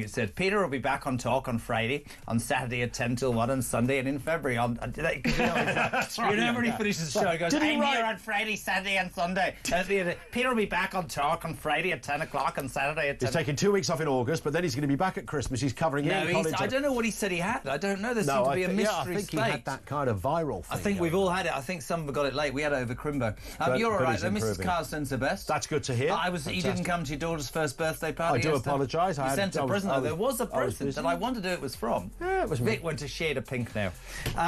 It said, Peter will be back on Talk on Friday, on Saturday at 10 till 1, and Sunday and in February. That's right. You know, when he finishes the show, he goes, Did he I'm write- here on Friday, Saturday and Sunday. Peter will be back on Talk on Friday at 10 o'clock and Saturday at 10. He's taking 2 weeks off in August, but then he's going to be back at Christmas. He's covering No, Ian Collins. I don't know what he said he had. I don't know. There seemed to be a mystery I think state. he had that kind of viral thing. I think we've all had it. I think some of us got it late. We had it over Crimbo. You're all right, though. Mrs. improving. Carr sends her best. That's good to hear. You didn't come to your daughter's first birthday party. I do yesterday? apologise. You sent a present. There was a present that I wondered who it was from. Yeah, it was Vic went a shade of pink now.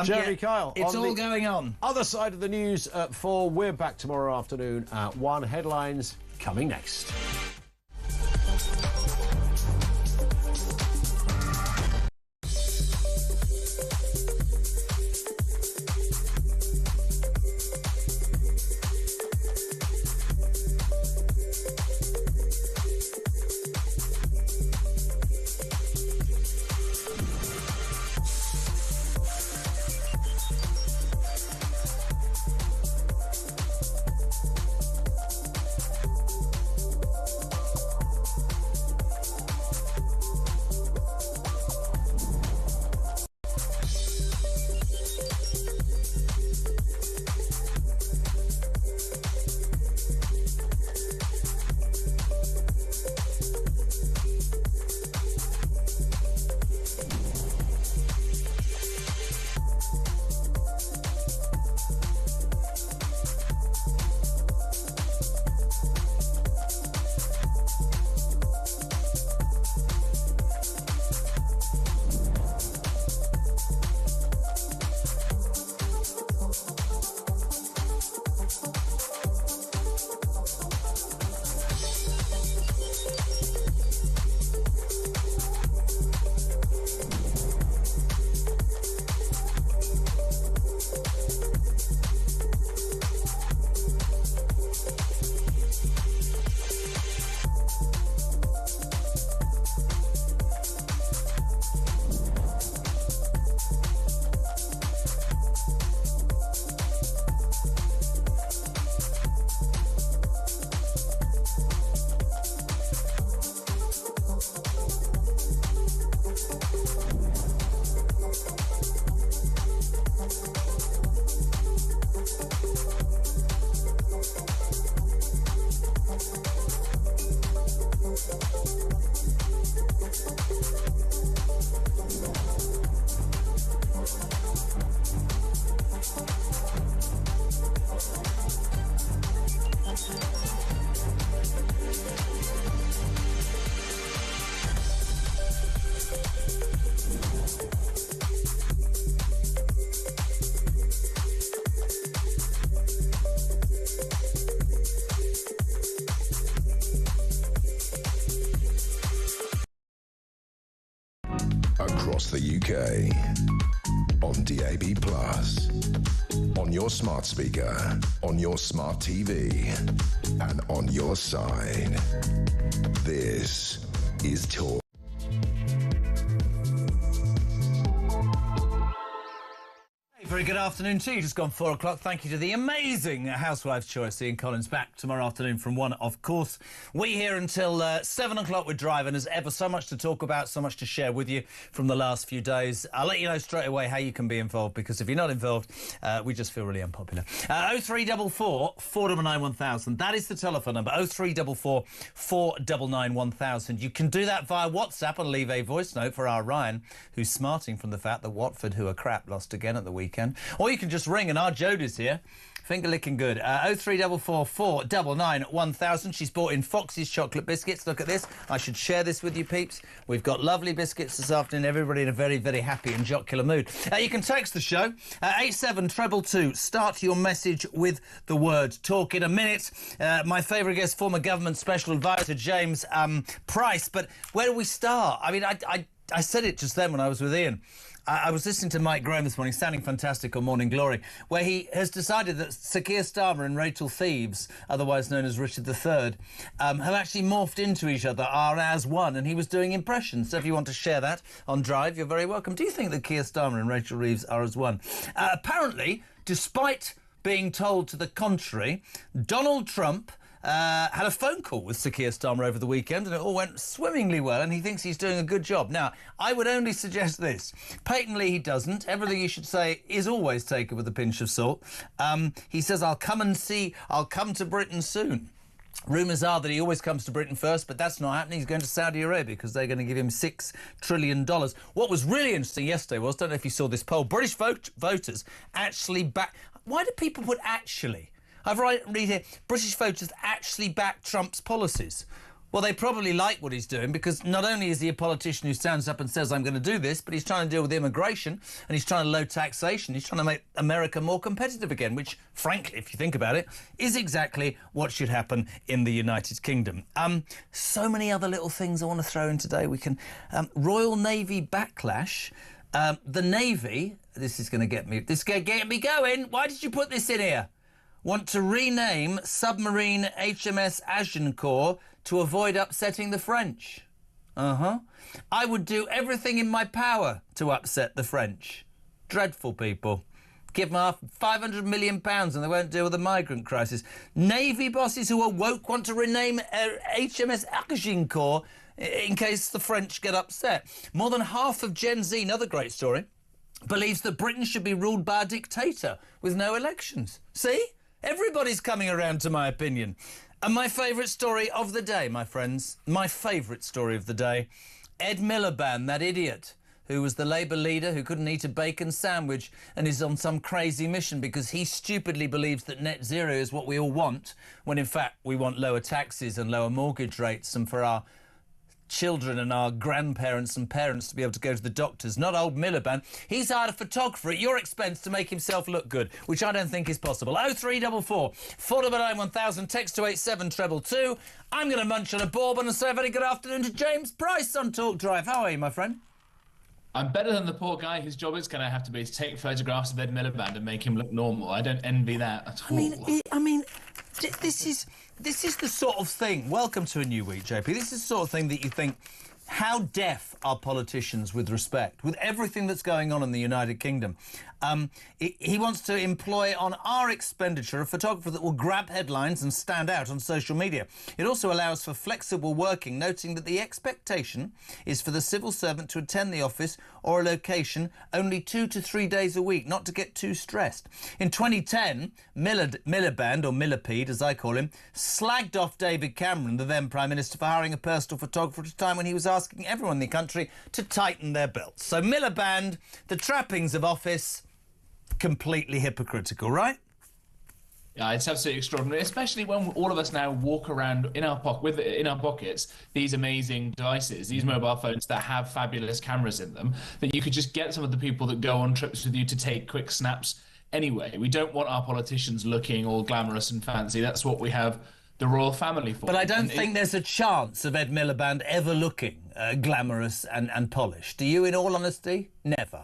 Jeremy Kyle. It's all going on. Other side of the news at 4. We're back tomorrow afternoon at 1. Headlines coming next. Across the UK, on DAB+, on your smart speaker, on your smart TV, and on your side. This is Talk. Very good afternoon to you. Just gone 4 o'clock. Thank you to the amazing Housewives' Choice, Ian Collins, back tomorrow afternoon from 1, of course. We here until 7 o'clock with Drive, and as ever, so much to talk about, so much to share with you from the last few days. I'll let you know straight away how you can be involved, because if you're not involved, we just feel really unpopular. 0344 499 1000. That is the telephone number, 0344 499 1000. You can do that via WhatsApp and leave a voice note for our Ryan, who's smarting from the fact that Watford, who are crap, lost again at the weekend. Or you can just ring, and our Jodie's here. Finger licking good. 0344 499 1000. She's bought in Fox's chocolate biscuits. Look at this. I should share this with you, peeps. We've got lovely biscuits this afternoon. Everybody in a very, very happy and jocular mood. You can text the show. 87222. Start your message with the word talk. In a minute, my favourite guest, former government special advisor James Price. But where do we start? I mean, I said it just then when I was with Ian. I was listening to Mike Graham this morning, sounding fantastic on Morning Glory, where he has decided that Sir Keir Starmer and Rachel Thieves, otherwise known as Richard III, have actually morphed into each other, are as one, and he was doing impressions. So if you want to share that on Drive, you're very welcome. Do you think that Keir Starmer and Rachel Reeves are as one? Apparently, despite being told to the contrary, Donald Trump had a phone call with Sir Keir Starmer over the weekend, and it all went swimmingly well, and he thinks he's doing a good job. Now, I would only suggest this. Patently, he doesn't. Everything you should say is always taken with a pinch of salt. He says, I'll come to Britain soon. Rumours are that he always comes to Britain first, but that's not happening. He's going to Saudi Arabia because they're going to give him $6 trillion. What was really interesting yesterday was, I don't know if you saw this poll, British voters actually back... Why do people put actually? I've read here, British voters actually back Trump's policies. Well, they probably like what he's doing because not only is he a politician who stands up and says, I'm going to do this, but he's trying to deal with immigration and he's trying to low taxation. He's trying to make America more competitive again, which, frankly, if you think about it, is exactly what should happen in the United Kingdom. So many other little things I want to throw in today. We can... Royal Navy backlash. The Navy... This is going to get me... This is going to get me going. Why did you put this in here? Want to rename submarine HMS Agincourt to avoid upsetting the French. I would do everything in my power to upset the French. Dreadful people. Give them £500 million and they won't deal with the migrant crisis. Navy bosses who are woke want to rename HMS Agincourt in case the French get upset. More than half of Gen Z, another great story, believes that Britain should be ruled by a dictator with no elections. See? Everybody's coming around to my opinion. And my favourite story of the day, my friends, my favourite story of the day, Ed Miliband, that idiot who was the Labour leader who couldn't eat a bacon sandwich and is on some crazy mission because he stupidly believes that net zero is what we all want, when in fact we want lower taxes and lower mortgage rates and for our children and our grandparents and parents to be able to go to the doctors, not old Miliband. He's hired a photographer at your expense to make himself look good, which I don't think is possible. 0344 499 1000, text to 87222. I'm going to munch on a bourbon and say a very good afternoon to James Price on Talk Drive. How are you, my friend? I'm better than the poor guy whose job it's going to have to be to take photographs of Ed Miliband and make him look normal. I don't envy that at all. I mean, this is the sort of thing. Welcome to a new week, JP. This is the sort of thing that you think, how deaf are politicians with respect, with everything that's going on in the United Kingdom? He wants to employ on our expenditure a photographer that will grab headlines and stand out on social media. It also allows for flexible working, noting that the expectation is for the civil servant to attend the office or a location only 2 to 3 days a week, not to get too stressed. In 2010, Miliband, or Millipede as I call him, slagged off David Cameron, the then Prime Minister, for hiring a personal photographer at a time when he was asking everyone in the country to tighten their belts. So Miliband, the trappings of office, completely hypocritical, right? Yeah, it's absolutely extraordinary, especially when all of us now walk around in our pockets these amazing devices, these mobile phones that have fabulous cameras in them, that you could just get some of the people that go on trips with you to take quick snaps anyway. We don't want our politicians looking all glamorous and fancy. That's what we have the royal family for. But I don't think there's a chance of Ed Miliband ever looking glamorous and polished. Do you, in all honesty? Never.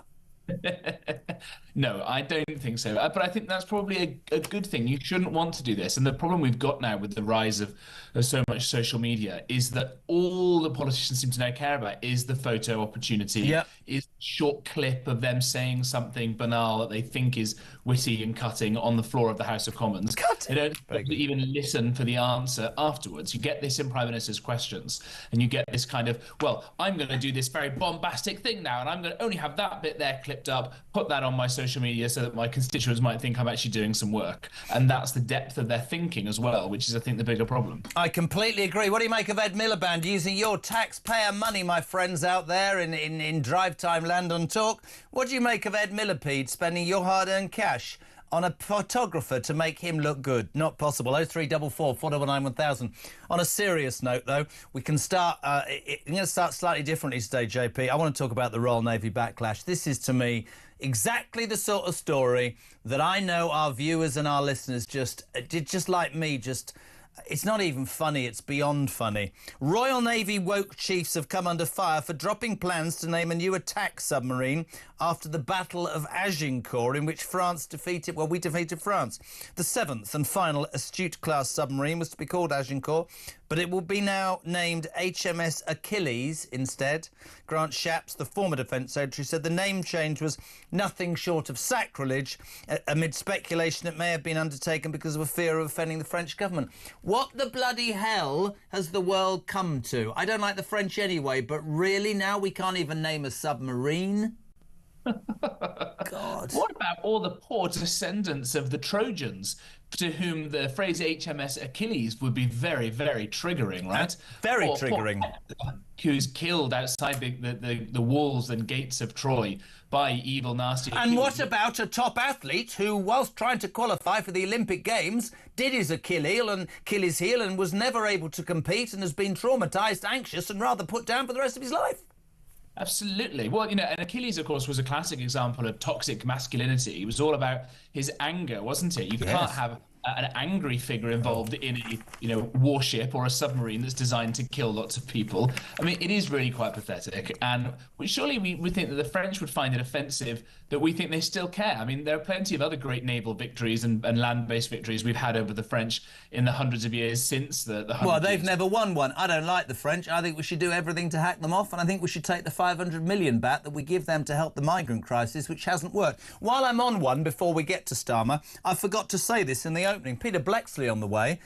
No, I don't think so. But I think that's probably a good thing. You shouldn't want to do this. And the problem we've got now with the rise of so much social media is that all the politicians seem to now care about is the photo opportunity, is a short clip of them saying something banal that they think is witty and cutting on the floor of the House of Commons. They don't even listen for the answer afterwards. You get this in Prime Minister's questions, and you get this kind of, well, I'm going to do this very bombastic thing now, and I'm going to only have that bit there clipped up, put that on my social media so that my constituents might think I'm actually doing some work. And that's the depth of their thinking as well, which is, I think, the bigger problem. I completely agree. What do you make of Ed Miliband using your taxpayer money, my friends out there in drive time land on Talk? What do you make of Ed Millipede spending your hard-earned cash on a photographer to make him look good? Not possible. 0344 499 1000. On a serious note, though, we can start... I'm going to start slightly differently today, JP. I want to talk about the Royal Navy backlash. This is, to me, exactly the sort of story that I know our viewers and our listeners just like me, it's not even funny, it's beyond funny. Royal Navy woke chiefs have come under fire for dropping plans to name a new attack submarine after the Battle of Agincourt, in which we defeated France. The seventh and final Astute-class submarine was to be called Agincourt, but it will be now named HMS Achilles instead. Grant Shapps, the former Defence Secretary, said the name change was nothing short of sacrilege, amid speculation it may have been undertaken because of a fear of offending the French government. What the bloody hell has the world come to? I don't like the French anyway, but really now we can't even name a submarine? God. What about all the poor descendants of the Trojans, to whom the phrase HMS Achilles would be very, very triggering, right? Very Or triggering. Who's killed outside the walls and gates of Troy by evil, nasty Achilles. And what about a top athlete who, whilst trying to qualify for the Olympic Games, did his Achilles heel and was never able to compete and has been traumatised, anxious and rather put down for the rest of his life? Absolutely. Well, and Achilles, of course, was a classic example of toxic masculinity. It was all about his anger, wasn't it? You can't have an angry figure involved in a warship or a submarine that's designed to kill lots of people. I mean, it is really quite pathetic, and surely we think that the French would find it offensive that we think they still care. I mean, there are plenty of other great naval victories and land-based victories we've had over the French in the hundreds of years since the 100 Well, they've years. never won one. I don't like the French. I think we should do everything to hack them off, and I think we should take the 500 million back that we give them to help the migrant crisis, which hasn't worked. While I'm on one, before we get to Starmer, I forgot to say this in the opening. Peter Blexley on the way.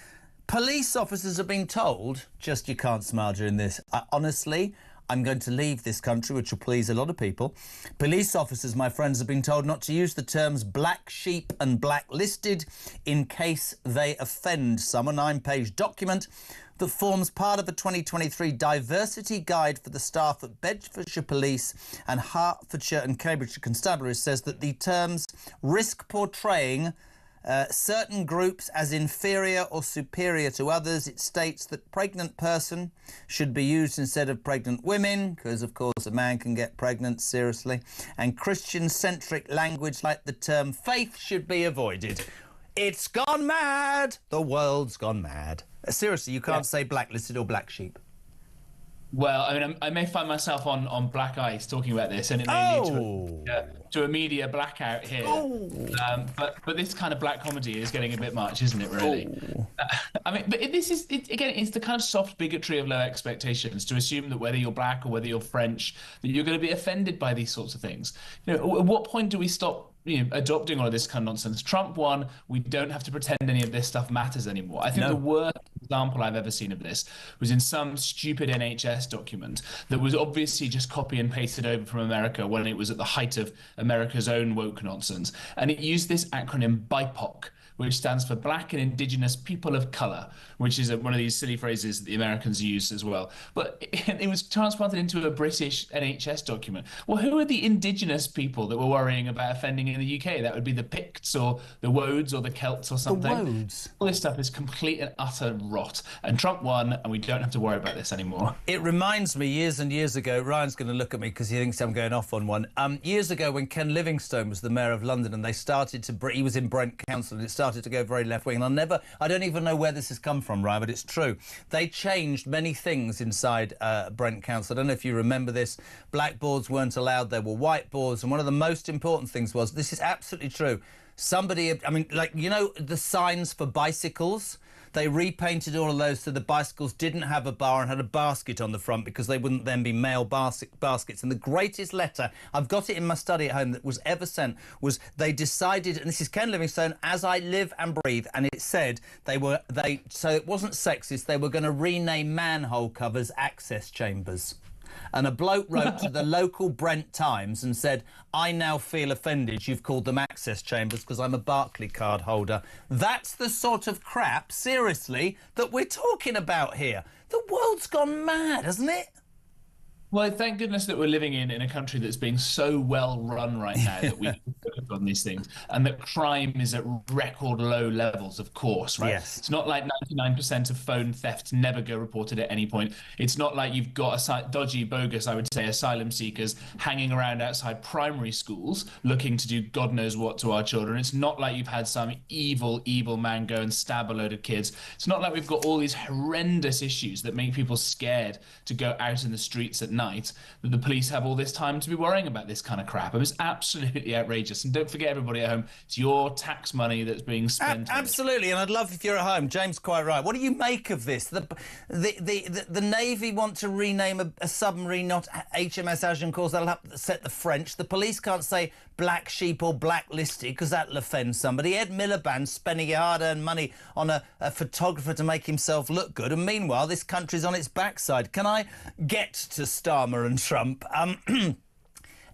Police officers have been told, just you can't smile during this. Honestly, I'm going to leave this country, which will please a lot of people. Police officers, my friends, have been told not to use the terms black sheep and blacklisted in case they offend some. A 9-page document that forms part of a 2023 diversity guide for the staff at Bedfordshire Police and Hertfordshire and Cambridgeshire Constabulary says that the terms risk portraying certain groups as inferior or superior to others. It states that pregnant person should be used instead of pregnant women, because, of course, a man can get pregnant, seriously. And Christian-centric language like the term faith should be avoided. It's gone mad. The world's gone mad. Seriously, you can't say blacklisted or black sheep. Well, I mean, I may find myself on black ice talking about this, and it may lead to a media blackout here. But this kind of black comedy is getting a bit much, isn't it? Really. I mean, but again, it's the kind of soft bigotry of low expectations to assume that whether you're black or whether you're French, that you're going to be offended by these sorts of things. At what point do we stop adopting all of this kind of nonsense? Trump won. We don't have to pretend any of this stuff matters anymore. I think the worst example I've ever seen of this was in some stupid NHS document that was obviously just copy and pasted over from America when it was at the height of America's own woke nonsense. And it used this acronym BIPOC, which stands for Black and Indigenous People of Colour, which is one of these silly phrases that the Americans use as well. But it was transplanted into a British NHS document. Well, who are the indigenous people that we're worrying about offending in the UK? That would be the Picts or the Woads or the Celts or something. The Woads. All this stuff is complete and utter rot. And Trump won, and we don't have to worry about this anymore. It reminds me, years and years ago, Ryan's going to look at me because he thinks I'm going off on one. Years ago, when Ken Livingstone was the mayor of London and they started to... He was in Brent Council and it started to go very left-wing. And I don't even know where this has come from, Ryan, but it's true. They changed many things inside Brent Council. I don't know if you remember this. Blackboards weren't allowed. There were whiteboards. And one of the most important things was, this is absolutely true, somebody... I mean, like, the signs for bicycles... They repainted all of those so the bicycles didn't have a bar and had a basket on the front because they wouldn't then be male baskets. And the greatest letter, I've got it in my study at home, that was ever sent was they decided, and this is Ken Livingstone, as I live and breathe, and it said so it wasn't sexist, they were going to rename manhole covers access chambers. And a bloke wrote to the local Brent Times and said, I now feel offended you've called them access chambers because I'm a Barclay card holder. That's the sort of crap, seriously, that we're talking about here. The world's gone mad, hasn't it? Well, thank goodness that we're living in a country that's being so well run right now that we can focus on these things, and that crime is at record low levels, of course, right? Yes. It's not like 99% of phone thefts never go reported at any point. It's not like you've got dodgy, bogus, I would say, asylum seekers hanging around outside primary schools looking to do God knows what to our children. It's not like you've had some evil, evil man go and stab a load of kids. It's not like we've got all these horrendous issues that make people scared to go out in the streets at night, that the police have all this time to be worrying about this kind of crap. It was absolutely outrageous. And don't forget everybody at home. It's your tax money that's being spent. Absolutely, and I'd love if you're at home. James, quite right. What do you make of this? The Navy want to rename a submarine not HMS Agincourt. That'll upset the French. The police can't say black sheep or blacklisted because that'll offend somebody. Ed Miliband's spending hard-earned money on a photographer to make himself look good, and meanwhile this country's on its backside. Can I get to Starmer and Trump?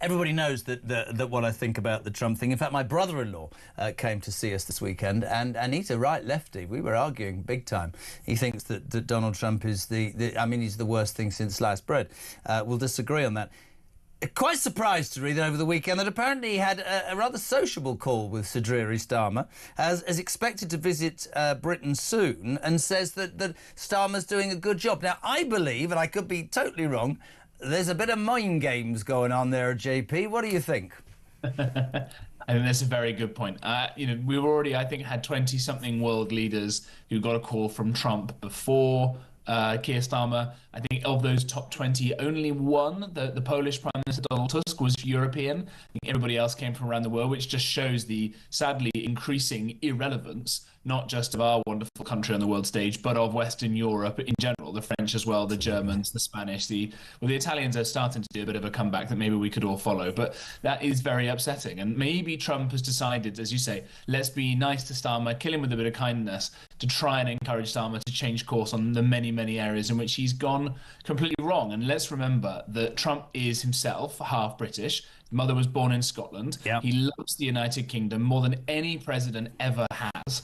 Everybody knows that what I think about the Trump thing. In fact, my brother-in-law came to see us this weekend, and he's a right lefty. We were arguing big time. He thinks that Donald Trump is he's the worst thing since sliced bread. We'll disagree on that. Quite surprised to read over the weekend that apparently he had a rather sociable call with Sir Dreary Starmer, as expected to visit Britain soon, and says that Starmer's doing a good job. Now, I believe, and I could be totally wrong, there's a bit of mind games going on there, JP. What do you think? I think that's a very good point. We've already, I think, had 20-something world leaders who got a call from Trump before Keir Starmer. I think of those top 20, only one, the Polish Prime Minister Donald Tusk, was European. I think everybody else came from around the world, which just shows the sadly increasing irrelevance, not just of our wonderful country on the world stage, but of Western Europe in general, the French as well, the Germans, the Spanish, the Italians are starting to do a bit of a comeback that maybe we could all follow. But that is very upsetting. And maybe Trump has decided, as you say, let's be nice to Starmer, kill him with a bit of kindness, to try and encourage Starmer to change course on the many, many areas in which he's gone completely wrong. And let's remember that Trump is himself half British. His mother was born in Scotland. Yep. He loves the United Kingdom more than any president ever has.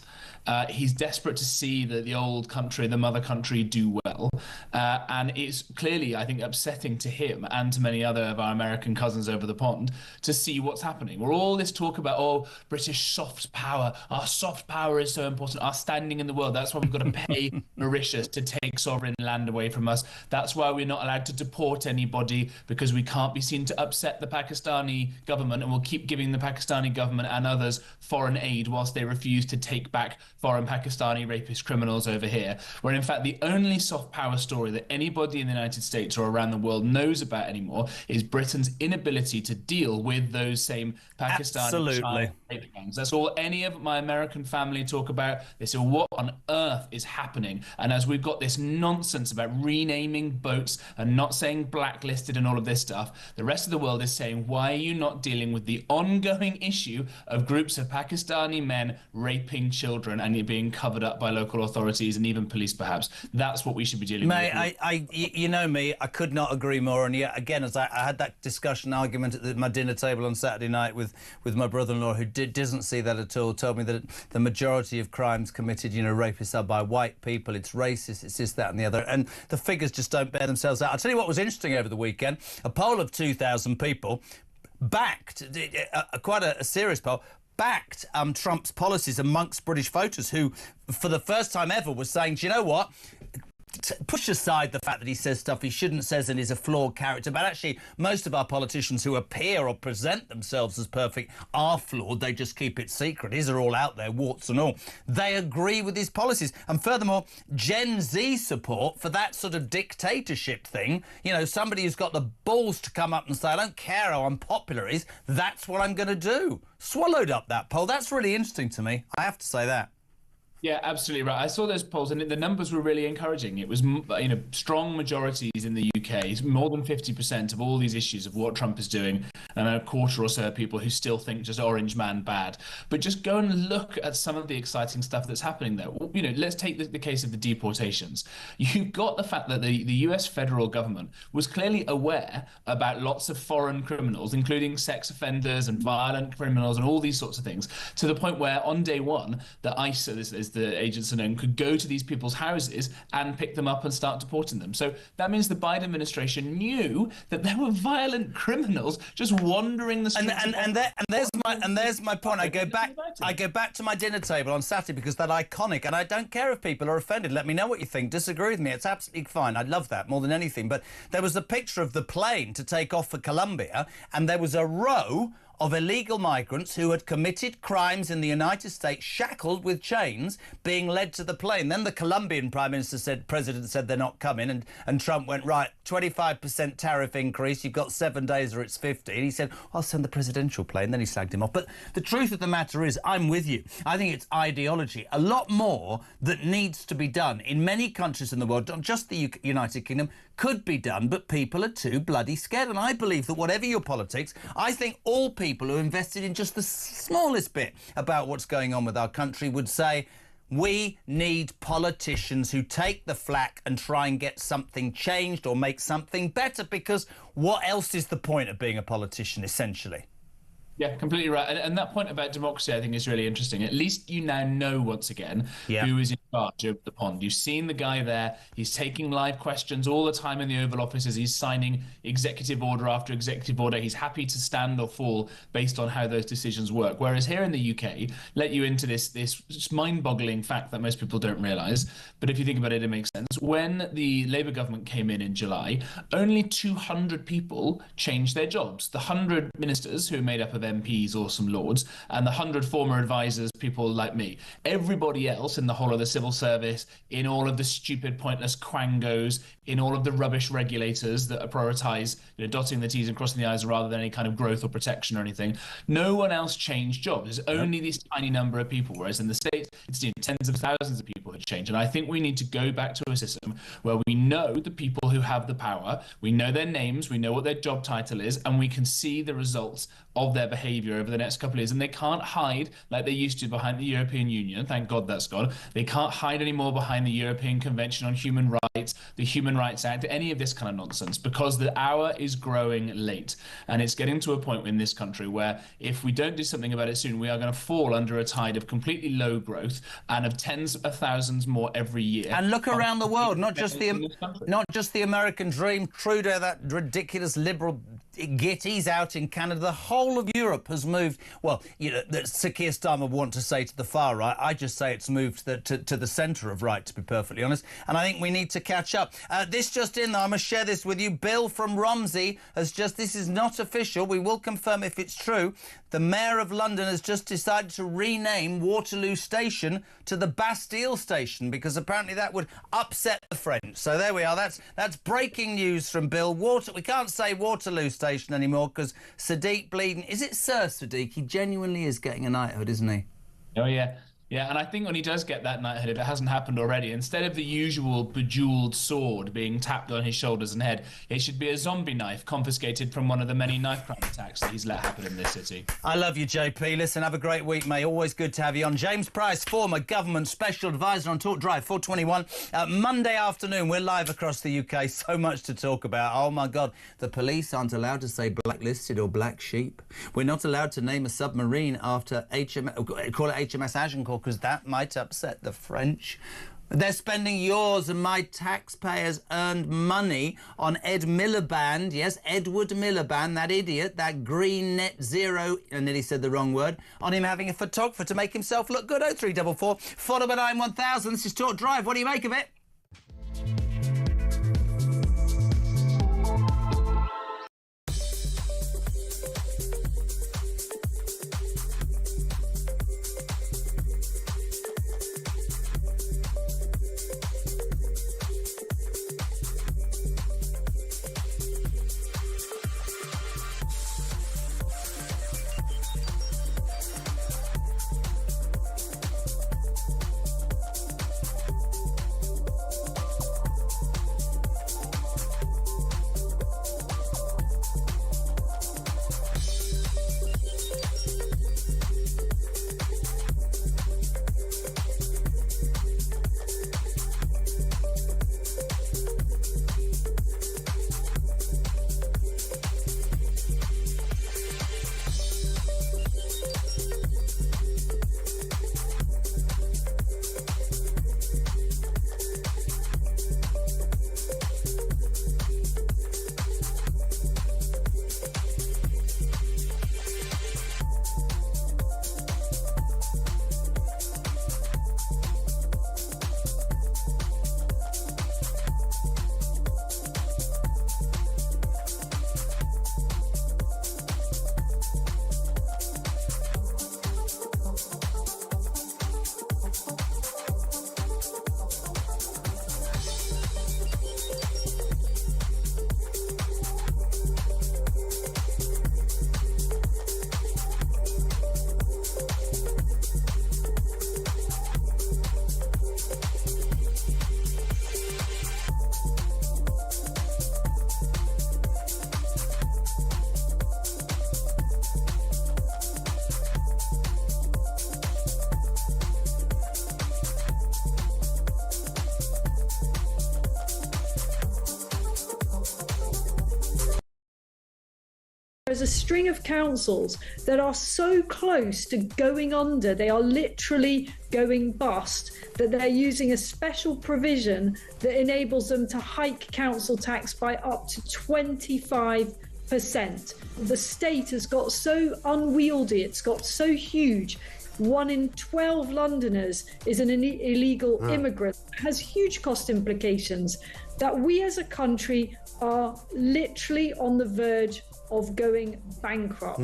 He's desperate to see the old country, the mother country, do well. And it's clearly, I think, upsetting to him and to many other of our American cousins over the pond to see what's happening. We're all this talk about, British soft power. Our soft power is so important. Our standing in the world. That's why we've got to pay Mauritius to take sovereign land away from us. That's why we're not allowed to deport anybody, because we can't be seen to upset the Pakistani government, and we'll keep giving the Pakistani government and others foreign aid whilst they refuse to take back foreign Pakistani rapist criminals over here, where in fact the only soft power story that anybody in the United States or around the world knows about anymore is Britain's inability to deal with those same Pakistani child rape gangs. That's all any of my American family talk about. They say, what on earth is happening? And as we've got this nonsense about renaming boats and not saying blacklisted and all of this stuff, the rest of the world is saying, why are you not dealing with the ongoing issue of groups of Pakistani men raping children and it being covered up by local authorities and even police, perhaps? That's what we should be dealing with. Mate, you know me, I could not agree more. And yet again, as I had that argument at my dinner table on Saturday night with my brother-in-law, who doesn't see that at all, told me that the majority of crimes committed, rapists are by white people. It's racist, it's this, that and the other. And the figures just don't bear themselves out. I'll tell you what was interesting over the weekend. A poll of 2,000 people backed, quite a serious poll, backed Trump's policies amongst British voters who, for the first time ever, was saying, do you know what? Push aside the fact that he says stuff he shouldn't say and is a flawed character, but actually most of our politicians who appear or present themselves as perfect are flawed. They just keep it secret. His are all out there, warts and all. They agree with his policies. And furthermore, Gen Z support for that sort of dictatorship thing, somebody who's got the balls to come up and say, I don't care how unpopular it is, that's what I'm going to do. Swallowed up that poll. That's really interesting to me. I have to say that. Yeah, absolutely right. I saw those polls and the numbers were really encouraging. It was, strong majorities in the UK. It's more than 50% of all these issues of what Trump is doing, and a quarter or so of people who still think just orange man bad. But just go and look at some of the exciting stuff that's happening there. Let's take the case of the deportations. You've got the fact that the US federal government was clearly aware about lots of foreign criminals, including sex offenders and violent criminals and all these sorts of things, to the point where on day one, the ICE, as the agents are known, could go to these people's houses and pick them up and start deporting them. So that means the Biden administration knew that there were violent criminals just wandering the streets. And there's my point. I go back to my dinner table on Saturday because that iconic, and I don't care if people are offended. Let me know what you think. Disagree with me. It's absolutely fine. I love that more than anything. But there was a picture of the plane to take off for Colombia, and there was a row of illegal migrants who had committed crimes in the United States, shackled with chains, being led to the plane. Then the Colombian president said they're not coming, and Trump went, right, 25% tariff increase, you've got 7 days or it's 50. And he said, I'll send the presidential plane. Then he slagged him off. But the truth of the matter is, I'm with you. I think it's ideology. A lot more that needs to be done in many countries in the world, not just the United Kingdom, could be done, but people are too bloody scared. And I believe that whatever your politics, I think all people who invested in just the smallest bit about what's going on with our country would say, we need politicians who take the flak and try and get something changed or make something better, because what else is the point of being a politician, essentially? Yeah, completely right. And that point about democracy, I think, is really interesting. At least you now know, once again, who is in charge of the pond. You've seen the guy there. He's taking live questions all the time in the Oval Office as he's signing executive order after executive order. He's happy to stand or fall based on how those decisions work. Whereas here in the UK, let you into this mind-boggling fact that most people don't realise, but if you think about it, it makes sense. When the Labour government came in July, only 200 people changed their jobs. The 100 ministers who are made up of MPs or some lords, and the 100 former advisors, people like me. Everybody else in the whole of the civil service, in all of the stupid, pointless quangos, in all of the rubbish regulators that prioritise, dotting the T's and crossing the I's rather than any kind of growth or protection or anything. No one else changed jobs. There's only this tiny number of people, whereas in the States, it's tens of thousands of people had changed. And I think we need to go back to a system where we know the people who have the power, we know their names, we know what their job title is, and we can see the results of their behaviour over the next couple of years. And they can't hide like they used to behind the European Union. Thank God that's gone. They can't hide anymore behind the European Convention on Human Rights, the Human Rights Act, any of this kind of nonsense, because the hour is growing late. And it's getting to a point in this country where if we don't do something about it soon, we are going to fall under a tide of completely low growth and of tens of thousands more every year. And look around the world, not just the American dream. Trudeau, that ridiculous liberal git, he's out in Canada. The whole of Europe has moved. Well, Sir Keir Starmer would want to say to the far right. I just say it's moved to the centre of right, to be perfectly honest. And I think we need to catch up. This just in, though, I must share this with you. Bill from Romsey has just, this is not official, we will confirm if it's true. The Mayor of London has just decided to rename Waterloo Station to the Bastille Station, because apparently that would upset the French. So there we are. That's breaking news from Bill. We can't say Waterloo Station anymore because Sadiq bleeding. Is it Sir Sadiq? He genuinely is getting a knighthood, isn't he? Oh, yeah. Yeah, and I think when he does get that knighthood, if it hasn't happened already, instead of the usual bejeweled sword being tapped on his shoulders and head, it should be a zombie knife confiscated from one of the many knife crime attacks that he's let happen in this city. I love you, JP. Listen, have a great week, mate. Always good to have you on. James Price, former government special advisor on Talk Drive, 421. Monday afternoon, we're live across the UK. So much to talk about. Oh, my God. The police aren't allowed to say blacklisted or black sheep. We're not allowed to name a submarine after call it HMS Agincourt, because that might upset the French. They're spending yours and my taxpayers' earned money on Ed Miliband. Yes, Edward Miliband, that idiot, that green net zero, I nearly said the wrong word, on him having a photographer to make himself look good. 0344 499 1000. This is Talk Drive. What do you make of it? There's a string of councils that are so close to going under, they are literally going bust, that they're using a special provision that enables them to hike council tax by up to 25%. The state has got so unwieldy, it's got so huge. 1 in 12 Londoners is an illegal immigrant. It has huge cost implications that we as a country are literally on the verge of going bankrupt.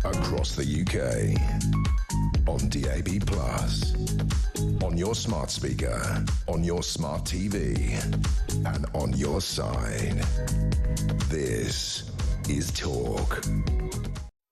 Across the UK, on DAB+, on your smart speaker, on your smart TV, and on your side. This is Talk.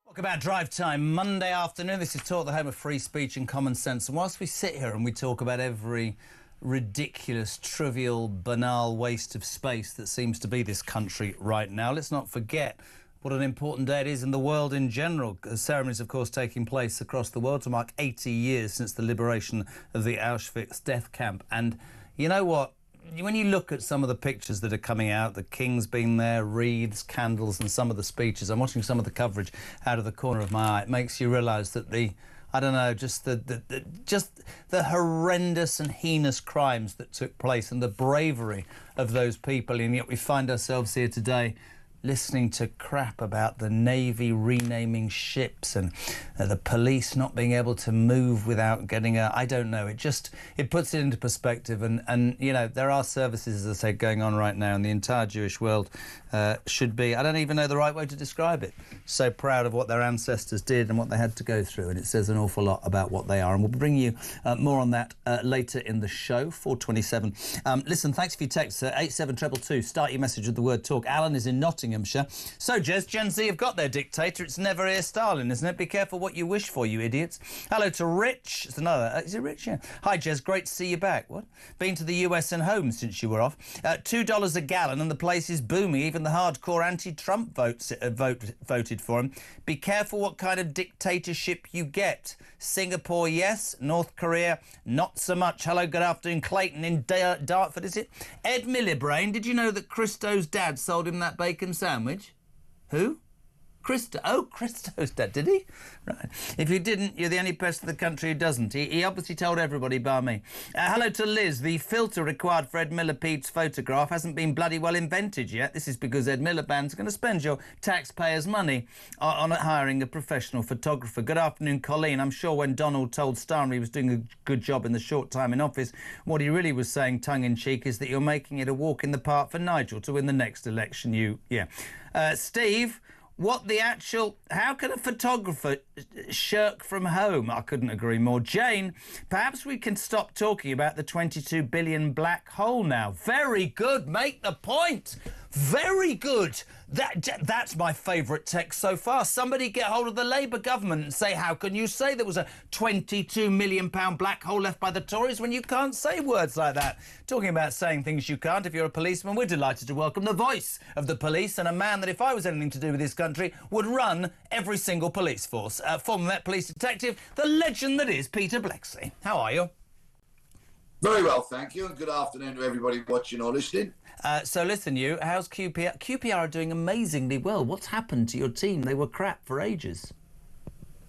Welcome back, Drive Time, Monday afternoon. This is Talk, the home of free speech and common sense. And whilst we sit here and we talk about every ridiculous, trivial, banal waste of space that seems to be this country right now, let's not forget what an important day it is in the world in general. Ceremonies, of course, taking place across the world to mark 80 years since the liberation of the Auschwitz death camp. And you know what? When you look at some of the pictures that are coming out, the King's been there, wreaths, candles, and some of the speeches, I'm watching some of the coverage out of the corner of my eye. It makes you realise that I don't know, just the horrendous and heinous crimes that took place and the bravery of those people, and yet we find ourselves here today listening to crap about the Navy renaming ships and the police not being able to move without getting I don't know, it puts it into perspective, and you know, there are services, as I say, going on right now, and the entire Jewish world should be, I don't even know the right way to describe it, so proud of what their ancestors did and what they had to go through, and it says an awful lot about what they are, and we'll bring you more on that later in the show, 4:27. Listen, thanks for your text, 87222, start your message with the word talk. Alan is in Nottingham. So, Jez, Gen Z have got their dictator. It's never here Stalin, isn't it? Be careful what you wish for, you idiots. Hello to Rich. It's another. Is it Rich? Yeah. Hi, Jez. Great to see you back. What? Been to the US and home since you were off. $2 a gallon and the place is booming. Even the hardcore anti-Trump voted for him. Be careful what kind of dictatorship you get. Singapore, yes. North Korea, not so much. Hello, good afternoon. Clayton in Dartford, is it? Ed Millibrain, did you know that Christo's dad sold him that bacon sandwich? Who? Christo's dad, did he? Right. If you didn't, you're the only person in the country who doesn't. He obviously told everybody bar me. Hello to Liz. The filter required for Ed Millipede's photograph hasn't been bloody well invented yet. This is because Ed Miliband's going to spend your taxpayers' money on hiring a professional photographer. Good afternoon, Colleen. I'm sure when Donald told Starmer he was doing a good job in the short time in office, what he really was saying, tongue-in-cheek, is that you're making it a walk in the park for Nigel to win the next election. Steve, how can a photographer shirk from home? I couldn't agree more. Jane, perhaps we can stop talking about the 22 billion black hole now. Very good, make the point. Very good. That's my favourite text so far. Somebody get hold of the Labour government and say, how can you say there was a £22 million black hole left by the Tories when you can't say words like that? Talking about saying things you can't, if you're a policeman, we're delighted to welcome the voice of the police and a man that, if I was anything to do with this country, would run every single police force. Former Met Police detective, the legend that is Peter Bleksley. How are you? Very well, thank you, and good afternoon to everybody watching or listening. So listen, how's QPR? QPR are doing amazingly well. What's happened to your team? They were crap for ages.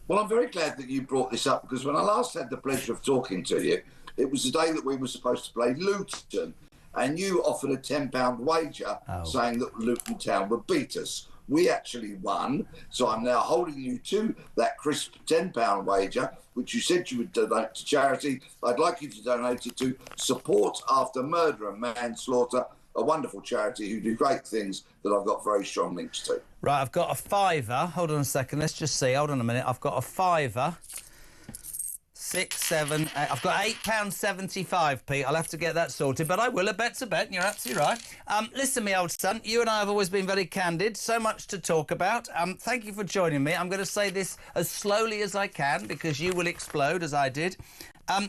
Well, I'm very glad that you brought this up, because when I last had the pleasure of talking to you, it was the day that we were supposed to play Luton, and you offered a £10 wager saying that Luton Town would beat us. We actually won, so I'm now holding you to that crisp £10 wager, which you said you would donate to charity. I'd like you to donate it to Support After Murder and Manslaughter, a wonderful charity who do great things that I've got very strong links to. Right, I've got a fiver. Hold on a second, let's just see. Hold on a minute. I've got a fiver, 6, 7, 8. I've got £8.75, Pete. I'll have to get that sorted, but I will. A bet's a bet, and you're absolutely right. Listen, me old son, you and I have always been very candid. So much to talk about. Thank you for joining me. I'm going to say this as slowly as I can because you will explode, as I did.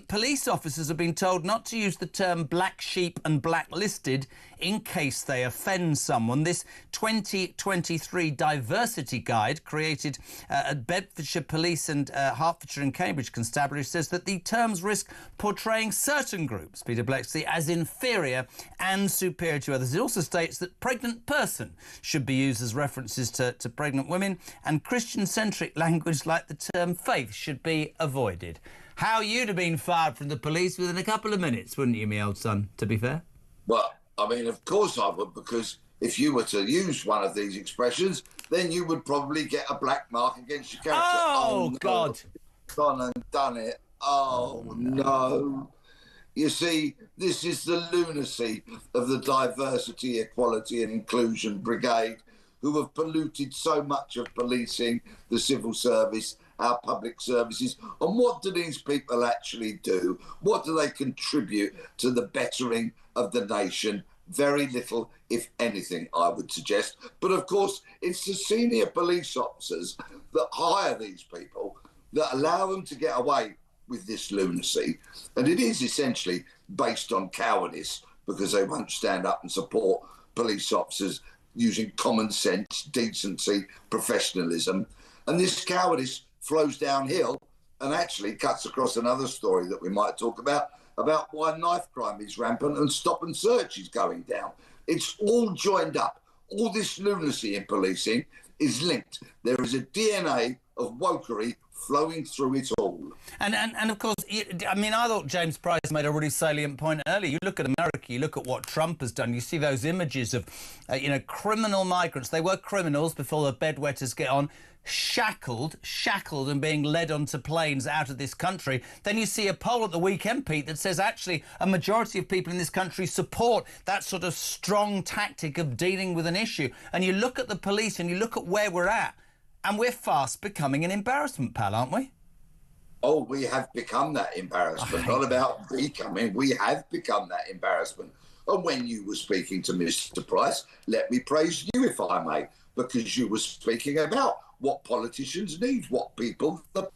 Police officers have been told not to use the term black sheep and blacklisted in case they offend someone. This 2023 diversity guide created at Bedfordshire Police and Hertfordshire and Cambridge Constabulary says that the terms risk portraying certain groups, Peter Blexley, as inferior and superior to others. It also states that pregnant person should be used as references to pregnant women, and Christian-centric language like the term faith should be avoided. How you'd have been fired from the police within a couple of minutes, wouldn't you, me old son, to be fair? Well, I mean, of course I would, because if you were to use one of these expressions, then you would probably get a black mark against your character. Oh, no, God. Gone and done it. Oh, no. You see, this is the lunacy of the Diversity, Equality and Inclusion Brigade, who have polluted so much of policing, the civil service, our public services. And what do these people actually do? What do they contribute to the bettering of the nation? Very little, if anything, I would suggest. But of course, it's the senior police officers that hire these people that allow them to get away with this lunacy. And it is essentially based on cowardice, because they won't stand up and support police officers using common sense, decency, professionalism. And this cowardice flows downhill and actually cuts across another story that we might talk about why knife crime is rampant and stop and search is going down. It's all joined up. All this lunacy in policing is linked. There is a DNA of wokery flowing through it all. And of course, I mean, I thought James Price made a really salient point earlier. You look at America, you look at what Trump has done, you see those images of, criminal migrants. They were criminals before the bedwetters get on, shackled and being led onto planes out of this country. Then you see a poll at the weekend, Pete, that says actually a majority of people in this country support that sort of strong tactic of dealing with an issue. And you look at the police and you look at where we're at, and we're fast becoming an embarrassment, pal, aren't we? Oh, we have become that embarrassment. Not about becoming. We have become that embarrassment. And when you were speaking to Mr. Price, let me praise you, if I may, because you were speaking about what politicians need, what people, the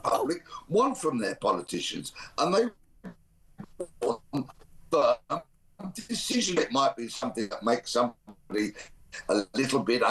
public, want from their politicians. And they want firm decision. It might be something that makes somebody a little bit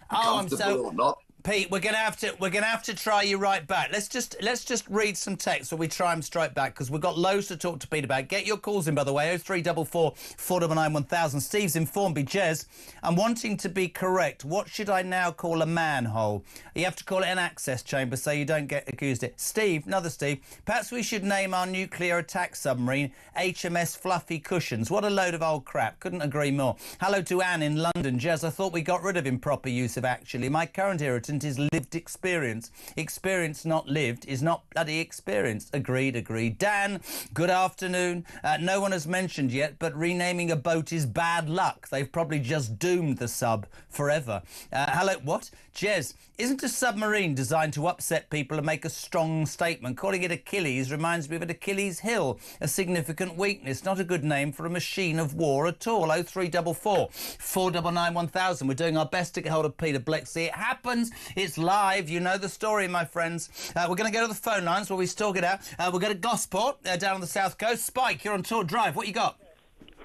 uncomfortable or not. Pete, we're gonna have to try you right back. Let's just read some text while we try and strike back, because we've got loads to talk to Pete about. Get your calls in, by the way, 0344 499 1000. Steve's informed me. Jez, I'm wanting to be correct. What should I now call a manhole? You have to call it an access chamber so you don't get accused of it. Steve, another Steve, perhaps we should name our nuclear attack submarine HMS Fluffy Cushions. What a load of old crap. Couldn't agree more. Hello to Anne in London. Jez, I thought we got rid of improper use of actually. My current irritant is lived experience. Experience not lived is not bloody experience. Agreed. Dan, good afternoon. No one has mentioned yet, but renaming a boat is bad luck. They've probably just doomed the sub forever. Hello, what? Jez, isn't a submarine designed to upset people and make a strong statement? Calling it Achilles reminds me of an Achilles heel, a significant weakness, not a good name for a machine of war at all. 0344 499 1000. We're doing our best to get hold of Peter Blexley. It happens. It's live. You know the story, my friends. We're going to go to the phone lines while we stalk it out. We'll go to Gosport, down on the south coast. Spike, you're on Tour Drive. What you got?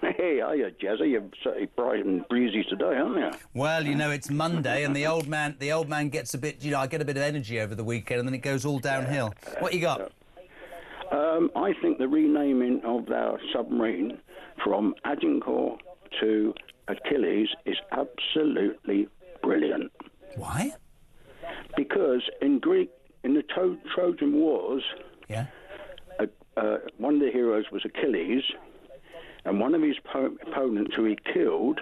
Hey, hiya, Jazzy. You're certainly bright and breezy today, aren't you? Well, it's Monday, and the old man gets a bit, I get a bit of energy over the weekend, and then it goes all downhill. What you got? I think the renaming of our submarine from Agincourt to Achilles is absolutely brilliant. Why? Because in Greek, in the Trojan Wars, one of the heroes was Achilles, and one of his opponents who he killed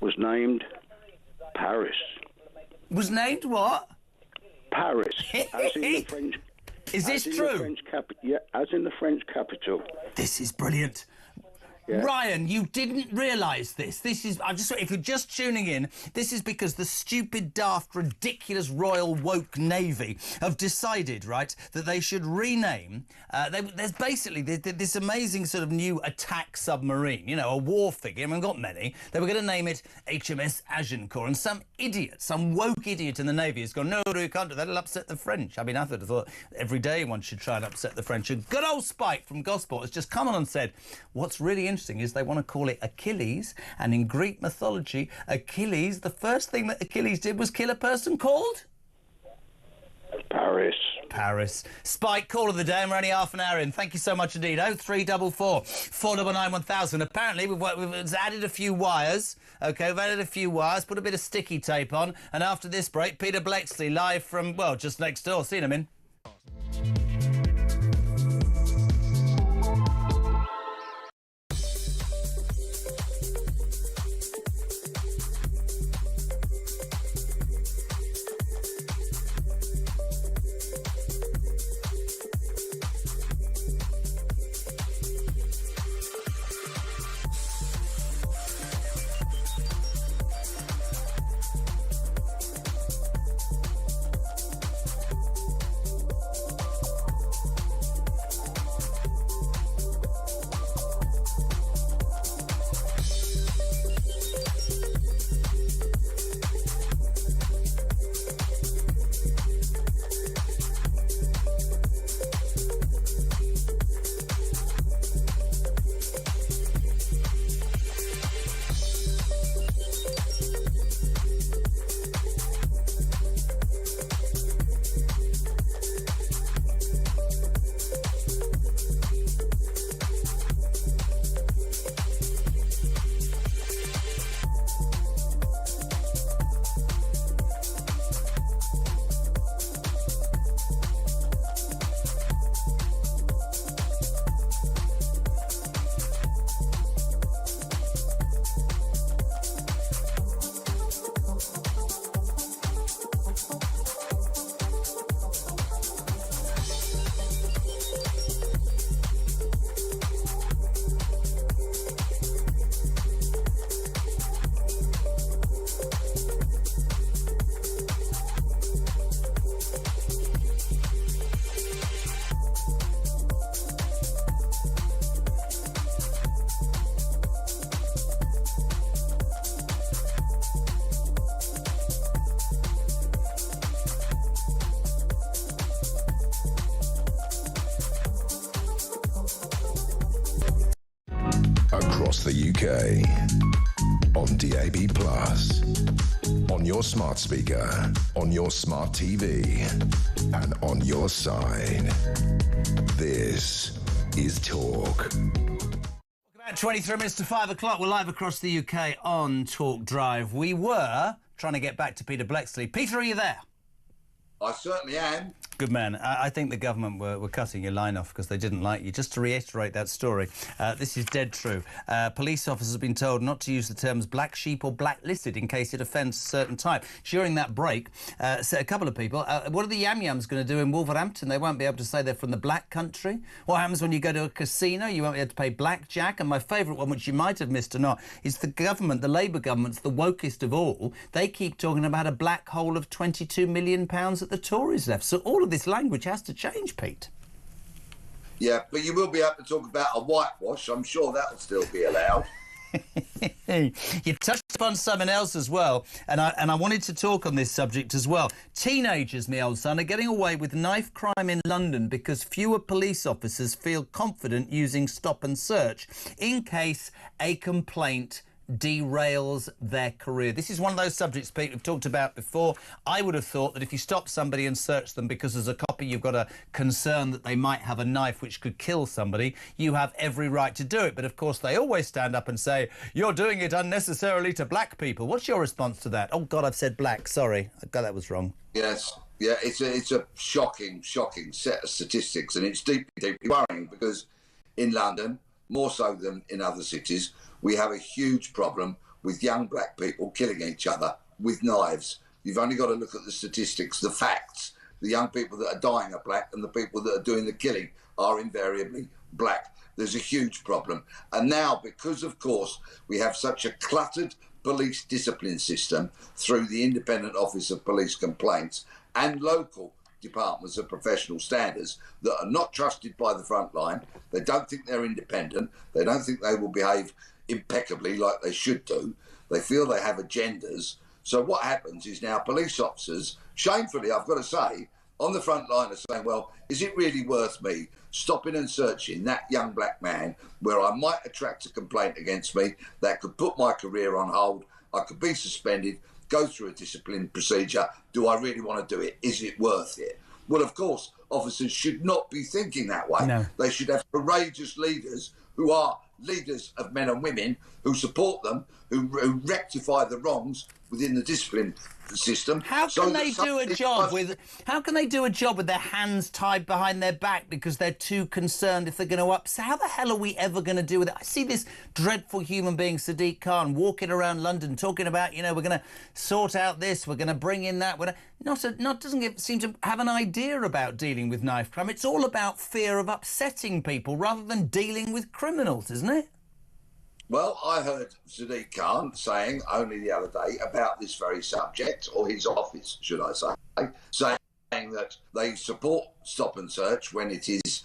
was named Paris. Was named what? Paris, as in the French. Is this true? As in the French capital. This is brilliant. Yeah. Ryan, you didn't realise this. This is, if you're just tuning in, this is because the stupid, daft, ridiculous Royal Woke Navy have decided, right, that they should rename, there's basically this amazing sort of new attack submarine, you know, a war figure, and we've got many. They were going to name it HMS Agincourt, and some idiot, some woke idiot in the Navy has gone, no, you can't do that, it'll upset the French. I mean, I thought every day one should try and upset the French. And good old Spike from Gosport has just come on and said, what's really interesting is they want to call it Achilles, and in Greek mythology, Achilles, the first thing that Achilles did was kill a person called? Paris. Spike, call of the day, and we're only half an hour in. Thank you so much indeed. 0344 499 1000. Apparently, we've added a few wires. OK, we've added a few wires, put a bit of sticky tape on, and after this break, Peter Blexley, live from, well, just next door. See him in. Across the UK, on DAB+, on your smart speaker, on your smart TV, and on your side. This is Talk. About 23 minutes to 5 o'clock, we're live across the UK on Talk Drive. We were trying to get back to Peter Blexley. Peter, are you there? I certainly am. Good man. I think the government were cutting your line off because they didn't like you. Just to reiterate that story, this is dead true. Police officers have been told not to use the terms black sheep or blacklisted in case it offends a certain type. During that break, a couple of people, what are the Yam Yams going to do in Wolverhampton? They won't be able to say they're from the black country. What happens when you go to a casino? You won't be able to pay blackjack. And my favourite one, which you might have missed or not, is the government, the Labour government's the wokest of all. They keep talking about a black hole of £22 million that the Tories left. So all of this language has to change, Pete. Yeah, but you will be able to talk about a whitewash. I'm sure that'll still be allowed. You touched upon something else as well, and I wanted to talk on this subject as well. Teenagers, my old son, are getting away with knife crime in London because fewer police officers feel confident using stop and search in case a complaint derails their career. This is one of those subjects, Pete, we've talked about before. I would have thought that if you stop somebody and search them because as a copy you've got a concern that they might have a knife which could kill somebody, you have every right to do it. But of course they always stand up and say, you're doing it unnecessarily to black people. What's your response to that? Oh God, I've said black, sorry. God, that was wrong. Yes. Yeah, it's a shocking set of statistics, and it's deeply worrying because in London, more so than in other cities, we have a huge problem with young black people killing each other with knives. You've only got to look at the statistics, the facts. The young people that are dying are black, and the people that are doing the killing are invariably black, there's a huge problem. And now, because, of course, we have such a cluttered police discipline system through the Independent Office of Police Complaints and local departments of professional standards that are not trusted by the front line. They don't think they're independent. They don't think they will behave impeccably like they should do. They feel they have agendas. So what happens is now police officers, shamefully, I've got to say, on the front line are saying, well, is it really worth me stopping and searching that young black man where I might attract a complaint against me that could put my career on hold, I could be suspended, go through a discipline procedure. Do I really want to do it? Is it worth it? Well, of course, officers should not be thinking that way. No. They should have courageous leaders who are leaders of men and women who support them, who rectify the wrongs within the discipline system. How can they do a job with their hands tied behind their back because they're too concerned if they're going to upset? How the hell are we ever going to deal with it? I see this dreadful human being, Sadiq Khan, walking around London talking about, we're going to sort out this, we're going to bring in that. Doesn't seem to have an idea about dealing with knife crime. It's all about fear of upsetting people rather than dealing with criminals, isn't it? Well, I heard Sadiq Khan saying only the other day about this very subject, or his office, should I say, saying that they support stop and search when it is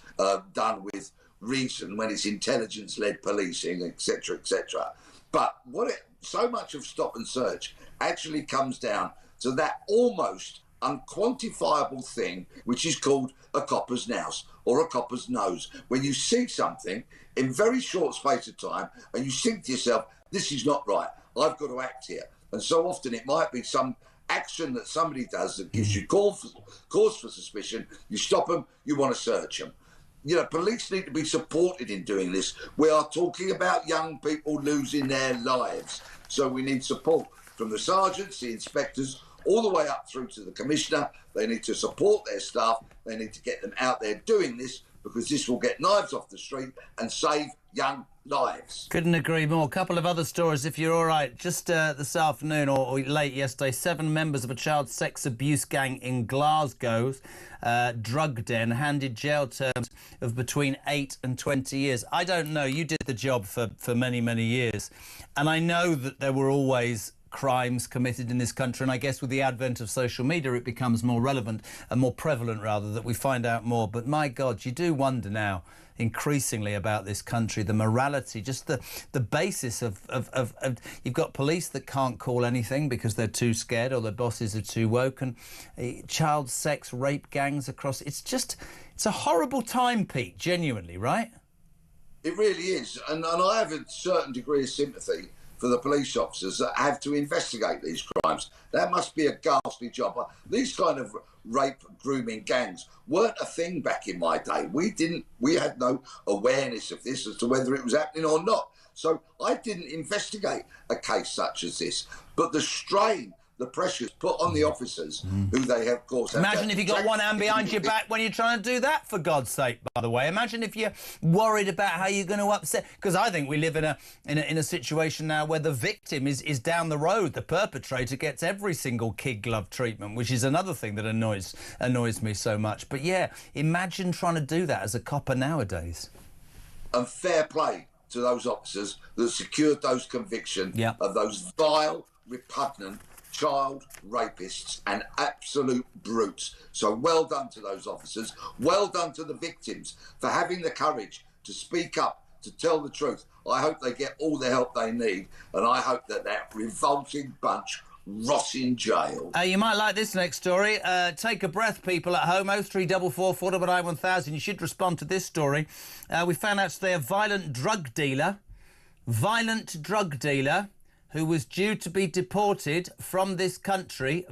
done with reason, when it's intelligence-led policing, etc., etc. But so much of stop and search actually comes down to that almost unquantifiable thing which is called a copper's nous or a copper's nose. When you see something in very short space of time and you think to yourself, this is not right, I've got to act here. And so often it might be some action that somebody does that gives you cause for suspicion. You stop them, you want to search them. Police need to be supported in doing this. We are talking about young people losing their lives. So we need support from the sergeants, the inspectors, all the way up through to the commissioner. They need to support their staff. They need to get them out there doing this, because this will get knives off the street and save young lives. Couldn't agree more. A couple of other stories, if you're all right. Just this afternoon or late yesterday, 7 members of a child sex abuse gang in Glasgow's drug den handed jail terms of between 8 and 20 years. I don't know. You did the job for many, many years. And I know that there were always crimes committed in this country, and I guess with the advent of social media it becomes more relevant and more prevalent, rather, that we find out more. But my God, you do wonder now increasingly about this country, the morality, just the basis of you've got police that can't call anything because they're too scared or their bosses are too woke, and child sex rape gangs across. It's a horrible time, Pete, genuinely, right? It really is, and I have a certain degree of sympathy for the police officers that have to investigate these crimes. That must be a ghastly job. These kind of rape grooming gangs weren't a thing back in my day. We had no awareness of this as to whether it was happening or not. So I didn't investigate a case such as this. But the strain, the pressures put on the officers, who they have, of course... Imagine if you got one hand behind your back when you're trying to do that, for God's sake, by the way. Imagine if you're worried about how you're going to upset... Because I think we live in a situation now where the victim is down the road. The perpetrator gets every single kid glove treatment, which is another thing that annoys me so much. But, yeah, imagine trying to do that as a copper nowadays. And fair play to those officers that secured those convictions of those vile, repugnant child rapists and absolute brutes. So well done to those officers. Well done to the victims for having the courage to speak up, to tell the truth. I hope they get all the help they need, and I hope that revolting bunch rots in jail. You might like this next story. Take a breath, people at home. 0344 499 1000. You should respond to this story. We found out today a violent drug dealer who was due to be deported from this country,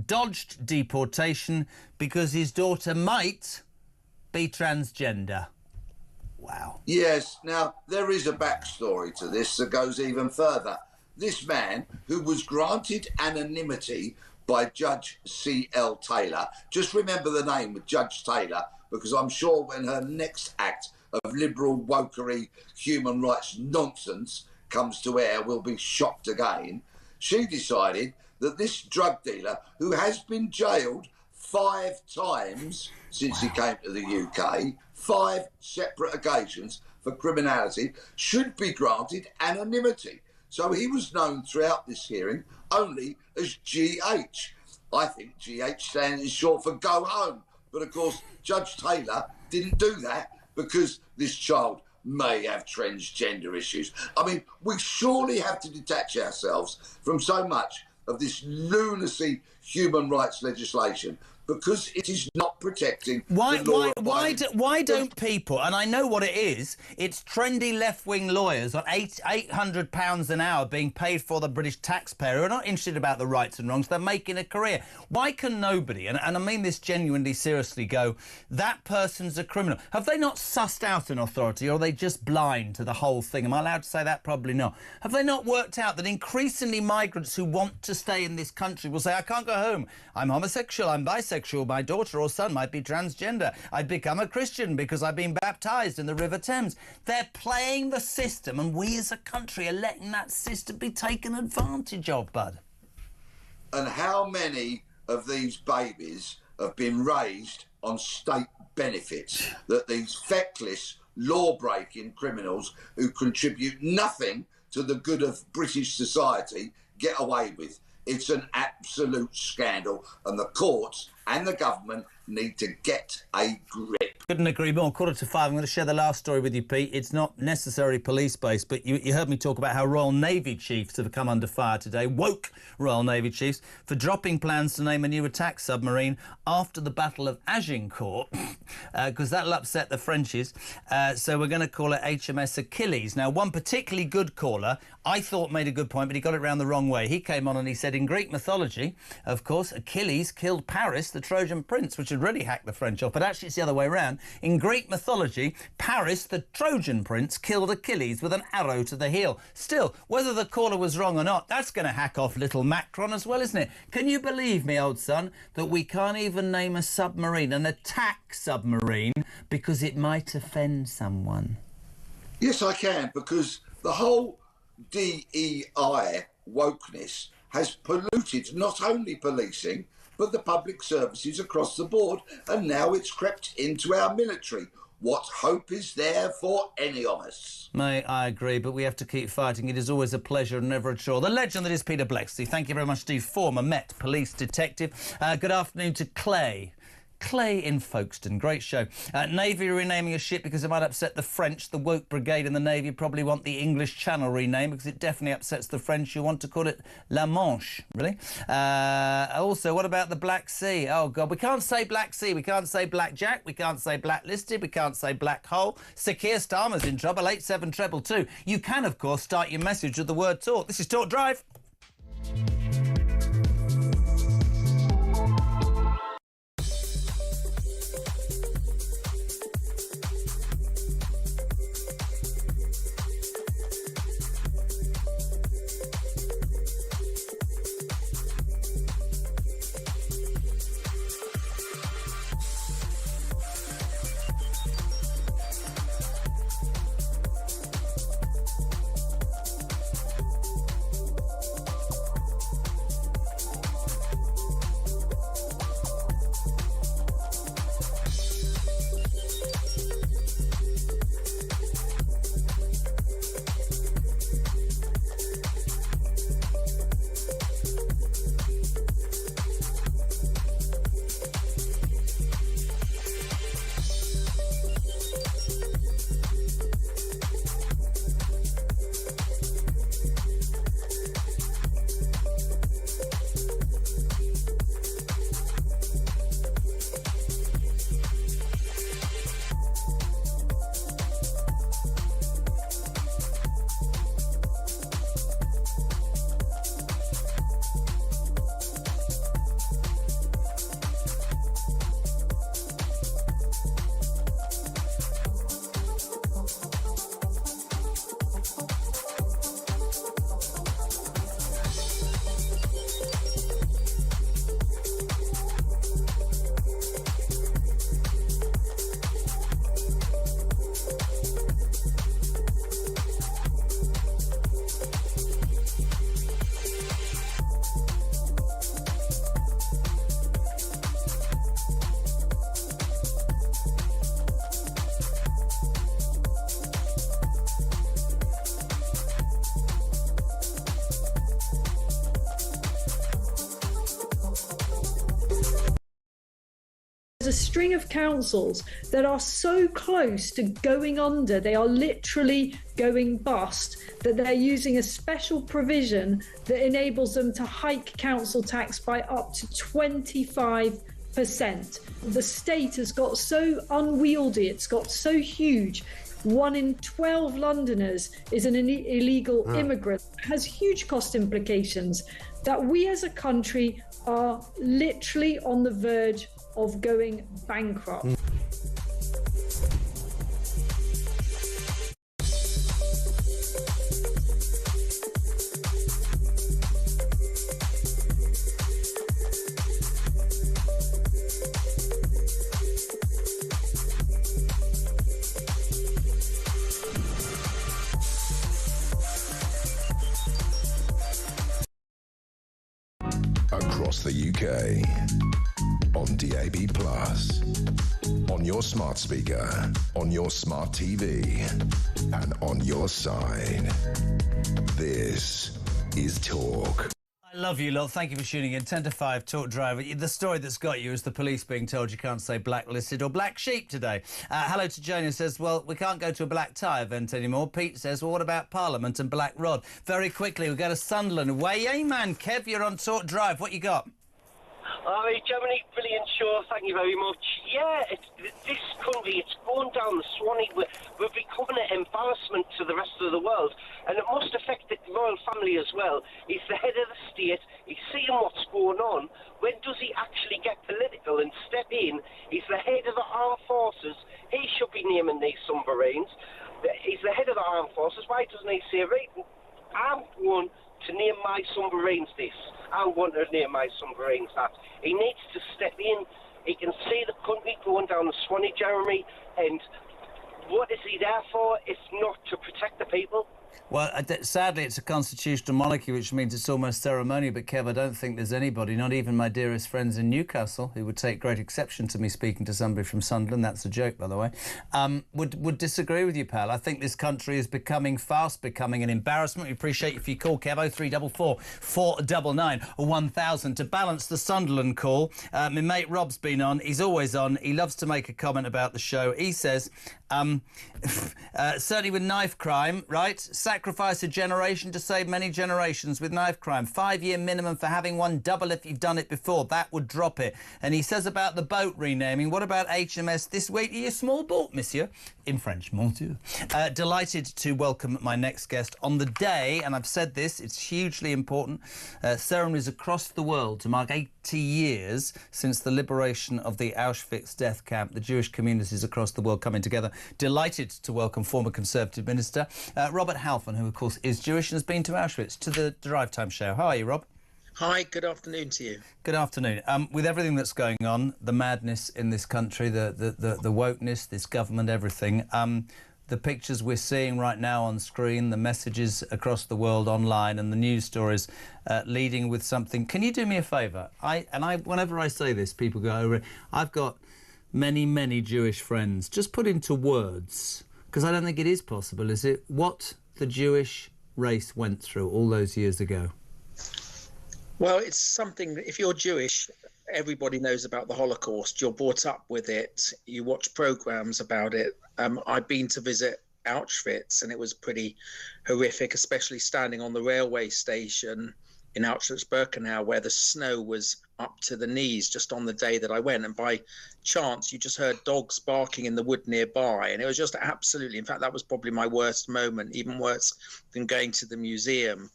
dodged deportation because his daughter might be transgender. Wow. Yes, now, there is a backstory to this that goes even further. This man, who was granted anonymity by Judge C.L. Taylor, just remember the name of Judge Taylor, because I'm sure when her next act of liberal wokery, human rights nonsense comes to air, we'll be shocked again. She decided that this drug dealer, who has been jailed 5 times since he came to the UK, 5 separate occasions for criminality should be granted anonymity. So he was known throughout this hearing only as GH. I think GH stands short for go home. But of course, Judge Taylor didn't do that because this child may have transgender issues. I mean, we surely have to detach ourselves from so much of this lunacy human rights legislation because it is not protecting the law. Why don't people, and I know what it is, it's trendy left-wing lawyers on £800 an hour being paid for the British taxpayer who are not interested about the rights and wrongs, they're making a career. Why can nobody, and I mean this genuinely seriously, go, that person's a criminal? Have they not sussed out an authority, or are they just blind to the whole thing? Am I allowed to say that? Probably not. Have they not worked out that increasingly migrants who want to stay in this country will say, I can't go home, I'm homosexual, I'm bisexual, my daughter or son might be transgender, I'd become a Christian because I've been baptised in the River Thames. They're playing the system, and we as a country are letting that system be taken advantage of, bud. And how many of these babies have been raised on state benefits that these feckless, law-breaking criminals who contribute nothing to the good of British society get away with? It's an absolute scandal, and the courts and the government need to get a grip. Couldn't agree more. 4:45. I'm going to share the last story with you, Pete. It's not necessarily police-based, but you heard me talk about how Royal Navy chiefs have come under fire today, woke Royal Navy chiefs, for dropping plans to name a new attack submarine after the Battle of Agincourt, because that'll upset the Frenchies. So we're going to call it HMS Achilles. Now, one particularly good caller, I thought made a good point, but he got it round the wrong way. He came on and he said, in Greek mythology, of course, Achilles killed Paris, the Trojan prince, which had really hacked the French off, but actually it's the other way around. In Greek mythology, Paris, the Trojan prince, killed Achilles with an arrow to the heel. Still, whether the caller was wrong or not, that's going to hack off little Macron as well, isn't it? Can you believe me, old son, that we can't even name a submarine an attack submarine because it might offend someone? Yes, I can, because the whole DEI wokeness has polluted not only policing, but the public services across the board, and now it's crept into our military. What hope is there for any of us? Mate, I agree, but we have to keep fighting. It is always a pleasure and never a chore. The legend that is Peter Blexley. Thank you very much, Steve, former Met police detective. Good afternoon to Clay. Clay in Folkestone. Great show. Navy renaming a ship because it might upset the French. The woke brigade in the Navy probably want the English Channel renamed because it definitely upsets the French who want to call it La Manche. Really? Also, what about the Black Sea? Oh, God. We can't say Black Sea. We can't say Blackjack. We can't say Blacklisted. We can't say Black Hole. Sir Keir Starmer's in trouble. 87222. You can, of course, start your message with the word talk. This is Talk Drive. There's a string of councils that are so close to going under, they are literally going bust, that they're using a special provision that enables them to hike council tax by up to 25%. The state has got so unwieldy, it's got so huge. 1 in 12 Londoners is an illegal immigrant. It has huge cost implications that we as a country are literally on the verge of going bankrupt. Across the UK, on DAB+, on your smart speaker, on your smart TV, and on your side. This is Talk. I love you lot. Thank you for tuning in. 10 to 5, Talk Driver. The story that's got you is the police being told you can't say blacklisted or black sheep today. Hello to Jane, who says, well, we can't go to a black tie event anymore. Pete says, well, what about Parliament and Black Rod? Very quickly, we go to Sunderland. Way, man. Kev, you're on Talk Drive. What you got? Hi, Germany, brilliant show. Thank you very much. Yeah, this country, it's going down the Swanee. We're becoming an embarrassment to the rest of the world, and it must affect the royal family as well. He's the head of the state. He's seeing what's going on. When does he actually get political and step in? He's the head of the armed forces. He should be naming these submarines. He's the head of the armed forces. Why doesn't he say, right, I'm going to name my submarines this? I want to name my submarines that. He needs to step in. He can see the country going down the Swanee, Jeremy, and what is he there for if not to protect the people? Well, sadly, it's a constitutional monarchy, which means it's almost ceremonial. But, Kev, I don't think there's anybody, not even my dearest friends in Newcastle, who would take great exception to me speaking to somebody from Sunderland. That's a joke, by the way. Would disagree with you, pal. I think this country is becoming an embarrassment. We appreciate you if you call, Kev, 0344 499 1000 to balance the Sunderland call. My mate Rob's been on. He's always on. He loves to make a comment about the show. He says, certainly with knife crime, right? Sacrifice a generation to save many generations with knife crime. 5-year minimum for having one, double if you've done it before. That would drop it. And he says about the boat renaming, what about HMS this week? Are you a small boat, monsieur? In French, monsieur. Delighted to welcome my next guest on the day, and I've said this, it's hugely important, ceremonies across the world to mark 80 years since the liberation of the Auschwitz death camp, the Jewish communities across the world coming together. Delighted to welcome former Conservative Minister Robert Halfon, who of course is Jewish and has been to Auschwitz, to the Drive Time show. How are you, Rob? Hi, good afternoon to you. Good afternoon. With everything that's going on, the madness in this country, the wokeness, this government, everything, the pictures we're seeing right now on screen, the messages across the world online, and the news stories leading with something. Can you do me a favour? Whenever I say this, people go over it. I've got many Jewish friends. Just put into words, because I don't think it is possible, is it, what the Jewish race went through all those years ago? Well, it's something, if you're Jewish, everybody knows about the Holocaust. You're brought up with it. You watch programs about it. I've been to visit Auschwitz, and it was pretty horrific, especially standing on the railway station in Auschwitz-Birkenau, where the snow was up to the knees just on the day that I went. And by chance, you just heard dogs barking in the wood nearby. And it was just absolutely, in fact, that was probably my worst moment, even worse than going to the museum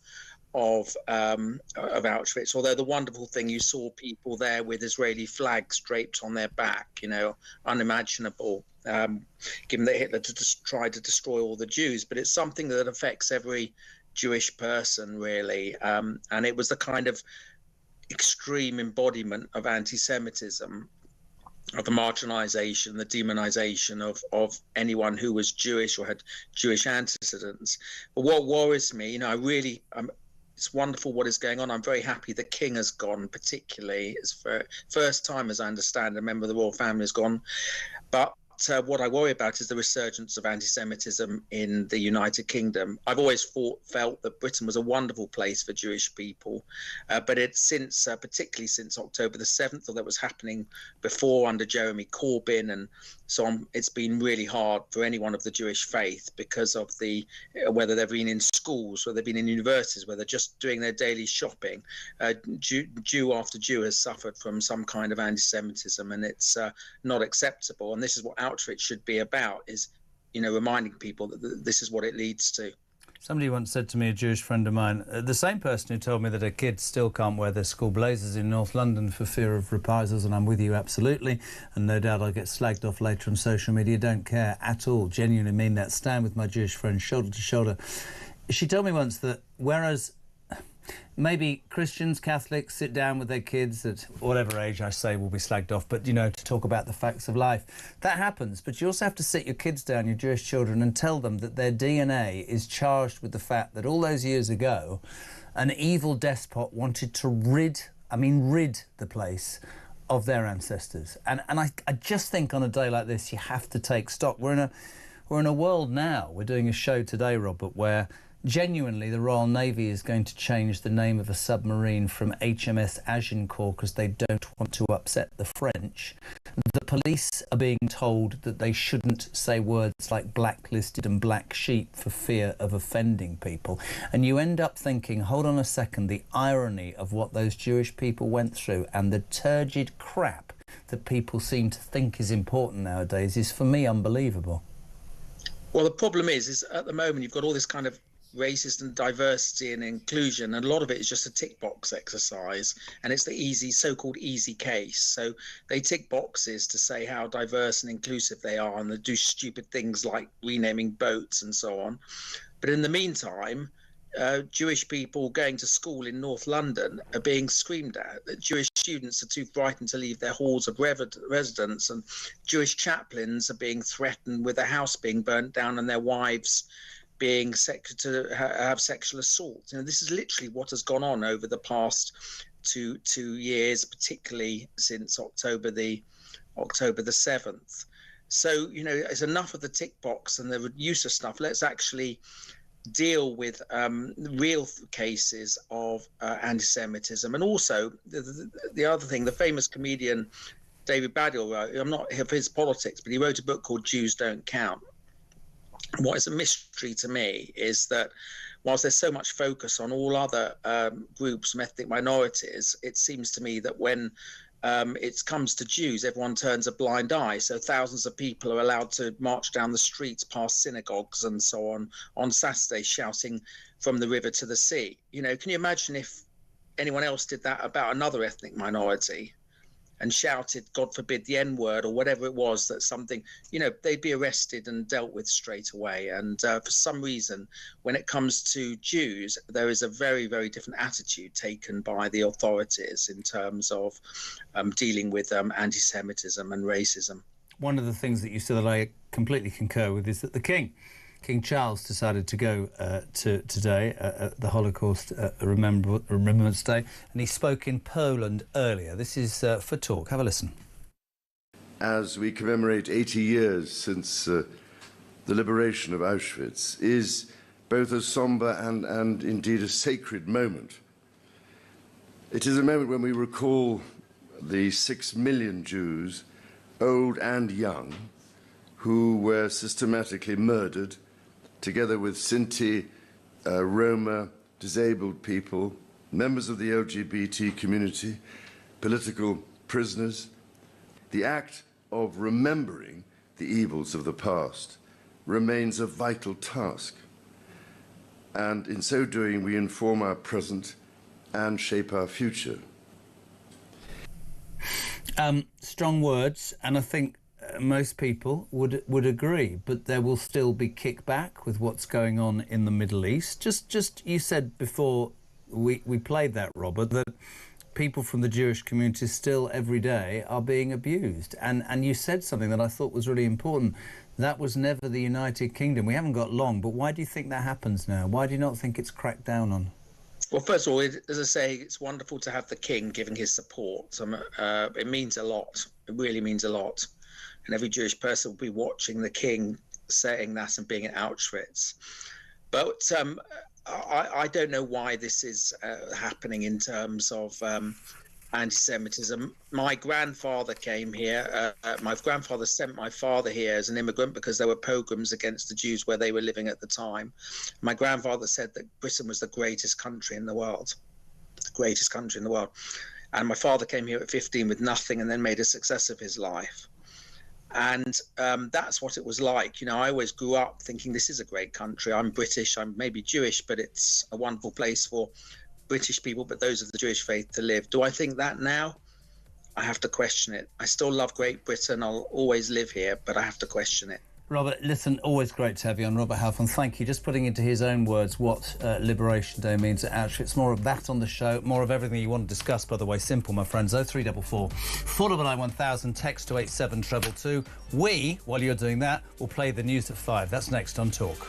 of Auschwitz. Although the wonderful thing, you saw people there with Israeli flags draped on their back, you know, unimaginable, given that Hitler tried to destroy all the Jews. But it's something that affects every Jewish person, really. And it was the kind of extreme embodiment of anti-Semitism, of the marginalization, the demonization of anyone who was Jewish or had Jewish antecedents. But what worries me, you know, I really, it's wonderful what is going on. I'm very happy the king has gone, particularly. It's for first time, as I understand, a member of the royal family has gone. But what I worry about is the resurgence of anti-Semitism in the United Kingdom. I've always felt that Britain was a wonderful place for Jewish people, but particularly since October the 7th, or that was happening before under Jeremy Corbyn and so on, it's been really hard for anyone of the Jewish faith because of whether they've been in schools, whether they've been in universities, whether they're just doing their daily shopping. Jew after Jew has suffered from some kind of anti-Semitism, and it's not acceptable. And this is what Outreach should be about, is, reminding people that this is what it leads to. Somebody once said to me, a Jewish friend of mine, the same person who told me that her kids still can't wear their school blazers in North London for fear of reprisals, and I'm with you absolutely, and no doubt I'll get slagged off later on social media, don't care at all, genuinely mean that, stand with my Jewish friends shoulder to shoulder. She told me once that whereas maybe Christians, Catholics sit down with their kids at whatever age I say will be slagged off, but, to talk about the facts of life. That happens, but you also have to sit your kids down, your Jewish children, and tell them that their DNA is charged with the fact that all those years ago, an evil despot wanted to rid the place of their ancestors. And I just think on a day like this, you have to take stock. We're in a world now, we're doing a show today, Robert, where genuinely the Royal Navy is going to change the name of a submarine from HMS Agincourt because they don't want to upset the French. The police are being told that they shouldn't say words like blacklisted and black sheep for fear of offending people. And you end up thinking, hold on a second, the irony of what those Jewish people went through and the turgid crap that people seem to think is important nowadays is, for me, unbelievable. Well, the problem is at the moment you've got all this kind of racist and diversity and inclusion, and a lot of it is just a tick box exercise, and it's the so-called easy case. So they tick boxes to say how diverse and inclusive they are, and they do stupid things like renaming boats and so on. But in the meantime, Jewish people going to school in North London are being screamed at, that Jewish students are too frightened to leave their halls of residence, and Jewish chaplains are being threatened with a house being burnt down and their wives being to have sexual assault. This is literally what has gone on over the past two years, particularly since October the 7th. So it's enough of the tick box and the use of stuff. Let's actually deal with real cases of anti-Semitism. And also the other thing, the famous comedian David Baddiel wrote, I'm not of his politics, but he wrote a book called Jews Don't Count. What is a mystery to me is that whilst there's so much focus on all other groups and ethnic minorities, it seems to me that when it comes to Jews, everyone turns a blind eye. So thousands of people are allowed to march down the streets past synagogues and so on Saturday, shouting from the river to the sea. Can you imagine if anyone else did that about another ethnic minority and shouted, God forbid, the N-word or whatever it was, that something, they'd be arrested and dealt with straight away. And for some reason, when it comes to Jews, there is a very, very different attitude taken by the authorities in terms of dealing with anti-Semitism and racism. One of the things that you said that I completely concur with is that King Charles decided to go today, the Holocaust Remembrance Day, and he spoke in Poland earlier. This is for Talk. Have a listen. As we commemorate 80 years since the liberation of Auschwitz, is both a sombre and indeed a sacred moment. It is a moment when we recall the 6 million Jews, old and young, who were systematically murdered, together with Sinti, Roma, disabled people, members of the LGBT community, political prisoners. The act of remembering the evils of the past remains a vital task. And in so doing, we inform our present and shape our future. Strong words, and I think most people would agree, but there will still be kickback with what's going on in the Middle East. Just you said before we played that, Robert, that people from the Jewish community still every day are being abused. And you said something that I thought was really important. That was never the United Kingdom. We haven't got long, but why do you think that happens now? Why do you not think it's cracked down on? Well, first of all, as I say, it's wonderful to have the King giving his support. It means a lot. It really means a lot. and every Jewish person will be watching the king saying that and being at Auschwitz. But I don't know why this is happening in terms of anti-Semitism. My grandfather came here. My grandfather sent my father here as an immigrant because there were pogroms against the Jews where they were living at the time. My grandfather said that Britain was the greatest country in the world, the greatest country in the world. And my father came here at 15 with nothing and then made a success of his life. And that's what it was like. You know, I always grew up thinking this is a great country. I'm British, I'm maybe Jewish, but it's a wonderful place for British people, but those of the Jewish faith to live. Do I think that now? I have to question it. I still love Great Britain. I'll always live here, but I have to question it. Robert, listen, always great to have you on. Robert Halfon, thank you. Just putting into his own words what Liberation Day means at Auschwitz. More of that on the show, more of everything you want to discuss, by the way. Simple, my friends. 0344 499 1000, text to 87222. We, while you're doing that, will play the news at 5. That's next on Talk.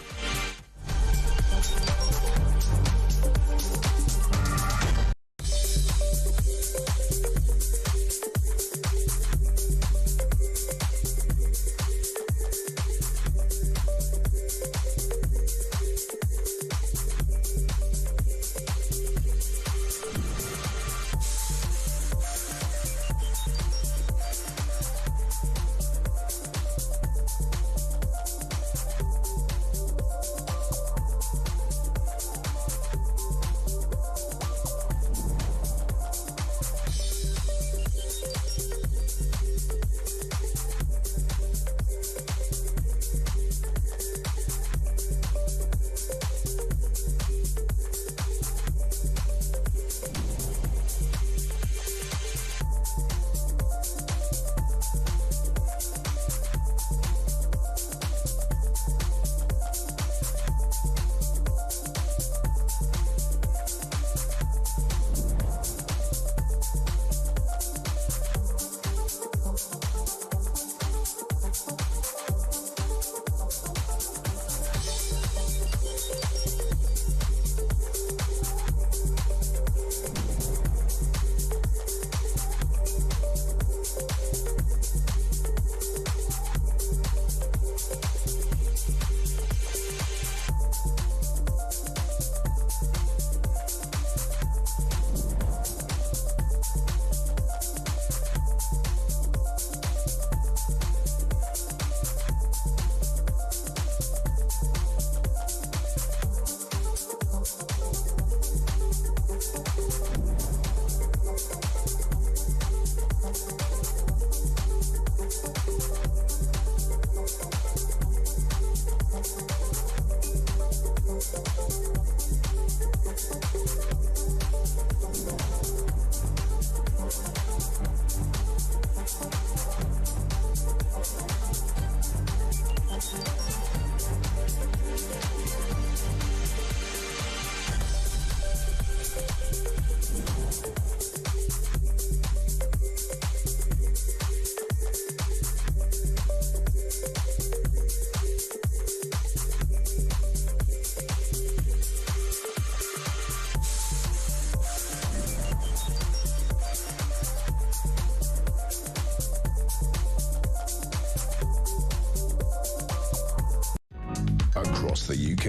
Across the UK,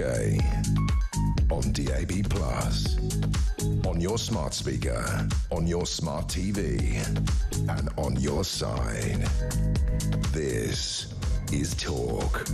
on DAB+, on your smart speaker, on your smart TV, and on your side. This is Talk.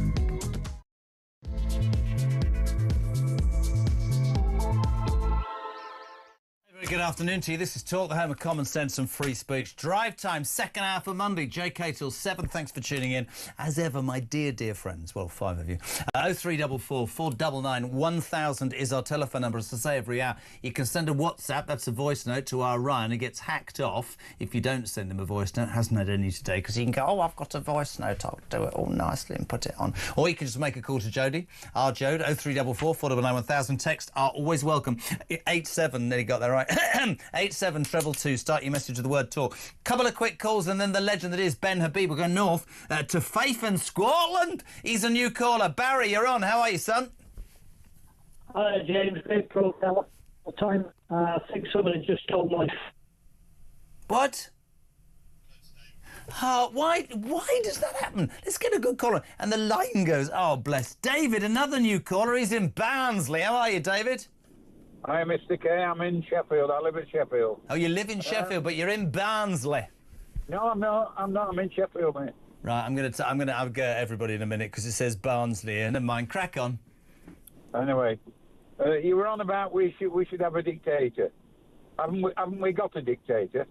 Good afternoon to you. This is Talk, the home of common sense and free speech. Drive time, second hour for Monday, JK till 7. Thanks for tuning in. As ever, my dear, dear friends, well, 5 of you. 0344 499 1000 is our telephone number. As I say every hour, you can send a WhatsApp, that's a voice note, to our Ryan. It gets hacked off if you don't send him a voice note. Hasn't had any today, because he can go, oh, I've got a voice note, I'll do it all nicely and put it on. Or you can just make a call to Jodie, our Jode, 0344 499 1000. Text are always welcome. 87, nearly got that right. 87222, start your message with the word Talk. Couple of quick calls and then the legend that is Ben Habib. We're going north to Faith and Scotland. He's a new caller. Barry, you're on. How are you, son? Hi, James. Great program. Time. I think somebody just told my... What? Oh, why does that happen? Let's get a good caller. And the line goes, oh, bless. David, another new caller. He's in Barnsley. How are you, David? Hi, Mr. K. I'm in Sheffield. I live at Sheffield. Oh, you live in Sheffield, but you're in Barnsley. No, I'm not. I'm in Sheffield, mate. Right, I'll go everybody in a minute because it says Barnsley here. Never mind, crack on. Anyway, you were on about we should have a dictator. Haven't we got a dictator?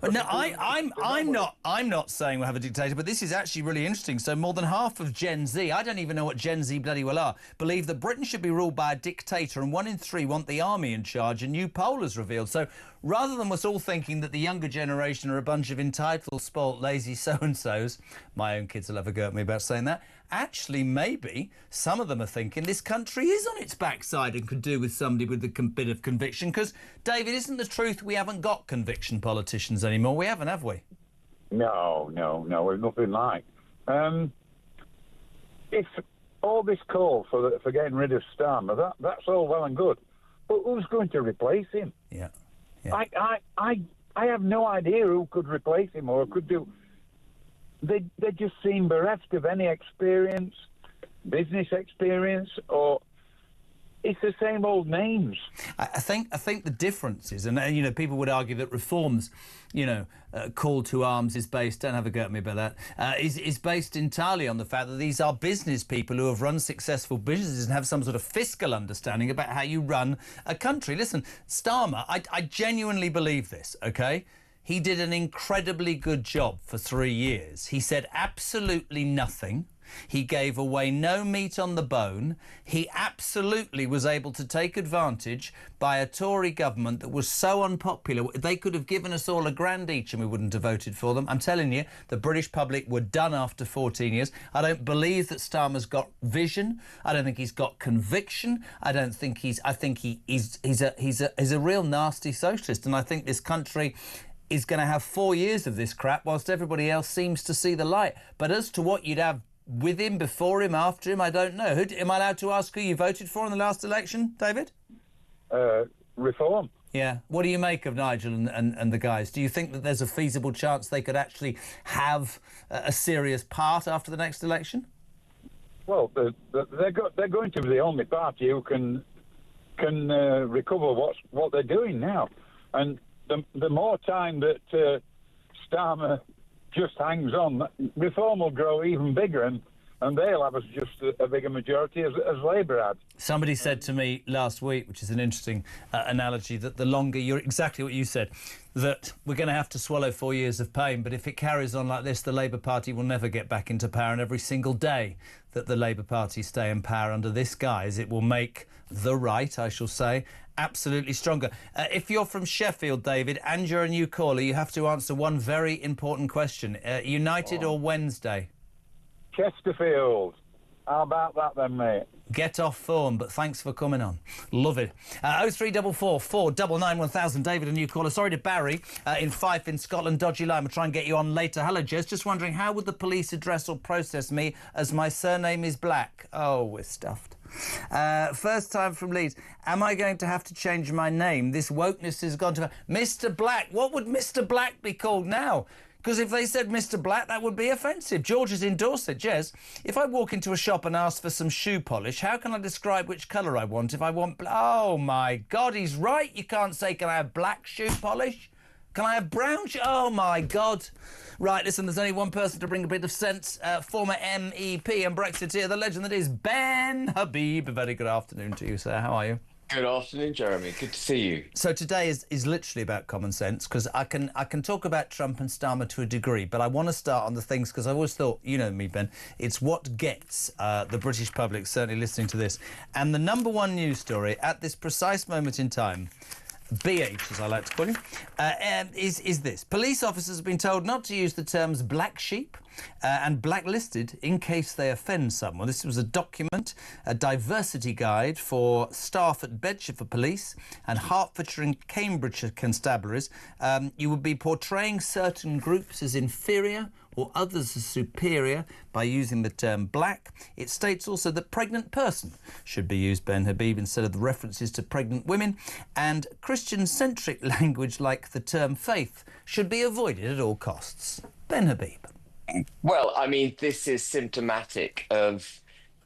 No, I'm not saying we'll have a dictator, but this is actually really interesting. So more than half of Gen Z, I don't even know what Gen Z bloody well are, believe that Britain should be ruled by a dictator, and 1 in 3 want the army in charge. A new poll has revealed. So rather than us all thinking that the younger generation are a bunch of entitled, spoilt, lazy so-and-sos, my own kids will have a go at me about saying that, actually maybe some of them are thinking this country is on its backside and could do with somebody with a bit of conviction. Because, David, isn't the truth we haven't got conviction politicians anymore? We haven't, have we? No, we're nothing like. If all this call for getting rid of Starmer, that's all well and good, but who's going to replace him? Yeah. I have no idea who could replace him or could do. They just seem bereft of any experience, business experience, or it's the same old names. I think the difference is, and you know, people would argue that reforms, you know, call to arms is based. Don't have a go at me about that. Is based entirely on the fact that these are business people who have run successful businesses and have some sort of fiscal understanding about how you run a country. Listen, Starmer, I genuinely believe this. Okay. He did an incredibly good job for 3 years. He said absolutely nothing. He gave away no meat on the bone. He absolutely was able to take advantage by a Tory government that was so unpopular. They could have given us all £1,000 each and we wouldn't have voted for them. I'm telling you, the British public were done after 14 years. I don't believe that Starmer's got vision. I don't think he's got conviction. I think he's a real nasty socialist. And I think this country is going to have 4 years of this crap whilst everybody else seems to see the light. But as to what you'd have with him, before him, after him, I don't know. Am I allowed to ask who you voted for in the last election, David? Reform. Yeah. What do you make of Nigel and the guys? Do you think that there's a feasible chance they could actually have a serious part after the next election? Well, they're going to be the only party who can recover what they're doing now. And the more time that Starmer just hangs on, Reform will grow even bigger, and they'll have just a bigger majority as Labour had. Somebody said to me last week, which is an interesting analogy, that the longer you're exactly what you said, that we're going to have to swallow 4 years of pain, but if it carries on like this, the Labour Party will never get back into power, and every single day that the Labour Party stay in power under this guise, it will make the right, I shall say, absolutely stronger. If you're from Sheffield, David, and you're a new caller, you have to answer one very important question. United or Wednesday? Chesterfield. How about that then, mate? Get off form, but thanks for coming on. Love it. 0344 499 1000. David, a new caller. Sorry to Barry in Fife in Scotland. Dodgy line. We'll try and get you on later. Hello, Jez. Just wondering, how would the police address or process me as my surname is Black? Oh, we're stuffed. First time from Leeds. Am I going to have to change my name? This wokeness has gone to... Mr. Black. What would Mr. Black be called now? Because if they said Mr. Black, that would be offensive. George has endorsed it. Jez, if I walk into a shop and ask for some shoe polish, how can I describe which colour I want if I want... Oh, my God, he's right. You can't say, can I have black shoe polish? Can I have brown shoe... Oh, my God. Right, listen, there's only one person to bring a bit of sense. Former MEP and Brexiteer, the legend that is Ben Habib. A very good afternoon to you, sir. How are you? Good afternoon, Jeremy. Good to see you. So today is literally about common sense, because I can talk about Trump and Starmer to a degree, but I want to start on the things, because I always thought, you know me, Ben, it's what gets the British public certainly listening to this. And the number one news story at this precise moment in time, BH, as I like to call him, is this. Police officers have been told not to use the terms black sheep and blacklisted in case they offend someone. This was a document, a diversity guide for staff at Bedfordshire Police and Hertfordshire and Cambridgeshire Constabularies. You would be portraying certain groups as inferior or others as superior by using the term black. It states also that pregnant person should be used, Ben Habib, instead of the references to pregnant women, and Christian-centric language like the term faith should be avoided at all costs. Ben Habib. Well, I mean, this is symptomatic of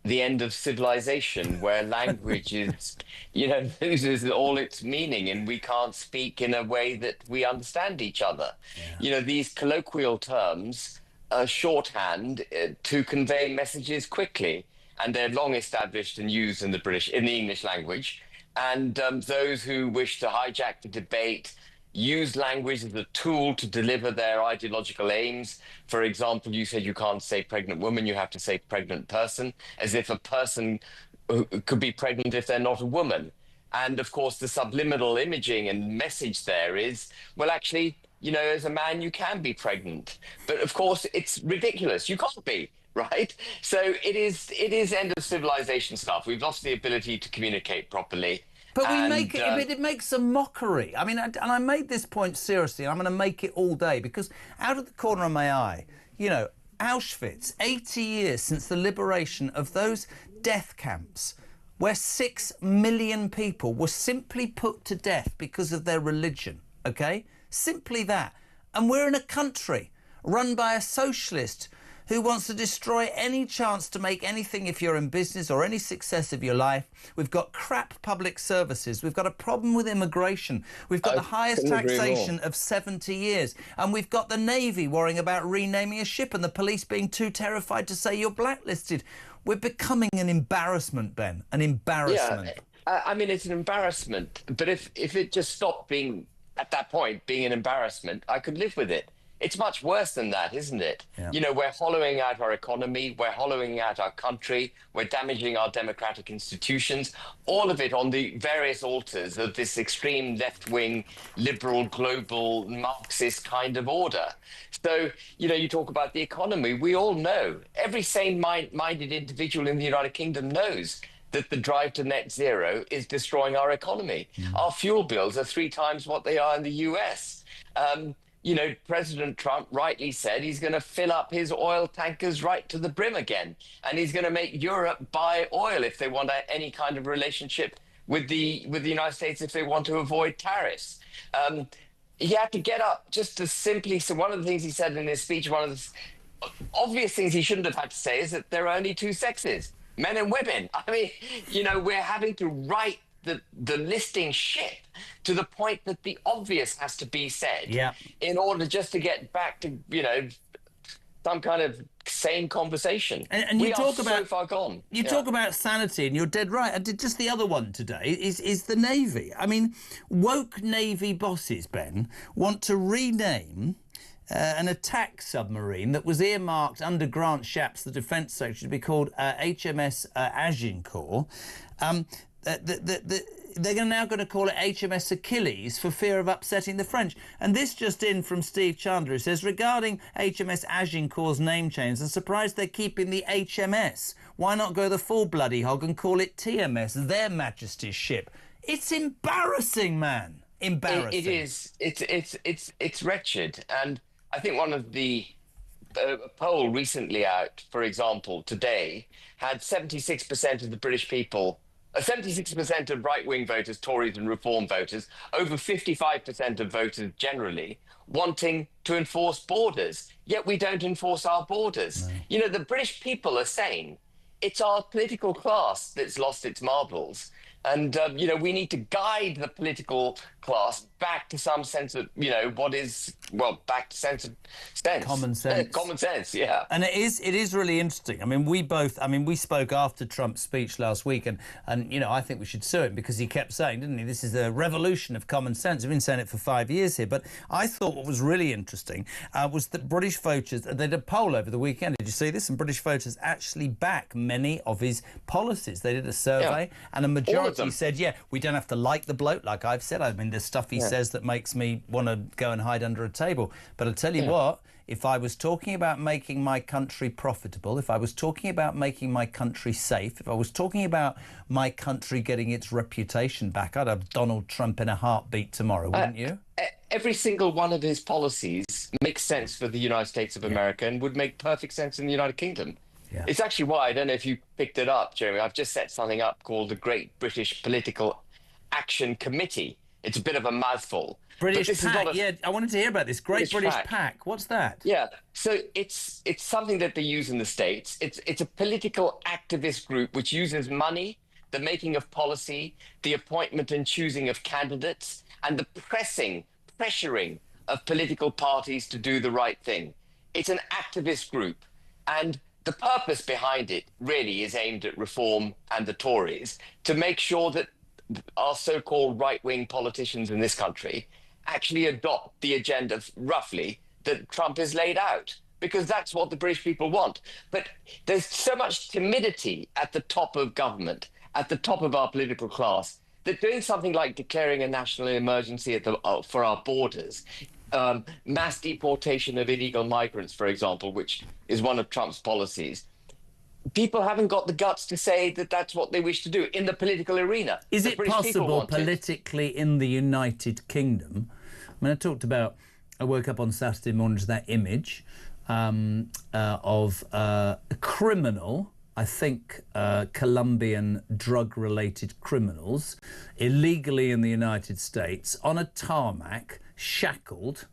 the end of civilization, where language is, loses all its meaning, and we can't speak in a way that we understand each other. These colloquial terms are shorthand to convey messages quickly, and they're long established and used in the English language. And those who wish to hijack the debate use language as a tool to deliver their ideological aims. For example, you said you can't say pregnant woman, you have to say pregnant person, as if a person could be pregnant if they're not a woman. And of course, the subliminal imaging and message there is, well, actually, as a man, you can be pregnant. But of course, it's ridiculous. You can't be. Right. So it is end of civilization stuff. We've lost the ability to communicate properly. But we make it, it makes a mockery. I mean, and I made this point seriously, and I'm going to make it all day, because out of the corner of my eye, Auschwitz, 80 years since the liberation of those death camps, where 6 million people were simply put to death because of their religion, okay? Simply that. And we're in a country run by a socialist who wants to destroy any chance to make anything if you're in business or any success of your life. We've got crap public services. We've got a problem with immigration. We've got the highest taxation of 70 years. And we've got the Navy worrying about renaming a ship and the police being too terrified to say you're blacklisted. We're becoming an embarrassment, Ben, an embarrassment. Yeah, I mean, it's an embarrassment. But if it just stopped being, at that point, being an embarrassment, I could live with it. It's much worse than that, isn't it? Yeah. We're hollowing out our economy, we're hollowing out our country, we're damaging our democratic institutions, all of it on the various altars of this extreme left-wing, liberal, global, Marxist kind of order. So, you talk about the economy, we all know, every sane-minded individual in the United Kingdom knows that the drive to net zero is destroying our economy. Our fuel bills are 3 times what they are in the US. President Trump rightly said he's going to fill up his oil tankers right to the brim again. And he's going to make Europe buy oil if they want any kind of relationship with the United States, if they want to avoid tariffs. He had to get up just to simply. So one of the things he said in his speech, one of the obvious things he shouldn't have had to say, is that there are only 2 sexes, men and women. I mean, we're having to write the listing ship to the point that the obvious has to be said in order just to get back to, some kind of sane conversation. And you talk about so far gone. You talk about sanity, and you're dead right. I did just the other one today is the Navy. I mean, woke Navy bosses, Ben, want to rename an attack submarine that was earmarked under Grant Shapps, the Defence Secretary, to be called HMS Agincourt. They're now going to call it HMS Achilles for fear of upsetting the French. And this just in from Steve Chandler, who says, regarding HMS Agincourt's name change, I'm surprised they're keeping the HMS. Why not go the full bloody hog and call it TMS, their Majesty's ship? It's embarrassing, man. Embarrassing. It is. It's wretched. And I think one of the poll recently out, for example, today, had 76% of the British people, 76% of right-wing voters, Tories and Reform voters, over 55% of voters generally, wanting to enforce borders. Yet we don't enforce our borders. No. The British people are saying it's our political class that's lost its marbles. And, we need to guide the political class back to some sense of, back to sense. Common sense. Common sense, yeah. And it is really interesting. I mean, we spoke after Trump's speech last week, and I think we should sue him because he kept saying, didn't he, this is a revolution of common sense. We've been saying it for 5 years here. But I thought what was really interesting was that British voters, they did a poll over the weekend. Did you see this? And British voters actually back many of his policies. They did a survey, and a majority said, we don't have to like the bloke, like I've said. I mean, there's stuff he says that makes me want to go and hide under a table. But I'll tell you what, if I was talking about making my country profitable, if I was talking about making my country safe, if I was talking about my country getting its reputation back, I'd have Donald Trump in a heartbeat tomorrow, wouldn't you? Every single one of his policies makes sense for the United States of America and would make perfect sense in the United Kingdom. Yeah. It's actually why, I don't know if you picked it up, Jeremy, I've just set something up called the Great British Political Action Committee. It's a bit of a mouthful. British But this PAC, is not a yeah, I wanted to hear about this. Great British PAC. PAC. What's that? Yeah, so it's something that they use in the States. It's a political activist group which uses money, the making of policy, the appointment and choosing of candidates, and the pressuring of political parties to do the right thing. It's an activist group, and the purpose behind it really is aimed at reform and the Tories to make sure that our so-called right-wing politicians in this country actually adopt the agenda, roughly, that Trump has laid out, because that's what the British people want. But there's so much timidity at the top of government, at the top of our political class, that doing something like declaring a national emergency for our borders, mass deportation of illegal migrants, for example, which is one of Trump's policies, people haven't got the guts to say that that's what they wish to do in the political arena. Is The it British people possible want it. politically in the United Kingdom? I mean, I woke up on Saturday morning to that image of a criminal, I think Colombian drug-related criminals, illegally in the United States, on a tarmac, shackled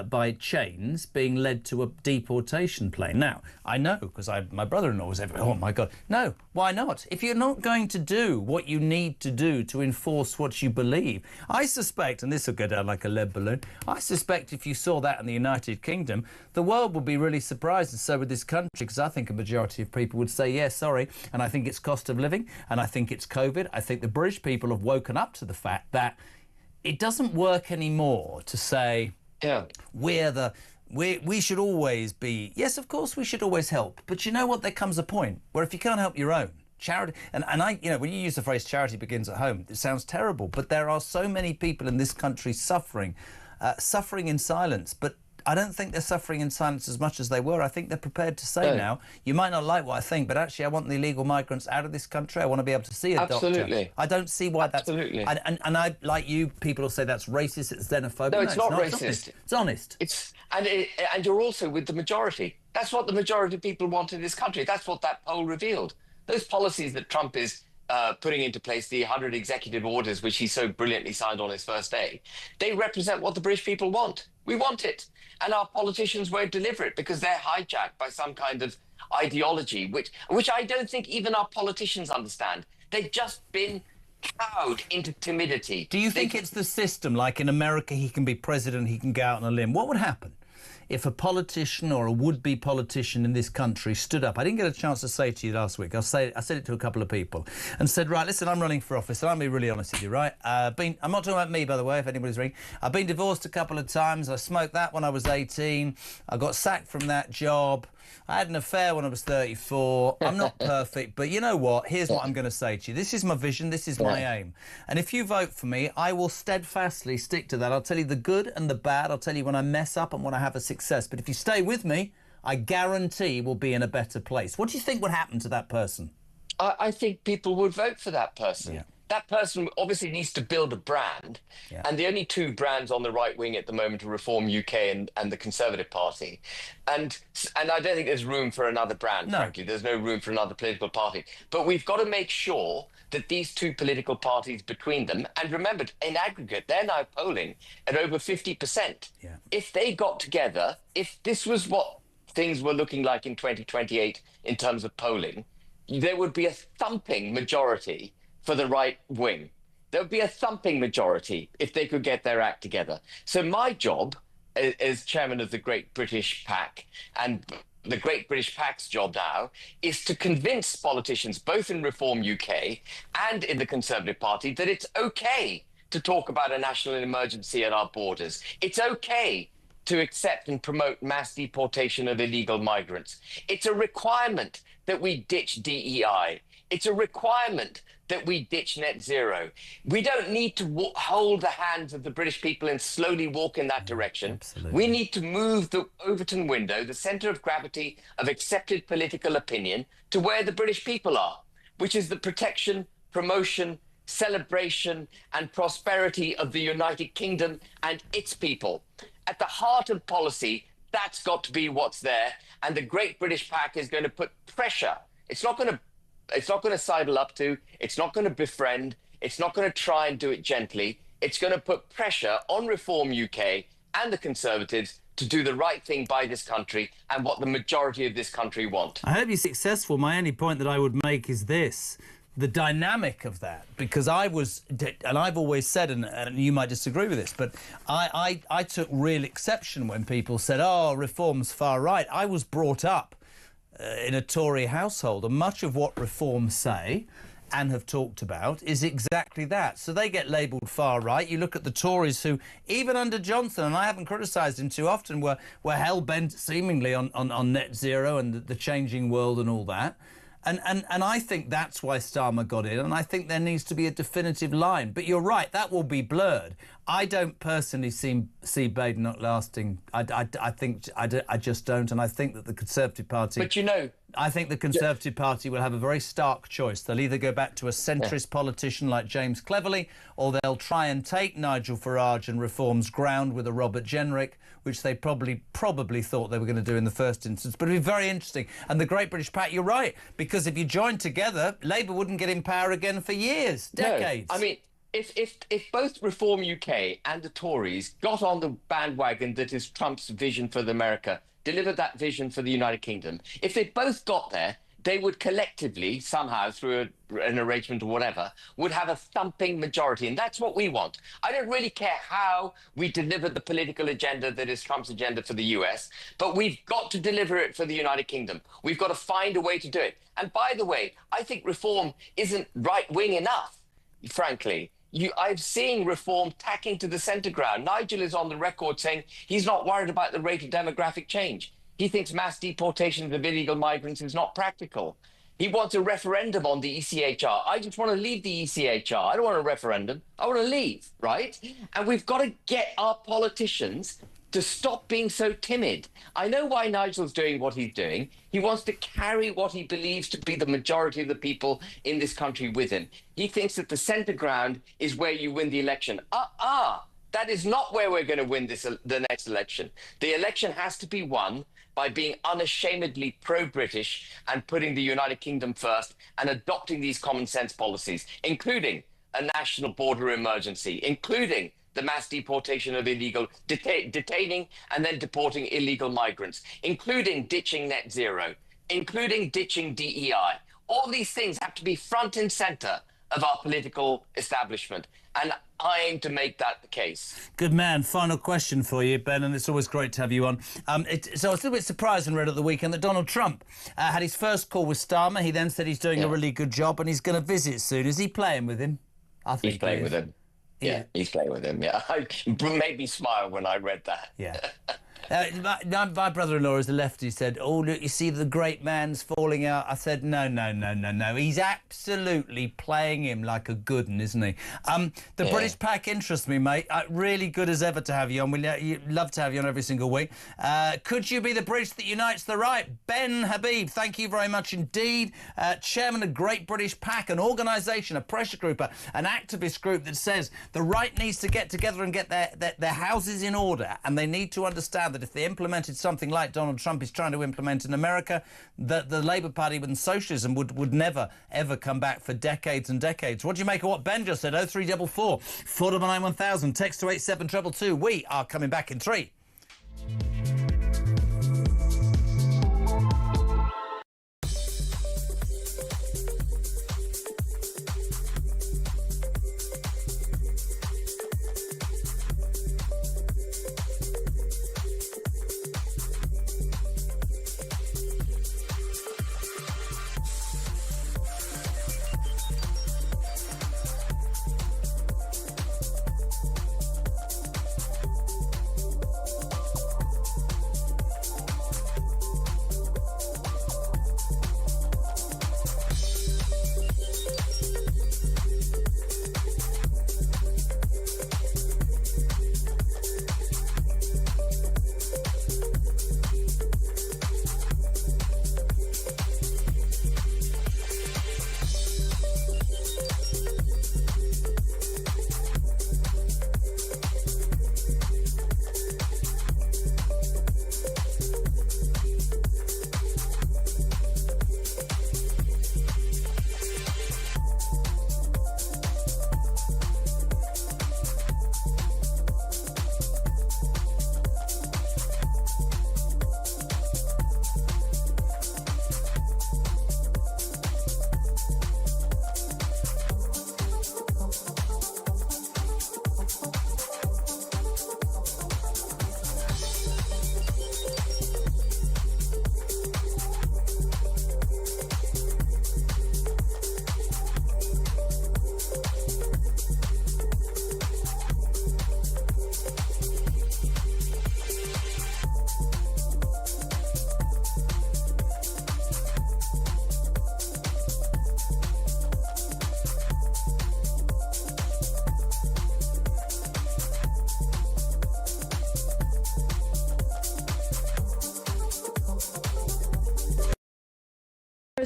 by chains, being led to a deportation plane. Now, I know, because my brother-in-law was everywhere. Oh, my God. No, why not? If you're not going to do what you need to do to enforce what you believe, I suspect, and this will go down like a lead balloon, I suspect if you saw that in the United Kingdom, the world would be really surprised, and so would this country, because I think a majority of people would say, yeah, sorry, and I think it's cost of living, and I think it's COVID. I think the British people have woken up to the fact that it doesn't work anymore to say, yeah, we should always be, yes, of course we should always help, but you know what, there comes a point where if you can't help your own, charity, and I, you know, when you use the phrase charity begins at home, it sounds terrible, but there are so many people in this country suffering in silence, but I don't think they're suffering in silence as much as they were. I think they're prepared to say now, you might not like what I think, but actually I want the illegal migrants out of this country. I want to be able to see a doctor. I don't see why that's... And I, like you, people will say that's racist, it's xenophobic. No, it's not racist. It's honest. And you're also with the majority. That's what the majority of people want in this country. That's what that poll revealed. Those policies that Trump is putting into place, the 100 executive orders, which he so brilliantly signed on his first day, they represent what the British people want. We want it. And our politicians won't deliver it because they're hijacked by some kind of ideology, which I don't think even our politicians understand. They've just been cowed into timidity. Do you think it's the system, like in America, he can be president, he can go out on a limb? What would happen if a politician or a would-be politician in this country stood up? I didn't get a chance to say to you last week. I said it to a couple of people and said, right, listen, I'm running for office, and I'm being really honest with you, right? I'm not talking about me, by the way, if anybody's ringing. I've been divorced a couple of times. I smoked that when I was 18. I got sacked from that job. I had an affair when I was 34. I'm not perfect, but you know what? Here's what I'm going to say to you. This is my vision. This is my aim. And if you vote for me, I will steadfastly stick to that. I'll tell you the good and the bad. I'll tell you when I mess up and when I have a success. But if you stay with me, I guarantee we'll be in a better place. What do you think would happen to that person? I think people would vote for that person. Yeah. That person obviously needs to build a brand. Yeah. And the only two brands on the right wing at the moment are Reform UK and the Conservative Party. And I don't think there's room for another brand, frankly. There's no room for another political party. But we've got to make sure that these two political parties between them, and remember, in aggregate, they're now polling at over 50%. Yeah. If they got together, if this was what things were looking like in 2028 in terms of polling, there would be a thumping majority for the right wing. There would be a thumping majority if they could get their act together. So my job as chairman of the Great British PAC, and the Great British PAC's job now, is to convince politicians, both in Reform UK and in the Conservative Party, that it's okay to talk about a national emergency at our borders. It's okay to accept and promote mass deportation of illegal migrants. It's a requirement that we ditch DEI. It's a requirement that we ditch net zero. We don't need to hold the hands of the British people and slowly walk in that direction. Absolutely. We need to move the Overton window, the centre of gravity of accepted political opinion, to where the British people are, which is the protection, promotion, celebration and prosperity of the United Kingdom and its people. At the heart of policy, that's got to be what's there. And the Great British PAC is going to put pressure. It's not going to sidle up to, it's not going to befriend, it's not going to try and do it gently. It's going to put pressure on Reform UK and the Conservatives to do the right thing by this country and what the majority of this country want. I hope you're successful. My only point that I would make is this. The dynamic of that, because and I've always said, and you might disagree with this, but I took real exception when people said, oh, Reform's far right. I was brought up in a Tory household, and much of what Reform say and have talked about is exactly that. So they get labelled far right. You look at the Tories who, even under Johnson, and I haven't criticised him too often, were hell-bent seemingly on net zero and the changing world and all that. And I think that's why Starmer got in, and I think there needs to be a definitive line. But you're right, that will be blurred. I don't personally see Baden not lasting. I just don't, and I think that the Conservative Party... But you know... I think the Conservative Party will have a very stark choice. They'll either go back to a centrist politician like James Cleverly, or they'll try and take Nigel Farage and Reform's ground with a Robert Jenrick, which they probably thought they were going to do in the first instance. But it'll be very interesting. And the Great British Pact, you're right, because if you joined together, Labour wouldn't get in power again for years, decades. No, I mean, if both Reform UK and the Tories got on the bandwagon that is Trump's vision for America, delivered that vision for the United Kingdom, if they both got there, they would collectively, somehow, through an arrangement or whatever, would have a thumping majority. And that's what we want. I don't really care how we deliver the political agenda that is Trump's agenda for the US, but we've got to deliver it for the United Kingdom. We've got to find a way to do it. And by the way, I think Reform isn't right-wing enough, frankly. I've seen Reform tacking to the centre ground. Nigel is on the record saying he's not worried about the rate of demographic change. He thinks mass deportation of illegal migrants is not practical. He wants a referendum on the ECHR. I just want to leave the ECHR. I don't want a referendum. I want to leave, right? And we've got to get our politicians to stop being so timid. I know why Nigel's doing what he's doing. He wants to carry what he believes to be the majority of the people in this country with him. He thinks that the centre ground is where you win the election. That is not where we're going to win the next election. The election has to be won by being unashamedly pro-British and putting the United Kingdom first and adopting these common sense policies, including a national border emergency, including the mass deportation of illegal, detaining and then deporting illegal migrants, including ditching net zero, including ditching DEI. All these things have to be front and centre of our political establishment. And I aim to make that the case. Good man. Final question for you, Ben, and it's always great to have you on. So I was a little bit surprised and read at the weekend that Donald Trump had his first call with Starmer. He then said he's doing a really good job and he's going to visit soon. Is he playing with him? I think he's playing with him. Yeah, he's playing with him. Yeah, it made me smile when I read that. Yeah. My brother-in-law is a lefty. Said, "Oh, look, you see the great man's falling out." I said, "No. He's absolutely playing him like a good un, isn't he?" The British Pack interests me, mate. Really good as ever to have you on. We'd love to have you on every single week. Could you be the bridge that unites the right? Ben Habib, thank you very much indeed. Chairman of Great British Pack, an organisation, a pressure group, an activist group that says the right needs to get together and get their houses in order, and they need to understand that if they implemented something like Donald Trump is trying to implement in America, that the Labour Party and socialism would never, ever come back for decades and decades. What do you make of what Ben just said? 0344 499 1000. Text to 87222. We are coming back in 3.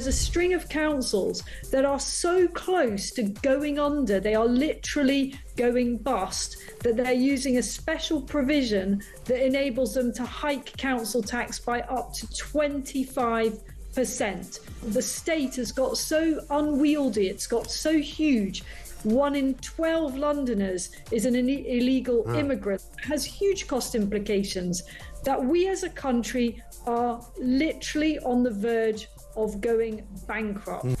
is a string of councils that are so close to going under, they are literally going bust, that they're using a special provision that enables them to hike council tax by up to 25%. The state has got so unwieldy, it's got so huge. 1 in 12 Londoners is an illegal immigrant. It has huge cost implications that we as a country are literally on the verge of going bankrupt.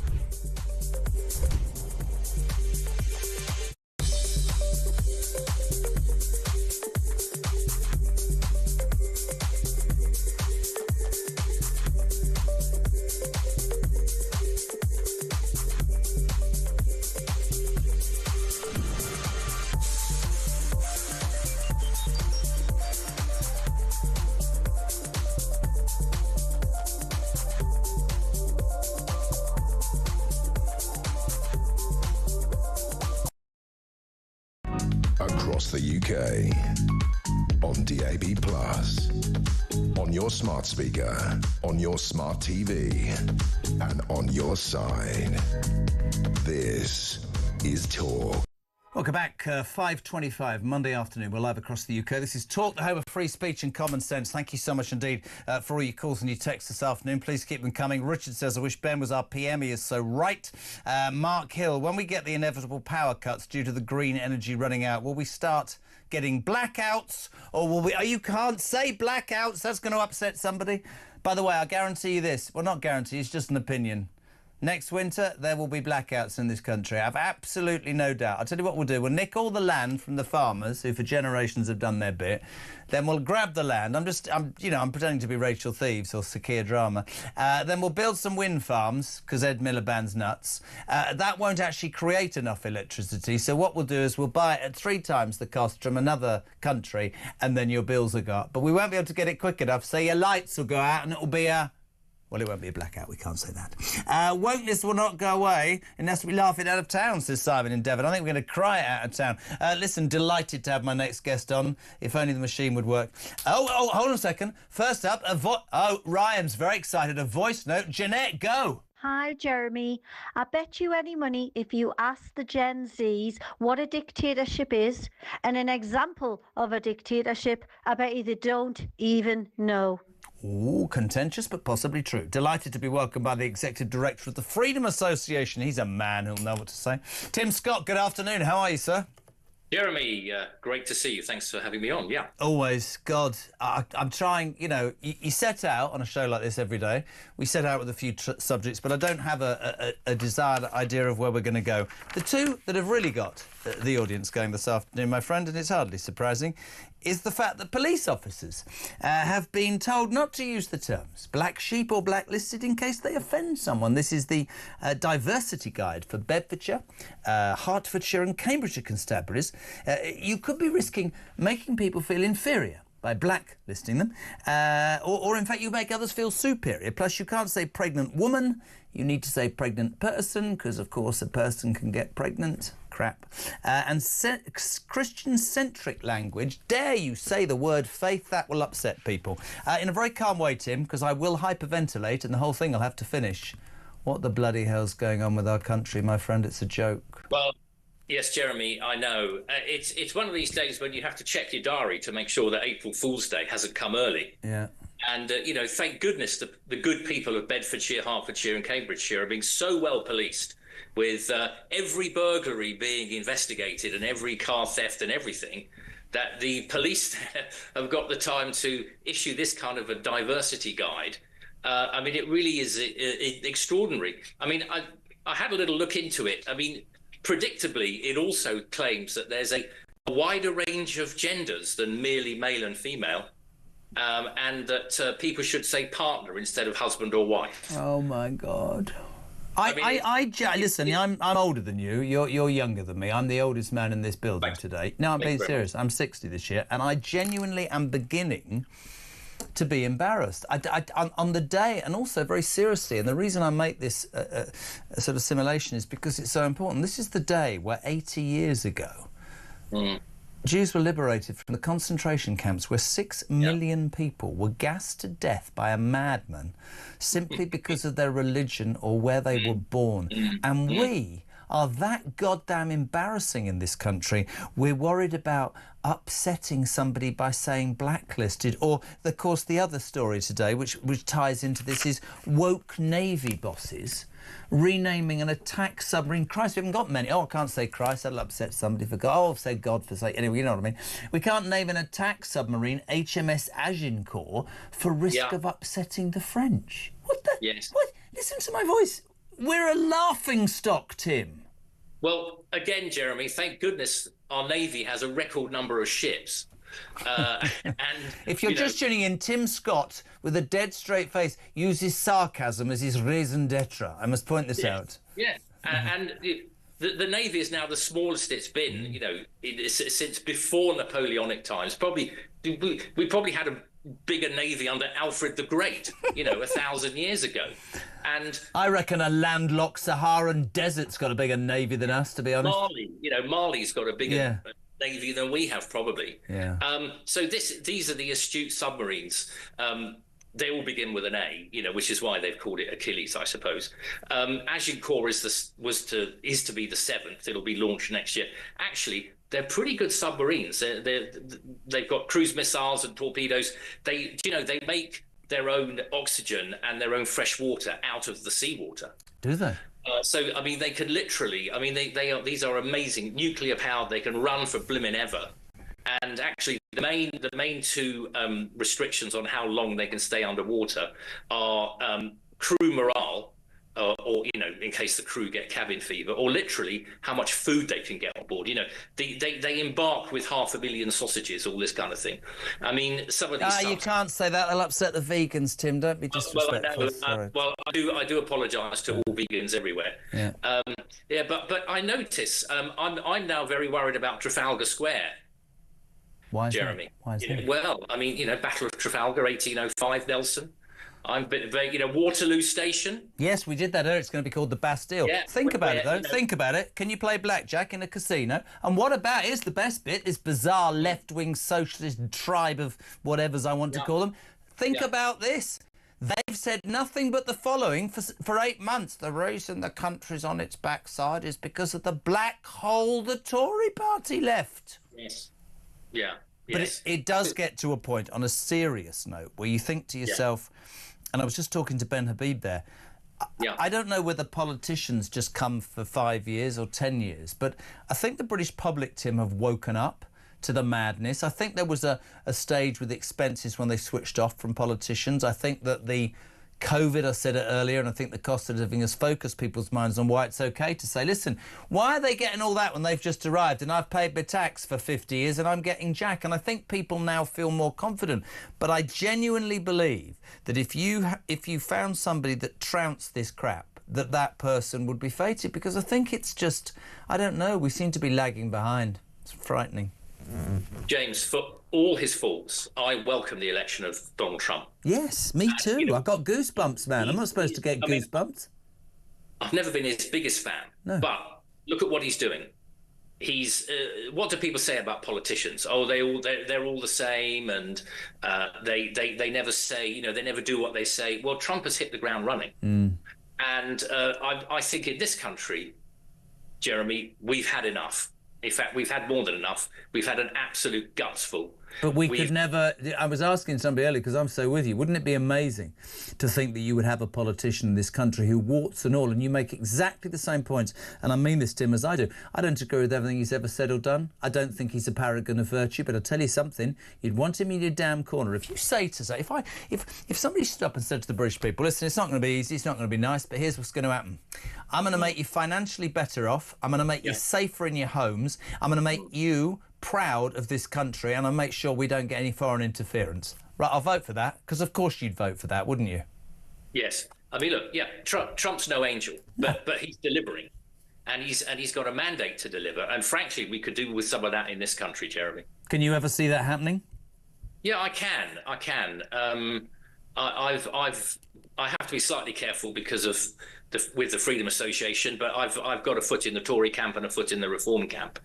Across the UK, on DAB+, on your smart speaker, on your smart TV, and on your side. This is Talk. Welcome back, 5:25, Monday afternoon. We're live across the UK. This is Talk, the home of free speech and common sense. Thank you so much indeed for all your calls and your texts this afternoon. Please keep them coming. Richard says, I wish Ben was our PM. He is so right. Mark Hill, when we get the inevitable power cuts due to the green energy running out, will we start getting blackouts, or will we... Oh, you can't say blackouts. That's going to upset somebody. By the way, I guarantee you this. Well, not guarantee, it's just an opinion. Next winter, there will be blackouts in this country. I have absolutely no doubt. I'll tell you what we'll do. We'll nick all the land from the farmers, who for generations have done their bit. Then we'll grab the land. I'm pretending to be Rachel Thieves or Sakia Drama. Then we'll build some wind farms, because Ed Miliband's nuts. That won't actually create enough electricity. So what we'll do is we'll buy it at 3 times the cost from another country, and then your bills will go up. But we won't be able to get it quick enough, so your lights will go out, and it'll be a... Well, it won't be a blackout, we can't say that. Wokeness will not go away unless we laugh it out of town, says Simon in Devon. I think we're going to cry it out of town. Listen, delighted to have my next guest on. If only the machine would work. Oh, hold on a second. First up, Ryan's very excited. A voice note. Jeanette, go. Hi, Jeremy. I bet you any money if you ask the Gen Zs what a dictatorship is and an example of a dictatorship, I bet you they don't even know. Ooh, contentious but possibly true. Delighted to be welcomed by the Executive Director of the Freedom Association. He's a man who'll know what to say. Tim Scott, good afternoon. How are you, sir? Jeremy, great to see you. Thanks for having me on, yeah. Always. God, I'm trying, you set out on a show like this every day. We set out with a few subjects, but I don't have a desired idea of where we're going to go. The two that have really got the audience going this afternoon, my friend, and it's hardly surprising, is the fact that police officers have been told not to use the terms black sheep or blacklisted in case they offend someone. This is the diversity guide for Bedfordshire, Hertfordshire and Cambridgeshire constabularies. You could be risking making people feel inferior by blacklisting them, or in fact you make others feel superior. Plus you can't say pregnant woman, you need to say pregnant person, because of course a person can get pregnant. Crap. And Christian-centric language, dare you say the word faith, that will upset people. In a very calm way, Tim, because I will hyperventilate and the whole thing will have to finish. What the bloody hell's going on with our country, my friend? It's a joke. Well, yes, Jeremy, I know. It's one of these days when you have to check your diary to make sure that April Fool's Day hasn't come early. Yeah. And, thank goodness the good people of Bedfordshire, Hertfordshire and Cambridgeshire are being so well policed, with every burglary being investigated and every car theft and everything, that the police have got the time to issue this kind of a diversity guide. I mean, it really is extraordinary. I mean, I had a little look into it. I mean, predictably, it also claims that there's a wider range of genders than merely male and female, and that people should say partner instead of husband or wife. Oh, my God. Listen, I'm older than you. You're younger than me. I'm the oldest man in this building today. No, I'm being serious. I'm 60 this year, and I genuinely am beginning to be embarrassed on the day, and also very seriously. And the reason I make this a sort of simulation is because it's so important. This is the day where 80 years ago, Jews were liberated from the concentration camps where 6 million people were gassed to death by a madman simply because of their religion or where they were born. And we are that goddamn embarrassing in this country. We're worried about upsetting somebody by saying blacklisted. Or, of course, the other story today, which ties into this, is woke Navy bosses renaming an attack submarine. Christ, we haven't got many. Oh, I can't say Christ, that'll upset somebody for God. Oh, say God for sake. Anyway, you know what I mean. We can't name an attack submarine HMS Agincourt for risk of upsetting the French. What the? Yes. What? Listen to my voice. We're a laughing stock, Tim. Well, again, Jeremy, thank goodness our Navy has a record number of ships. And if you're just tuning in, Tim Scott, with a dead straight face, uses sarcasm as his raison d'etre. I must point this out. Yeah, and the Navy is now the smallest it's been, since before Napoleonic times. We probably had a bigger Navy under Alfred the Great, 1,000 years ago. And I reckon a landlocked Saharan desert's got a bigger Navy than us, to be honest. Mali's got a bigger Navy than we have, probably. Yeah. So these are the astute submarines. They all begin with an A, which is why they've called it Achilles, I suppose. Agincourt is to be the 7th. It'll be launched next year. Actually, they're pretty good submarines. They've got cruise missiles and torpedoes. They make their own oxygen and their own fresh water out of the seawater. Do they? They can literally. These are amazing, nuclear powered. They can run for blimmin' ever. And actually, the main two restrictions on how long they can stay underwater are crew morale, or in case the crew get cabin fever, or literally how much food they can get on board. They embark with 500,000 sausages, all this kind of thing. I mean, some of these. You can't say that. They'll upset the vegans, Tim. Don't be disrespectful. I do apologise to all vegans everywhere. Yeah. But I notice I'm now very worried about Trafalgar Square. Why is Jeremy? That? Why is that? Well, Battle of Trafalgar, 1805, Nelson. Waterloo Station. Yes, we did that earlier. It's going to be called the Bastille. Yeah, Think about it, though. Think about it. Can you play blackjack in a casino? And what about, here's the best bit, this bizarre left-wing socialist tribe of whatevers I want to call them. Think about this. They've said nothing but the following for 8 months. The reason the country's on its backside is because of the black hole the Tory party left. Yes. Yeah. But it does get to a point, on a serious note, where you think to yourself, and I was just talking to Ben Habib there, I don't know whether politicians just come for 5 years or 10 years, but I think the British public, Tim, have woken up to the madness. I think there was a stage with expenses when they switched off from politicians. I think that the COVID, I said it earlier, and I think the cost of living has focused people's minds on why it's okay to say, listen, why are they getting all that when they've just arrived and I've paid my tax for 50 years and I'm getting jack? And I think people now feel more confident. But I genuinely believe that if you found somebody that trounced this crap, that person would be fated, because I think it's just, I don't know, we seem to be lagging behind. It's frightening. James, for all his faults, I welcome the election of Donald Trump. Yes, me too. I've got goosebumps, man. I'm not supposed to get goosebumps. I've never been his biggest fan, but look at what he's doing. He's what do people say about politicians? Oh, they're all the same, and they never say, they never do what they say. Well, Trump has hit the ground running, and I think in this country, Jeremy, we've had enough. In fact, we've had more than enough. We've had an absolute gutsful. But we could never... I was asking somebody earlier, because I'm so with you, wouldn't it be amazing to think that you would have a politician in this country who, warts and all, and you make exactly the same points, and I mean this, Tim, as I do. I don't agree with everything he's ever said or done. I don't think he's a paragon of virtue, but I'll tell you something, you'd want him in your damn corner. If you say to say... If somebody stood up and said to the British people, listen, it's not going to be easy, it's not going to be nice, but here's what's going to happen. I'm going to make you financially better off. I'm going to make you safer in your homes. I'm going to make you proud of this country, and I'll make sure we don't get any foreign interference. Right, I'll vote for that, because of course you'd vote for that, wouldn't you? Yes. I mean, look, Trump's no angel, but he's delivering, and he's got a mandate to deliver. And frankly, we could do with some of that in this country, Jeremy. Can you ever see that happening? Yeah, I can. I've I have to be slightly careful because of with the Freedom Association, but I've got a foot in the Tory camp and a foot in the Reform camp.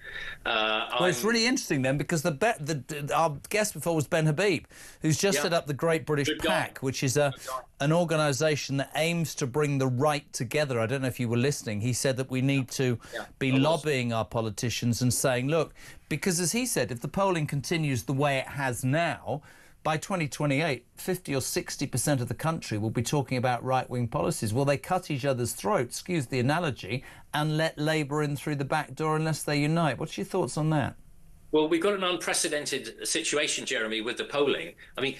Well, it's really interesting then, because our guest before was Ben Habib, who's just set up the Great British PAC, which is an organisation that aims to bring the right together. I don't know if you were listening. He said that we need to be lobbying our politicians and saying, look, because as he said, if the polling continues the way it has now, by 2028, 50 or 60% of the country will be talking about right-wing policies. Will they cut each other's throats, excuse the analogy, and let Labour in through the back door unless they unite? What's your thoughts on that? Well, we've got an unprecedented situation, Jeremy, with the polling. I mean,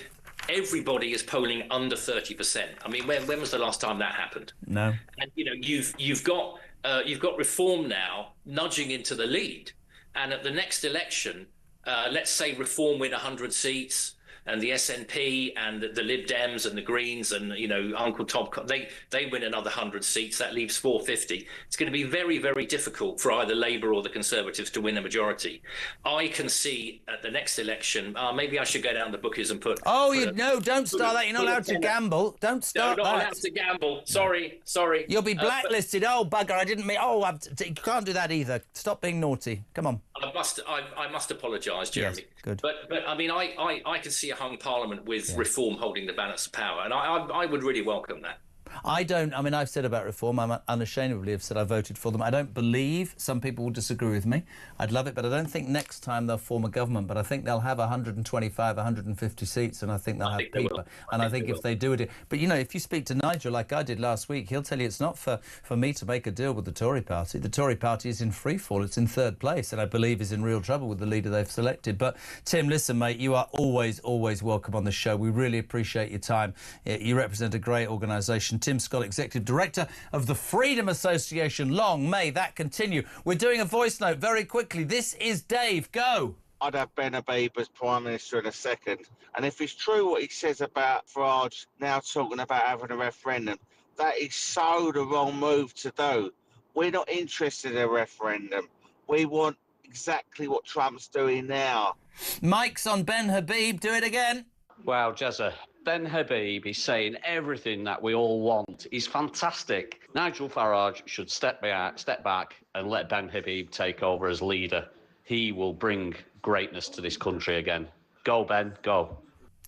everybody is polling under 30%. I mean, when was the last time that happened? No. And, you know, you've got Reform now nudging into the lead. And at the next election, let's say Reform win 100 seats, and the SNP and the Lib Dems and the Greens and, you know, Uncle Tom, they win another 100 seats. That leaves 450. It's going to be very, very difficult for either Labour or the Conservatives to win a majority. I can see at the next election, maybe I should go down the bookies and put... Oh, no, don't start that. You're not allowed to gamble. Don't start that. No, not allowed to gamble. Sorry. You'll be blacklisted. Oh, bugger, I didn't mean... you can't do that either. Stop being naughty. Come on. I must apologise, Jeremy. Yes, good. But I mean, I can see a hung parliament with Reform holding the balance of power, and I would really welcome that. I don't, I mean, I've said about Reform, I unashamedly have said I voted for them. I don't believe, some people will disagree with me, I'd love it, but I don't think next time they'll form a government, but I think they'll have 125, 150 seats, and I think they'll have people. And I think if they do it... But, you know, if you speak to Nigel, like I did last week, he'll tell you it's not for me to make a deal with the Tory party. The Tory party is in free fall. It's in third place, and I believe is in real trouble with the leader they've selected. But, Tim, listen, mate, you are always, always welcome on the show. We really appreciate your time. You represent a great organisation. Tim Scott, Executive Director of the Freedom Association. Long may that continue. We're doing a voice note very quickly. This is Dave. Go. I'd have Ben Habib as Prime Minister in a second. And if it's true what he says about Farage now talking about having a referendum, that is so the wrong move to do. We're not interested in a referendum. We want exactly what Trump's doing now. Mike's on Ben Habib. Do it again. Wow, Jezza. Ben Habib is saying everything that we all want. He's fantastic. Nigel Farage should step back and let Ben Habib take over as leader. He will bring greatness to this country again. Go, Ben, go.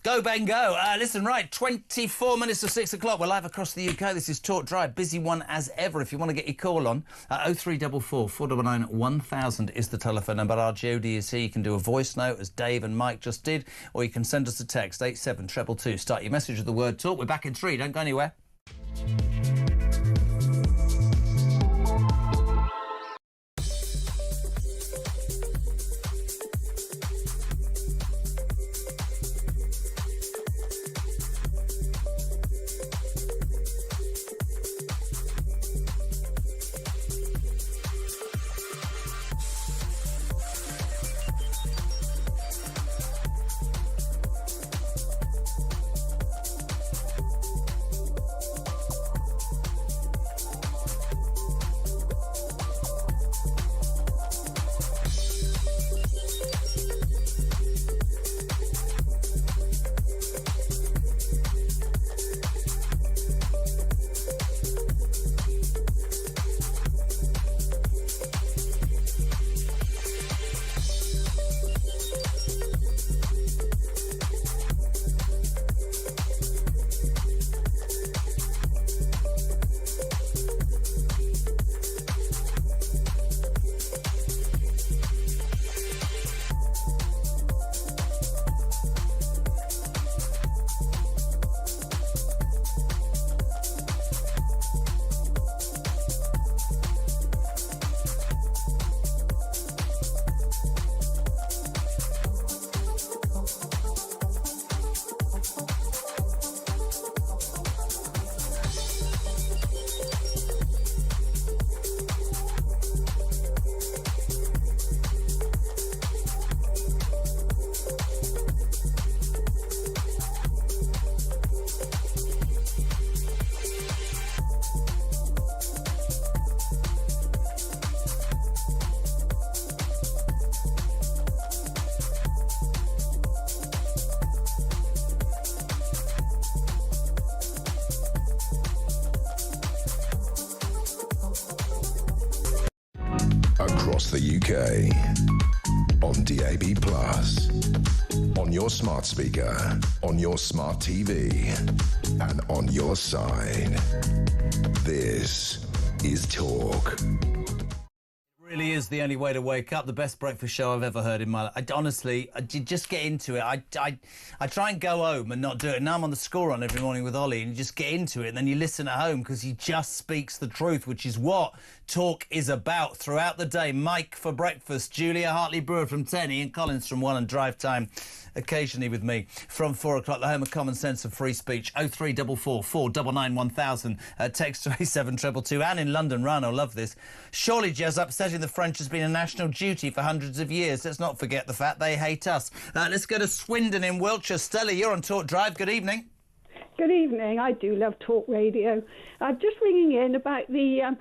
Go, Ben, go. Listen, right, 24 minutes to 6 o'clock. We're live across the UK. This is Talk Drive. Busy one as ever. If you want to get your call on, 0344 499 1000 is the telephone number. Our Jody is here. You can do a voice note, as Dave and Mike just did, or you can send us a text, 87222. Start your message with the word talk. We're back in 3. Don't go anywhere. across the UK. On DAB+, on your smart speaker, on your smart TV, and on your side. This is Talk. Really is the only way to wake up. The best breakfast show I've ever heard in my life. I just get into it. I try and go home and not do it. Now I'm on the score on every morning with Ollie, and you just get into it, and then you listen at home because he just speaks the truth, which is what Talk is about throughout the day. Mike for breakfast, Julia Hartley-Brewer from 10, Ian Collins from 1, and drive time occasionally with me from 4 o'clock, the home of common sense and free speech. 0344 499 1000. Text to 87222. And in London, Rano, love this. Surely, Jez, upsetting the French has been a national duty for hundreds of years. Let's not forget the fact they hate us. Let's go to Swindon in Wiltshire. Stella, you're on Talk Drive. Good evening. Good evening. I do love talk radio. I'm just ringing in about the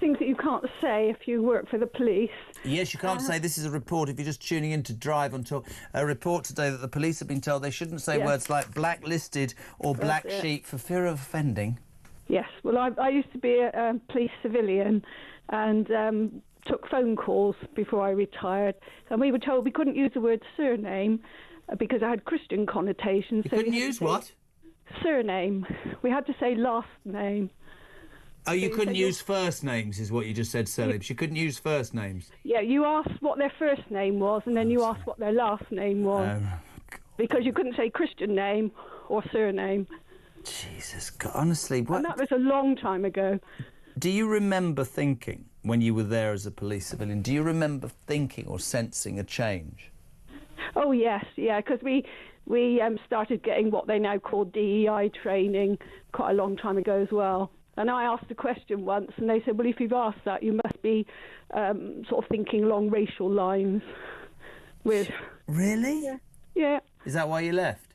things that you can't say if you work for the police. Yes, you can't say this is a report if you're just tuning in to Drive on Talk. A report today that the police have been told they shouldn't say words like blacklisted or black sheep for fear of offending. Yes. Well, I used to be a police civilian and took phone calls before I retired, and we were told we couldn't use the word surname because it had Christian connotations. You couldn't use what? Surname. We had to say last name. Oh, you couldn't use first names, is what you just said, Celebs. You couldn't use first names. Yeah, you asked what their first name was, and then you asked what their last name was. Because you couldn't say Christian name or surname. Jesus God, honestly, what? And that was a long time ago. Do you remember thinking, when you were there as a police civilian, do you remember thinking or sensing a change? Oh, yes, yeah, because we started getting what they now call DEI training quite a long time ago as well. And I asked a question once, and they said, well, if you've asked that, you must be sort of thinking along racial lines. Really? Yeah. Is that why you left?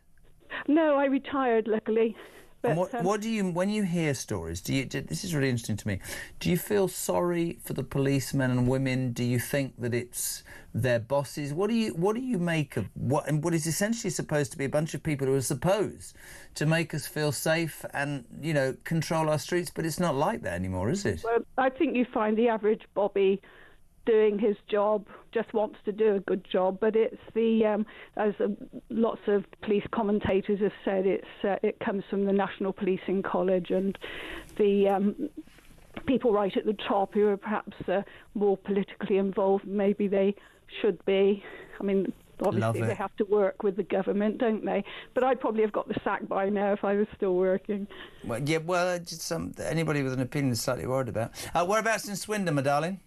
No, I retired, luckily. But, and what do you, when you hear stories, this is really interesting to me, do you feel sorry for the policemen and women? Do you think that it's their bosses? What do you make of what is essentially supposed to be a bunch of people who are supposed to make us feel safe and, you know, control our streets, but it's not like that anymore, is it? Well, I think you find the average Bobby doing his job, just wants to do a good job, but it's as lots of police commentators have said, it comes from the National Policing College and the people right at the top who are perhaps more politically involved. Maybe they should be. I mean, obviously they have to work with the government, don't they? But I'd probably have got the sack by now if I was still working. Well, yeah, well, anybody with an opinion is slightly worried about. Whereabouts in Swindon, my darling?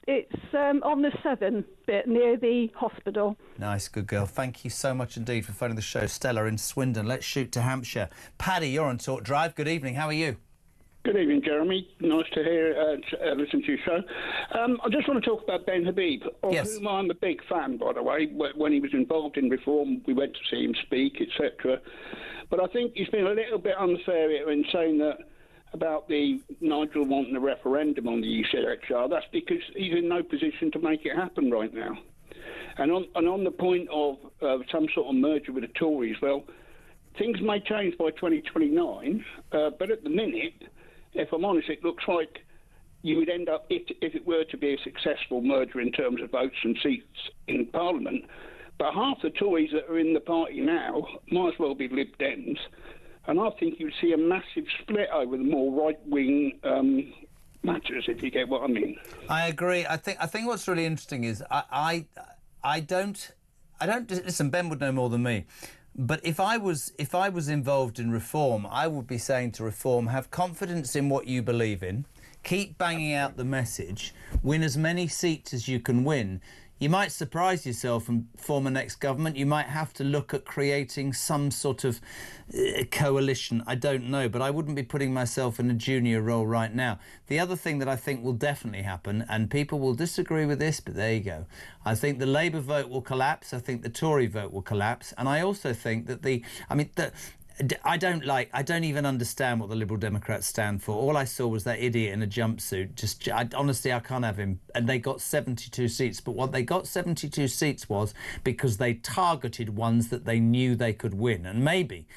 It's on the southern bit near the hospital. Nice, good girl. Thank you so much indeed for phoning the show. Stella in Swindon. Let's shoot to Hampshire. Paddy, you're on Talk Drive. Good evening. How are you? Good evening, Jeremy. Nice to hear, listen to your show. I just want to talk about Ben Habib, of whom I'm a big fan, by the way. When he was involved in reform, we went to see him speak, etc. But I think he's been a little bit unfair here in saying that about the Nigel wanting a referendum on the ECHR. That's because he's in no position to make it happen right now. And on the point of some sort of merger with the Tories, well, things may change by 2029, but at the minute, if I'm honest, it looks like you would end up, if it were to be a successful merger in terms of votes and seats in Parliament, but half the Tories that are in the party now might as well be Lib Dems. And I think you'd see a massive split over the more right-wing matters, if you get what I mean. I agree. I think what's really interesting is I don't listen. Ben would know more than me, but if I was involved in reform, I would be saying to reform: have confidence in what you believe in, keep banging out the message, win as many seats as you can win. You might surprise yourself and form a next government. You might have to look at creating some sort of coalition. I don't know, but I wouldn't be putting myself in a junior role right now. The other thing that I think will definitely happen, and people will disagree with this, but there you go. I think the Labour vote will collapse. I think the Tory vote will collapse. And I also think that I don't even understand what the Liberal Democrats stand for. All I saw was that idiot in a jumpsuit. Honestly, I can't have him. And they got 72 seats. But what they got 72 seats was because they targeted ones that they knew they could win. And maybe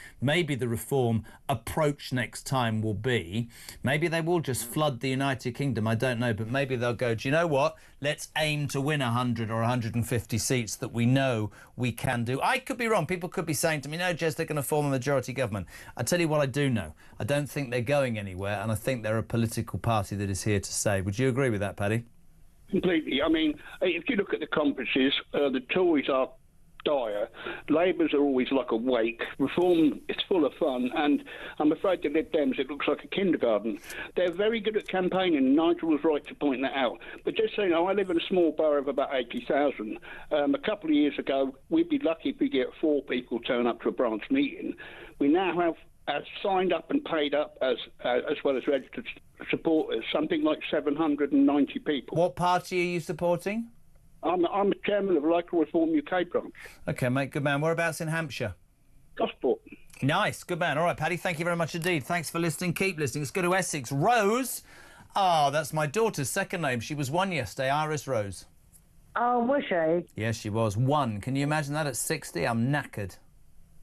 the Reform approach next time will be, maybe they will just flood the United Kingdom. I don't know. But maybe they'll go, do you know what? Let's aim to win 100 or 150 seats that we know we can do. I could be wrong. People could be saying to me, no, Jez, they're going to form a majority government. I tell you what I do know. I don't think they're going anywhere, and I think they're a political party that is here to stay. Would you agree with that, Paddy? Completely. I mean, if you look at the conferences, the Tories are dire. Labour's are always like a wake. Reform is full of fun, and I'm afraid the Lib Dems, it looks like a kindergarten. They're very good at campaigning. Nigel was right to point that out. But just so you know, I live in a small borough of about 80,000. A couple of years ago, we'd be lucky if we get 4 people turn up to a branch meeting. We now have signed up and paid up as well as registered supporters, something like 790 people. What party are you supporting? I'm a chairman of Local Reform UK branch. OK, mate, good man. Whereabouts in Hampshire? Gosport. Nice, good man. All right, Paddy, thank you very much indeed. Thanks for listening. Keep listening. Let's go to Essex. Rose. Oh, that's my daughter's second name. She was 1 yesterday, Iris Rose. Oh, was she? Yes, she was. 1. Can you imagine that at 60? I'm knackered.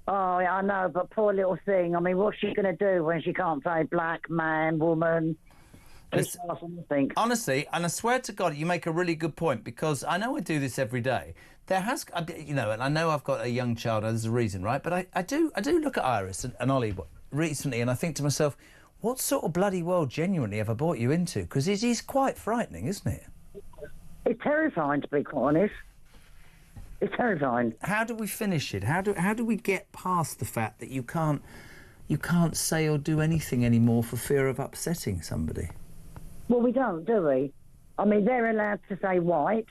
Oh, yeah, I know, but poor little thing. I mean, what's she going to do when she can't say black, man, woman? Honestly, and I swear to God, you make a really good point, because I know I do this every day. There has, you know, and I know I've got a young child, there's a reason, right? But I do look at Iris and Ollie recently, and I think to myself, what sort of bloody world genuinely have I brought you into? Because it is quite frightening, isn't it? It's terrifying, to be quite honest. It's terrifying. How do we finish it? How do we get past the fact that you can't say or do anything anymore for fear of upsetting somebody? Well, we don't, do we? I mean, they're allowed to say white.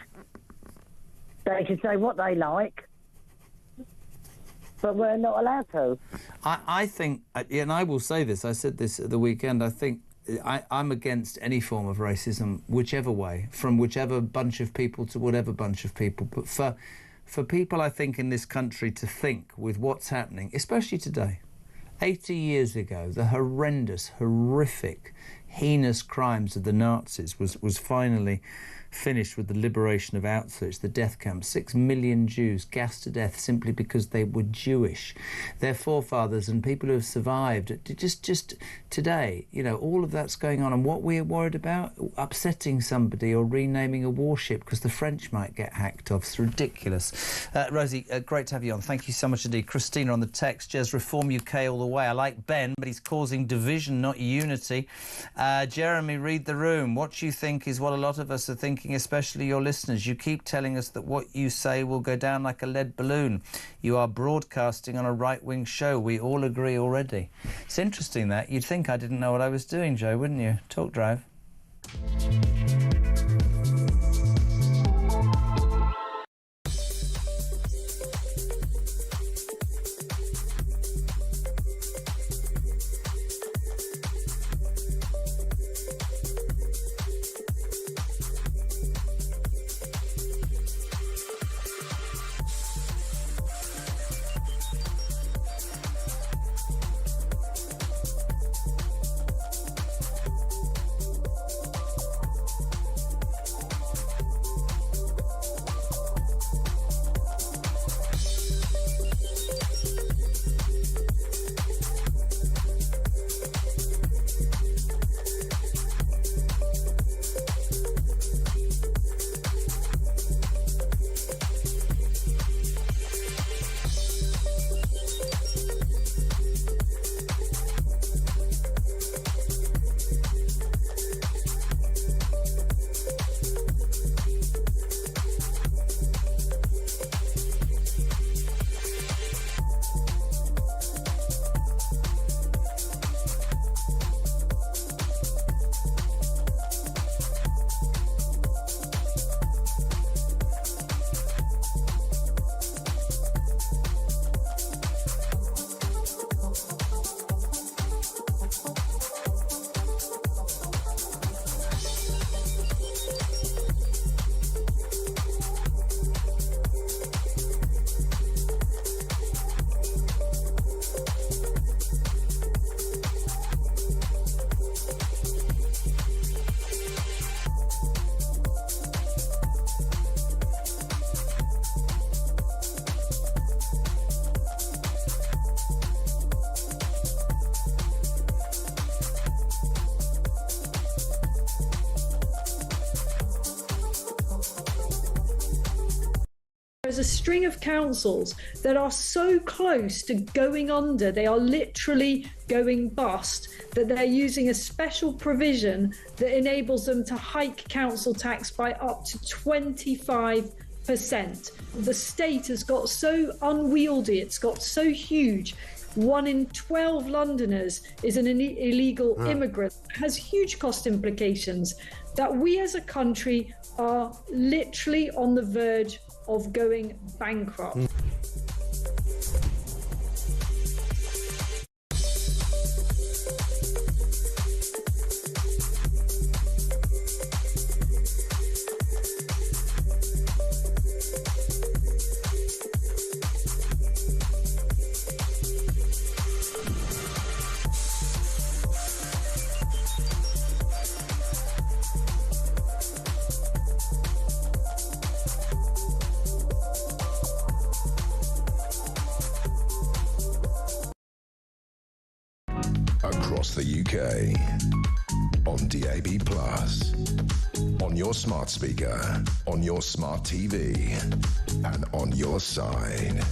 They can say what they like. But we're not allowed to. I think, and I will say this, I said this at the weekend, I think I'm against any form of racism, whichever way, from whichever bunch of people to whatever bunch of people. But for people, I think, in this country to think with what's happening, especially today, 80 years ago, the horrendous, horrific, heinous crimes of the Nazis was finally finished with the liberation of Auschwitz, the death camp. 6 million Jews gassed to death simply because they were Jewish. Their forefathers and people who have survived, just today, you know, all of that's going on. And what we're worried about, upsetting somebody or renaming a warship because the French might get hacked off. It's ridiculous. Rosie, great to have you on. Thank you so much indeed. Christina on the text, Jez, Reform UK all the way. I like Ben, but he's causing division, not unity. Jeremy, read the room. What you think is what a lot of us are thinking, especially your listeners. You keep telling us that what you say will go down like a lead balloon. You are broadcasting on a right-wing show. We all agree already. It's interesting that. You'd think I didn't know what I was doing, Joe, wouldn't you? Talk Drive. there's a string of councils that are so close to going under, they are literally going bust, that they're using a special provision that enables them to hike council tax by up to 25%. The state has got so unwieldy, it's got so huge. 1 in 12 Londoners is an illegal immigrant. It has huge cost implications that we as a country are literally on the verge of going bankrupt. Across the UK, on DAB+, on your smart speaker, on your smart TV, and on your side.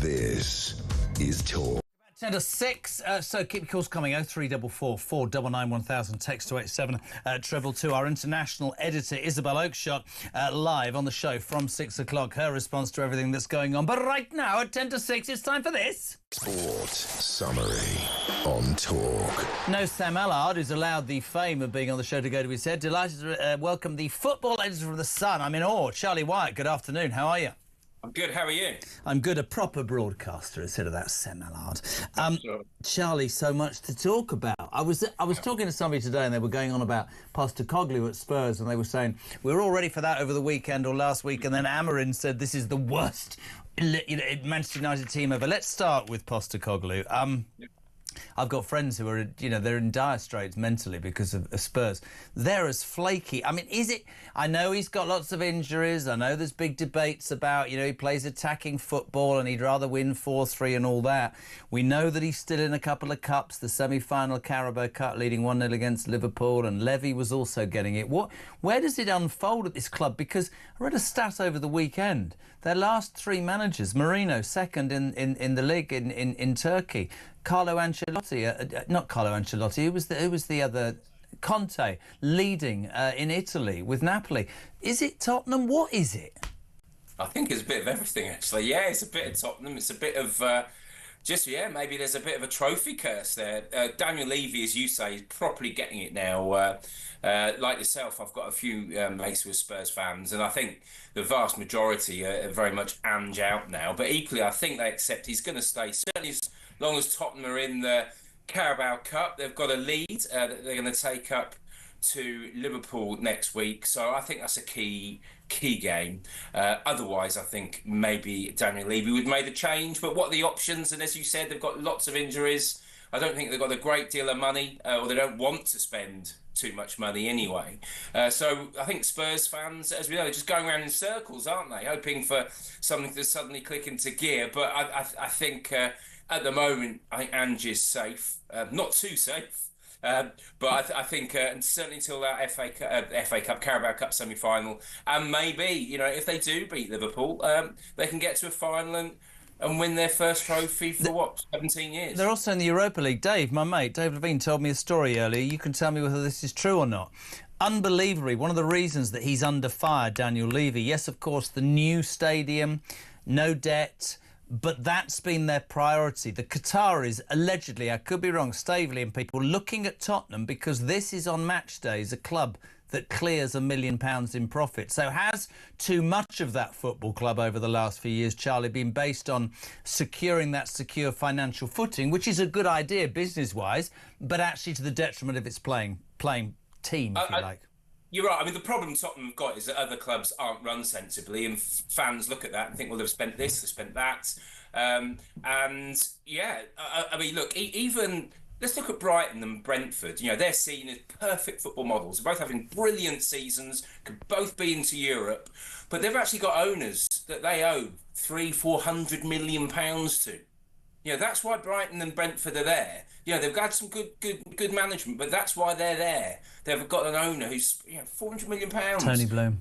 This is Talk. 10 to 6, so keep your calls coming. 0344 499 1000, text to 87 222. Our international editor Isabel Oakeshott live on the show from 6 o'clock. Her response to everything that's going on. But right now at 10 to 6, it's time for this. Sport Summary on Talk. No Sam Allard, who's allowed the fame of being on the show to go to his head. Delighted to welcome the football editor of The Sun. I'm in awe. Charlie Wyatt, good afternoon. How are you? I'm good. How are you? I'm good. A proper broadcaster instead of that Sam Allard. Charlie, so much to talk about. I was talking to somebody today and they were going on about Postecoglou at Spurs and they were saying, we're all ready for that over the weekend or last week, and then Amorim said this is the worst Manchester United team ever. Let's start with Postecoglou. I've got friends who are, they're in dire straits mentally because of Spurs. They're as flaky. I mean, is it... I know he's got lots of injuries. I know there's big debates about, he plays attacking football and he'd rather win 4-3 and all that. We know that he's still in a couple of cups, the semi-final Carabao Cup, leading 1-0 against Liverpool, and Levy was also getting it. Where does it unfold at this club? Because I read a stat over the weekend. Their last three managers, Mourinho, second in the league in Turkey, Carlo Ancelotti, not Carlo Ancelotti, who was the other, Conte, leading in Italy with Napoli. Is it Tottenham? What is it? I think it's a bit of everything, actually. Yeah, it's a bit of Tottenham. It's a bit of maybe there's a bit of a trophy curse there. Daniel Levy, as you say, is properly getting it now. Like yourself, I've got a few mates who are Spurs fans, and I think the vast majority are very much Ange out now. But equally, I think they accept he's going to stay. Certainly as long as Tottenham are in the Carabao Cup, they've got a lead that they're going to take up to Liverpool next week. So I think that's a key game. Otherwise, I think maybe Daniel Levy would make the change. But what are the options? And as you said, they've got lots of injuries. I don't think they've got a great deal of money, or they don't want to spend too much money anyway. So I think Spurs fans, as we know, are just going around in circles, aren't they? Hoping for something to suddenly click into gear. But I think at the moment, I think Ange is safe. Not too safe. But I think, and certainly until that FA Cup, Carabao Cup semi-final, and maybe, if they do beat Liverpool, they can get to a final and win their first trophy for 17 years. They're also in the Europa League. Dave, my mate, Dave Levine, told me a story earlier. You can tell me whether this is true or not. Unbelievably, one of the reasons that he's under fire, Daniel Levy, yes, of course, the new stadium, no debt, but that's been their priority. The Qataris, allegedly, I could be wrong, Staveley and people, looking at Tottenham because this is on match days, a club that clears £1 million in profit. So has too much of that football club over the last few years, Charlie, been based on securing that secure financial footing, which is a good idea business-wise, but actually to the detriment of its playing team, if you like? You're right. I mean, the problem Tottenham have got is that other clubs aren't run sensibly, and fans look at that and think, well, they've spent this, they've spent that. And, yeah, I mean, look, even... Let's look at Brighton and Brentford. They're seen as perfect football models. They're both having brilliant seasons, could both be into Europe, but they've actually got owners that they owe £300-400 million to. That's why Brighton and Brentford are there. They've got some good management, but that's why they're there. They've got an owner who's £400 million. Tony Bloom.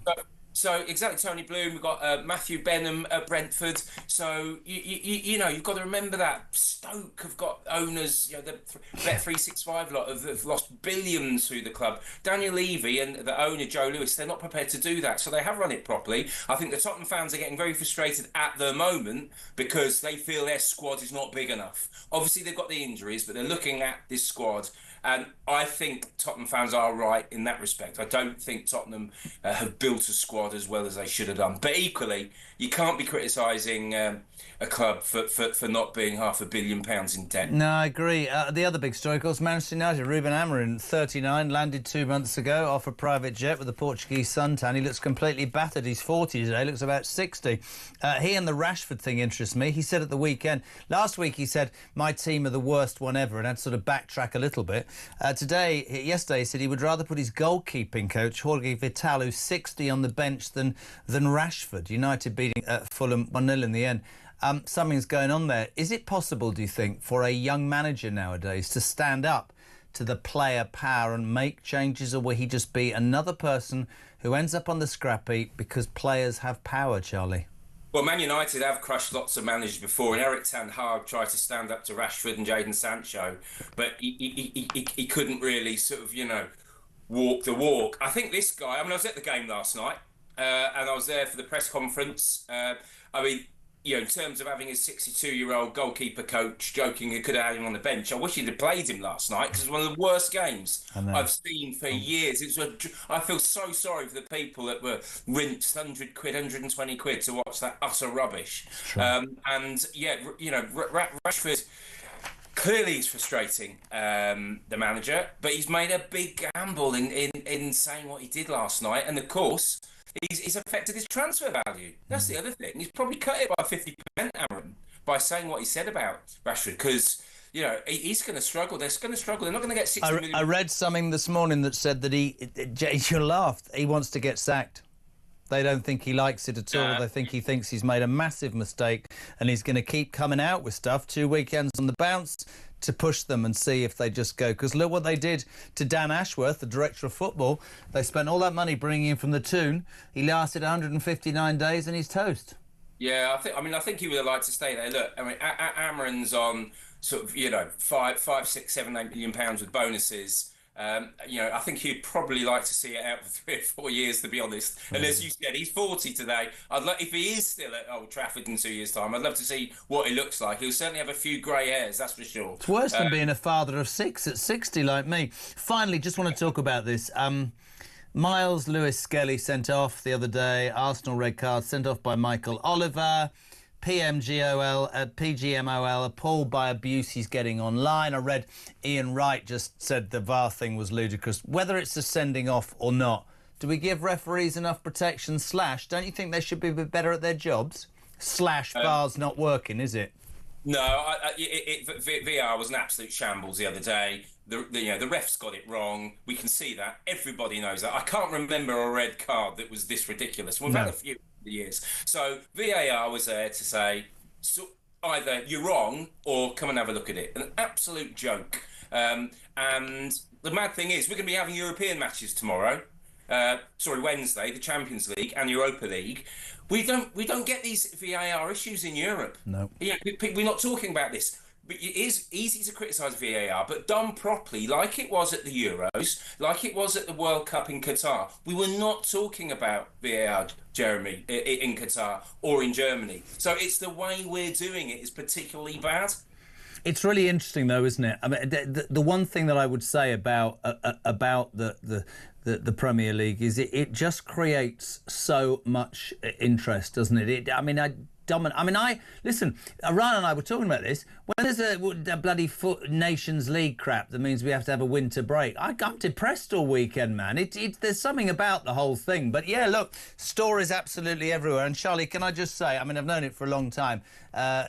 So exactly, Tony Bloom. We've got Matthew Benham at Brentford. So you know, you've got to remember that Stoke have got owners. You know, the Bet365 lot have lost billions through the club. Daniel Levy and the owner Joe Lewis, they're not prepared to do that. So they have run it properly. I think the Tottenham fans are getting very frustrated at the moment because they feel their squad is not big enough. Obviously, they've got the injuries, but they're looking at this squad. And I think Tottenham fans are right in that respect. I don't think Tottenham have built a squad as well as they should have done. But equally, you can't be criticising a club for not being £500 million in debt. No, I agree. The other big story, of course, Manchester United. Ruben Amorim, 39, landed 2 months ago off a private jet with a Portuguese suntan. He looks completely battered. He's 40 today, looks about 60. He and the Rashford thing interests me. He said at the weekend, last week he said, my team are the worst one ever, and had to sort of backtrack a little bit. Yesterday, he said he would rather put his goalkeeping coach, Jorge Vital, who's 60, on the bench than Rashford. United beating Fulham 1-0 in the end. Something's going on there. Is it possible, do you think, for a young manager nowadays to stand up to the player power and make changes, or will he just be another person who ends up on the scrap heap because players have power, Charlie? Well, Man United have crushed lots of managers before, and Erik ten Hag tried to stand up to Rashford and Jadon Sancho, but he couldn't really sort of, you know, walk the walk. I think this guy, I was at the game last night, and I was there for the press conference. You know, in terms of having a 62-year-old goalkeeper coach joking he could have had him on the bench, I wish he'd have played him last night because it was one of the worst games I've seen for years. I feel so sorry for the people that were rinsed £100, £120 to watch that utter rubbish. And yeah, you know, Rashford clearly is frustrating the manager, but he's made a big gamble in saying what he did last night, and of course, he's affected his transfer value. That's the other thing. He's probably cut it by 50%, Aaron, by saying what he said about Rashford, because, you know, he's going to struggle. They're going to struggle. They're not going to get 60 million. I read something this morning that said that you'll laugh, he wants to get sacked. They don't think he likes it at all. He thinks he's made a massive mistake, and he's going to keep coming out with stuff 2 weekends on the bounce to push them and see if they just go. Because look what they did to Dan Ashworth, the director of football. They spent all that money bringing him from the Toon. He lasted 159 days and he's toast. Yeah, I think he would have liked to stay there. Look, I mean, Amorim's on sort of, you know, £5, £6, £7, £8 million with bonuses. You know, I think he'd probably like to see it out for 3 or 4 years, to be honest. And as you said, he's 40 today. If he is still at Old Trafford in 2 years' time, I'd love to see what he looks like. He'll certainly have a few grey hairs, that's for sure. It's worse than being a father of 6 at 60 like me. Finally, just want to talk about this. Miles Lewis-Skelly sent off the other day. Arsenal red card sent off by Michael Oliver. PGMOL, appalled by abuse he's getting online. I read Ian Wright just said the VAR thing was ludicrous. Whether it's a sending off or not, do we give referees enough protection? / don't you think they should be a bit better at their jobs? / VAR's not working, is it? No, VAR was an absolute shambles the other day. The refs got it wrong. We can see that. Everybody knows that. I can't remember a red card that was this ridiculous. We've had a few years. So VAR was there to say, either you're wrong or come and have a look at it. An absolute joke. And the mad thing is, we're going to be having European matches tomorrow. Wednesday, the Champions League and Europa League. We don't get these VAR issues in Europe. No. Yeah, we're not talking about this. But it is easy to criticise VAR, but done properly, like it was at the Euros, like it was at the World Cup in Qatar. We were not talking about VAR, Jeremy, in Qatar or in Germany. So it's the way we're doing it is particularly bad. It's really interesting, though, isn't it? I mean, the one thing that I would say about the Premier League is it just creates so much interest, doesn't it? Listen, Ryan and I were talking about this. When there's a bloody Nations League crap that means we have to have a winter break, I'm depressed all weekend, man. There's something about the whole thing. But yeah, look, stories absolutely everywhere. And Charlie, can I just say, I mean, I've known it for a long time.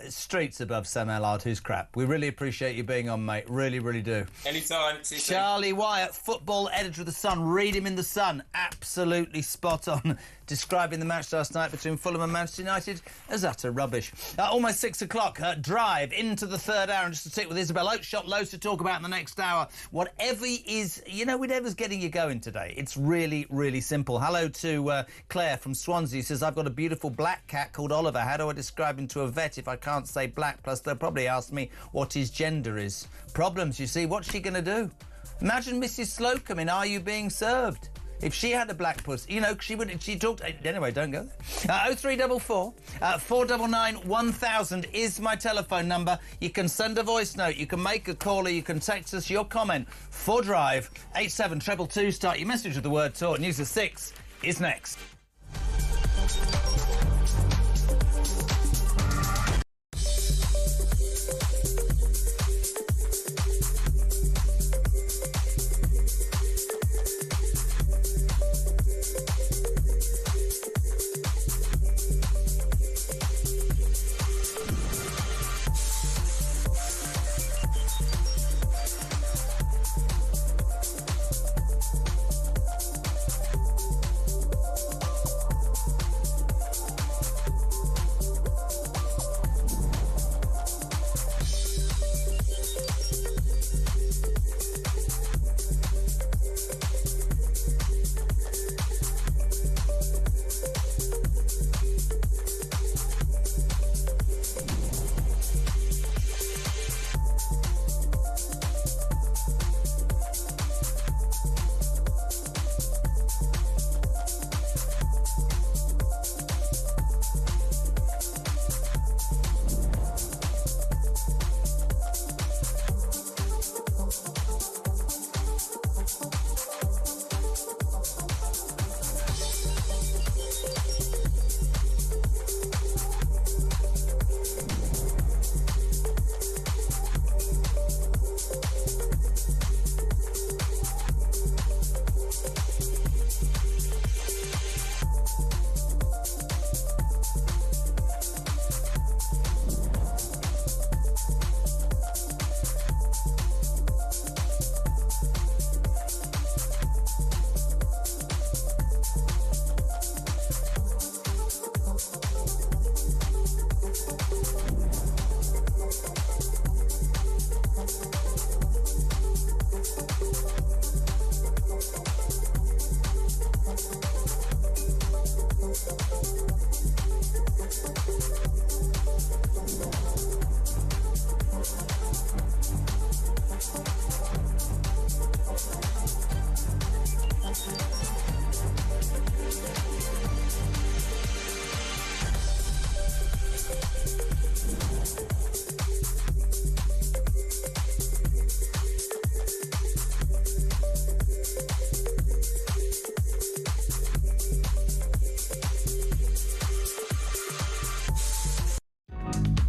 Streets above Sam Allard, who's crap. We really appreciate you being on, mate. Really, really do. Anytime. Charlie Wyatt, football editor of The Sun. Read him in The Sun. Absolutely spot on. Describing the match last night between Fulham and Manchester United as utter rubbish. Almost 6 o'clock. Drive into the third. third hour, and just to stick with Isabel Oakes, shot loads to talk about in the next hour. Whatever is, whatever's getting you going today, it's really, really simple. Hello to Claire from Swansea, who says, I've got a beautiful black cat called Oliver. How do I describe him to a vet if I can't say black? Plus, they'll probably ask me what his gender is. Problems, you see. What's she going to do? Imagine Mrs. Slocum in Are You Being Served? If she had a black pussy, she talked... Anyway, don't go there. 0344 499 1000 is my telephone number. You can send a voice note, you can make a call, or you can text us your comment. For Drive, 87222. Start your message with the word talk. News at 6 is next.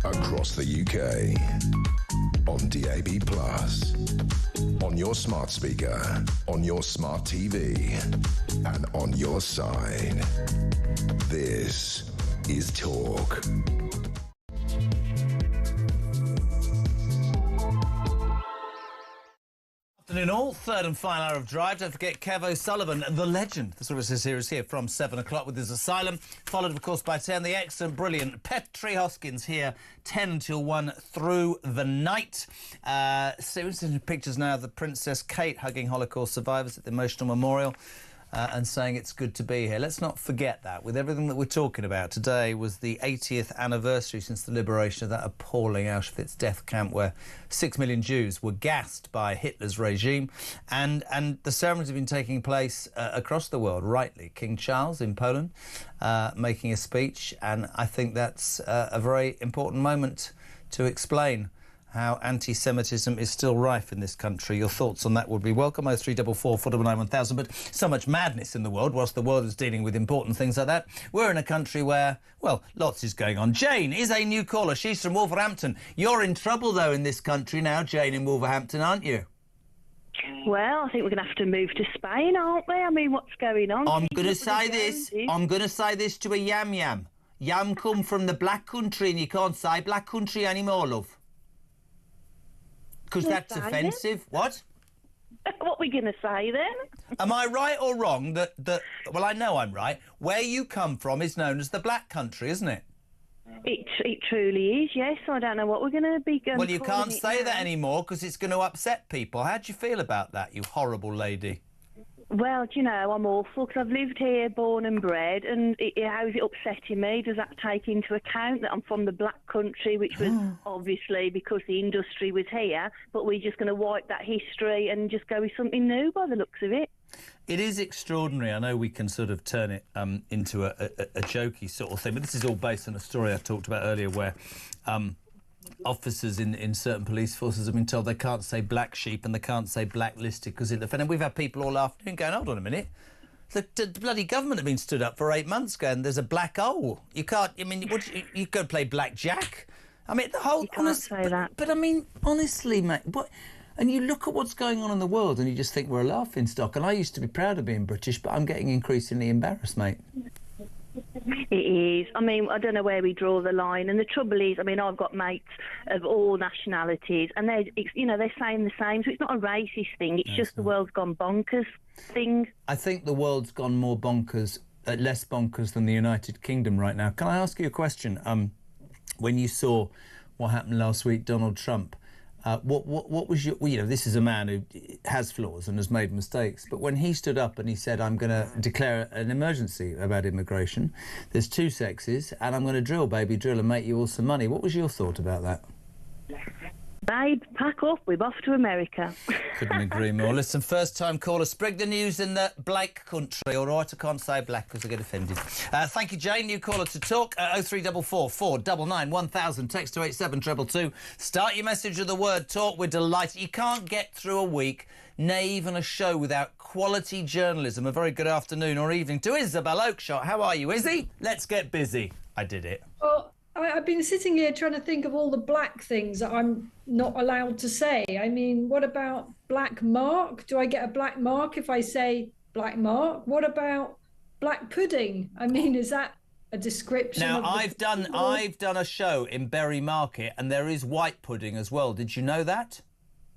Across the UK, on DAB+, on your smart speaker, on your smart TV, and on your side. This is Talk. Afternoon all, third and final hour of Drive. Don't forget Kev O'Sullivan, the legend. That's what it says here, is here from 7 o'clock with his Asylum, followed of course by 10, the excellent, brilliant Petri Hoskins here 10 till 1 through the night. Seriously, pictures now of the Princess Kate hugging Holocaust survivors at the Emotional Memorial. And saying it's good to be here. Let's not forget that with everything that we're talking about. Today was the 80th anniversary since the liberation of that appalling Auschwitz death camp where 6 million Jews were gassed by Hitler's regime. And the ceremonies have been taking place across the world, rightly. King Charles in Poland making a speech, and I think that's a very important moment to explain how anti-Semitism is still rife in this country. Your thoughts on that would be welcome. 0344 499 1000. But so much madness in the world, whilst the world is dealing with important things like that. We're in a country where, well, lots is going on. Jane is a new caller. She's from Wolverhampton. You're in trouble, though, in this country now, Jane, in Wolverhampton, aren't you? Well, I think we're going to have to move to Spain, aren't we? I mean, what's going on? I'm going to say this. I'm going to say this to a yam. Yam come from the black country, and you can't say black country anymore, love. Because that's offensive. What? What are we going to say then? Am I right or wrong that... Well, I know I'm right. Where you come from is known as the Black Country, isn't it? It It truly is, yes. I don't know what we're going to be going. Well, you can't say that anymore because it's going to upset people. How do you feel about that, you horrible lady? Well, do you know, I'm awful because I've lived here, born and bred, and how is it upsetting me? Does that take into account that I'm from the black country, which was obviously because the industry was here, but we're just going to wipe that history and just go with something new by the looks of it? It is extraordinary. I know we can sort of turn it into a jokey sort of thing, but this is all based on a story I talked about earlier where officers in certain police forces have been told they can't say black sheep and they can't say blacklisted because it offends. We've had people all afternoon going, hold on a minute, the bloody government have been stood up for 8 months going, there's a black hole. You can't, I mean, you go play blackjack. I mean, the whole... You can't say that. But I mean, honestly, mate, what... And you look at what's going on in the world and you just think we're a laughing stock. And I used to be proud of being British, but I'm getting increasingly embarrassed, mate. It is. I mean, I don't know where we draw the line. And the trouble is, I mean, I've got mates of all nationalities and they're saying the same. So it's not a racist thing. It's just the world's gone bonkers thing. I think the world's gone more bonkers, less bonkers than the United Kingdom right now. Can I ask you a question? When you saw what happened last week, Donald Trump, what was your... Well, you know, this is a man who has flaws and has made mistakes, but when he stood up and he said, I'm going to declare an emergency about immigration, there's two sexes, and I'm going to drill, baby, drill, and make you all some money. What was your thought about that? Babe, pack up, we're off to America. Couldn't agree more. Listen, first-time caller, sprig the news in the Blake country, all right? I can't say black because I get offended. Thank you, Jane. New caller to talk. 0344 499 1000. Text to 87222. Start your message with the word talk. We're delighted. You can't get through a week, nay, even a show, without quality journalism. A very good afternoon or evening to Isabel Oakshott. How are you, Izzy? Let's get busy. I did it. Well, I've been sitting here trying to think of all the black things that I'm not allowed to say. I mean, what about black mark? Do I get a black mark if I say black mark? What about black pudding? I mean, is that a description? Now, of I've done a show in Bury Market, and there is white pudding as well. Did you know that?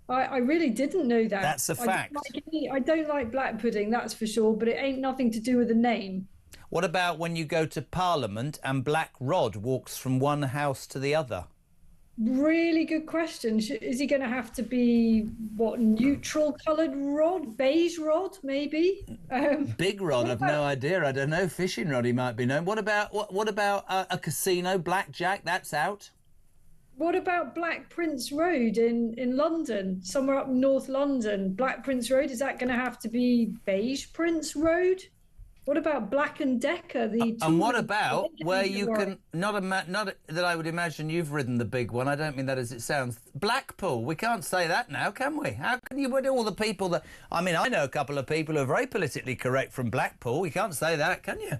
I really didn't know that. That's a fact. I don't like black pudding, that's for sure, but it ain't nothing to do with the name. What about when you go to Parliament and Black Rod walks from one house to the other? Really good question. Is he going to have to be, what, neutral coloured rod? Beige rod, maybe? Big rod, I've no idea. I don't know. Fishing rod, he might be known. What about a casino, blackjack? That's out. What about Black Prince Road in London, somewhere up North London? Black Prince Road, is that going to have to be Beige Prince Road? What about Black and Decker? And what about where you can not that I would imagine you've ridden the big one. I don't mean that as it sounds. Blackpool. We can't say that now, can we? How can you? All the people that I mean, I know a couple of people who are very politically correct from Blackpool. You can't say that, can you?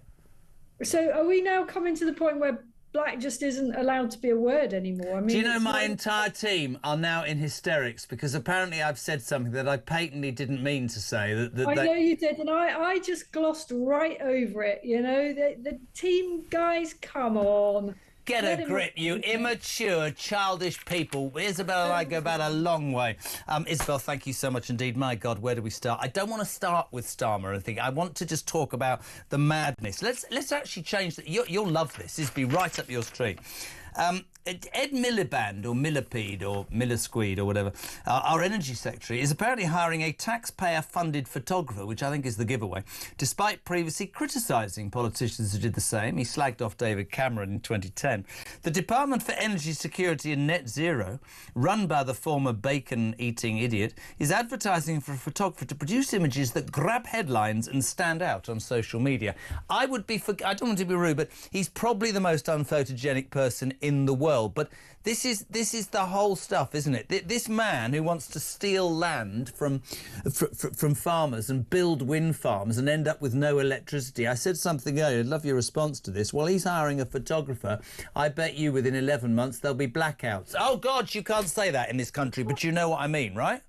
So are we now coming to the point where black just isn't allowed to be a word anymore? I mean, do you know my entire team are now in hysterics because apparently I've said something that I patently didn't mean to say. I know you did, and I just glossed right over it. You know, the team guys, come on. Get a grip, you immature, childish people. Isabel and I go back a long way. Isabel, thank you so much indeed. My God, where do we start? I don't want to start with Starmer or anything. I want to just talk about the madness. Let's actually change that. You'll love this. This will be right up your street. Ed Miliband, or Millipede, or Millisqueed, or whatever, our energy secretary, is apparently hiring a taxpayer-funded photographer, which I think is the giveaway, despite previously criticising politicians who did the same. He slagged off David Cameron in 2010. The Department for Energy Security and Net Zero, run by the former bacon-eating idiot, is advertising for a photographer to produce images that grab headlines and stand out on social media. I don't want to be rude, but he's probably the most unphotogenic person in the world. But this is the whole stuff, isn't it? This man who wants to steal land from farmers and build wind farms and end up with no electricity. I said something earlier. I'd love your response to this. Well, he's hiring a photographer. I bet you within 11 months there'll be blackouts. Oh, God, you can't say that in this country, but you know what I mean, right?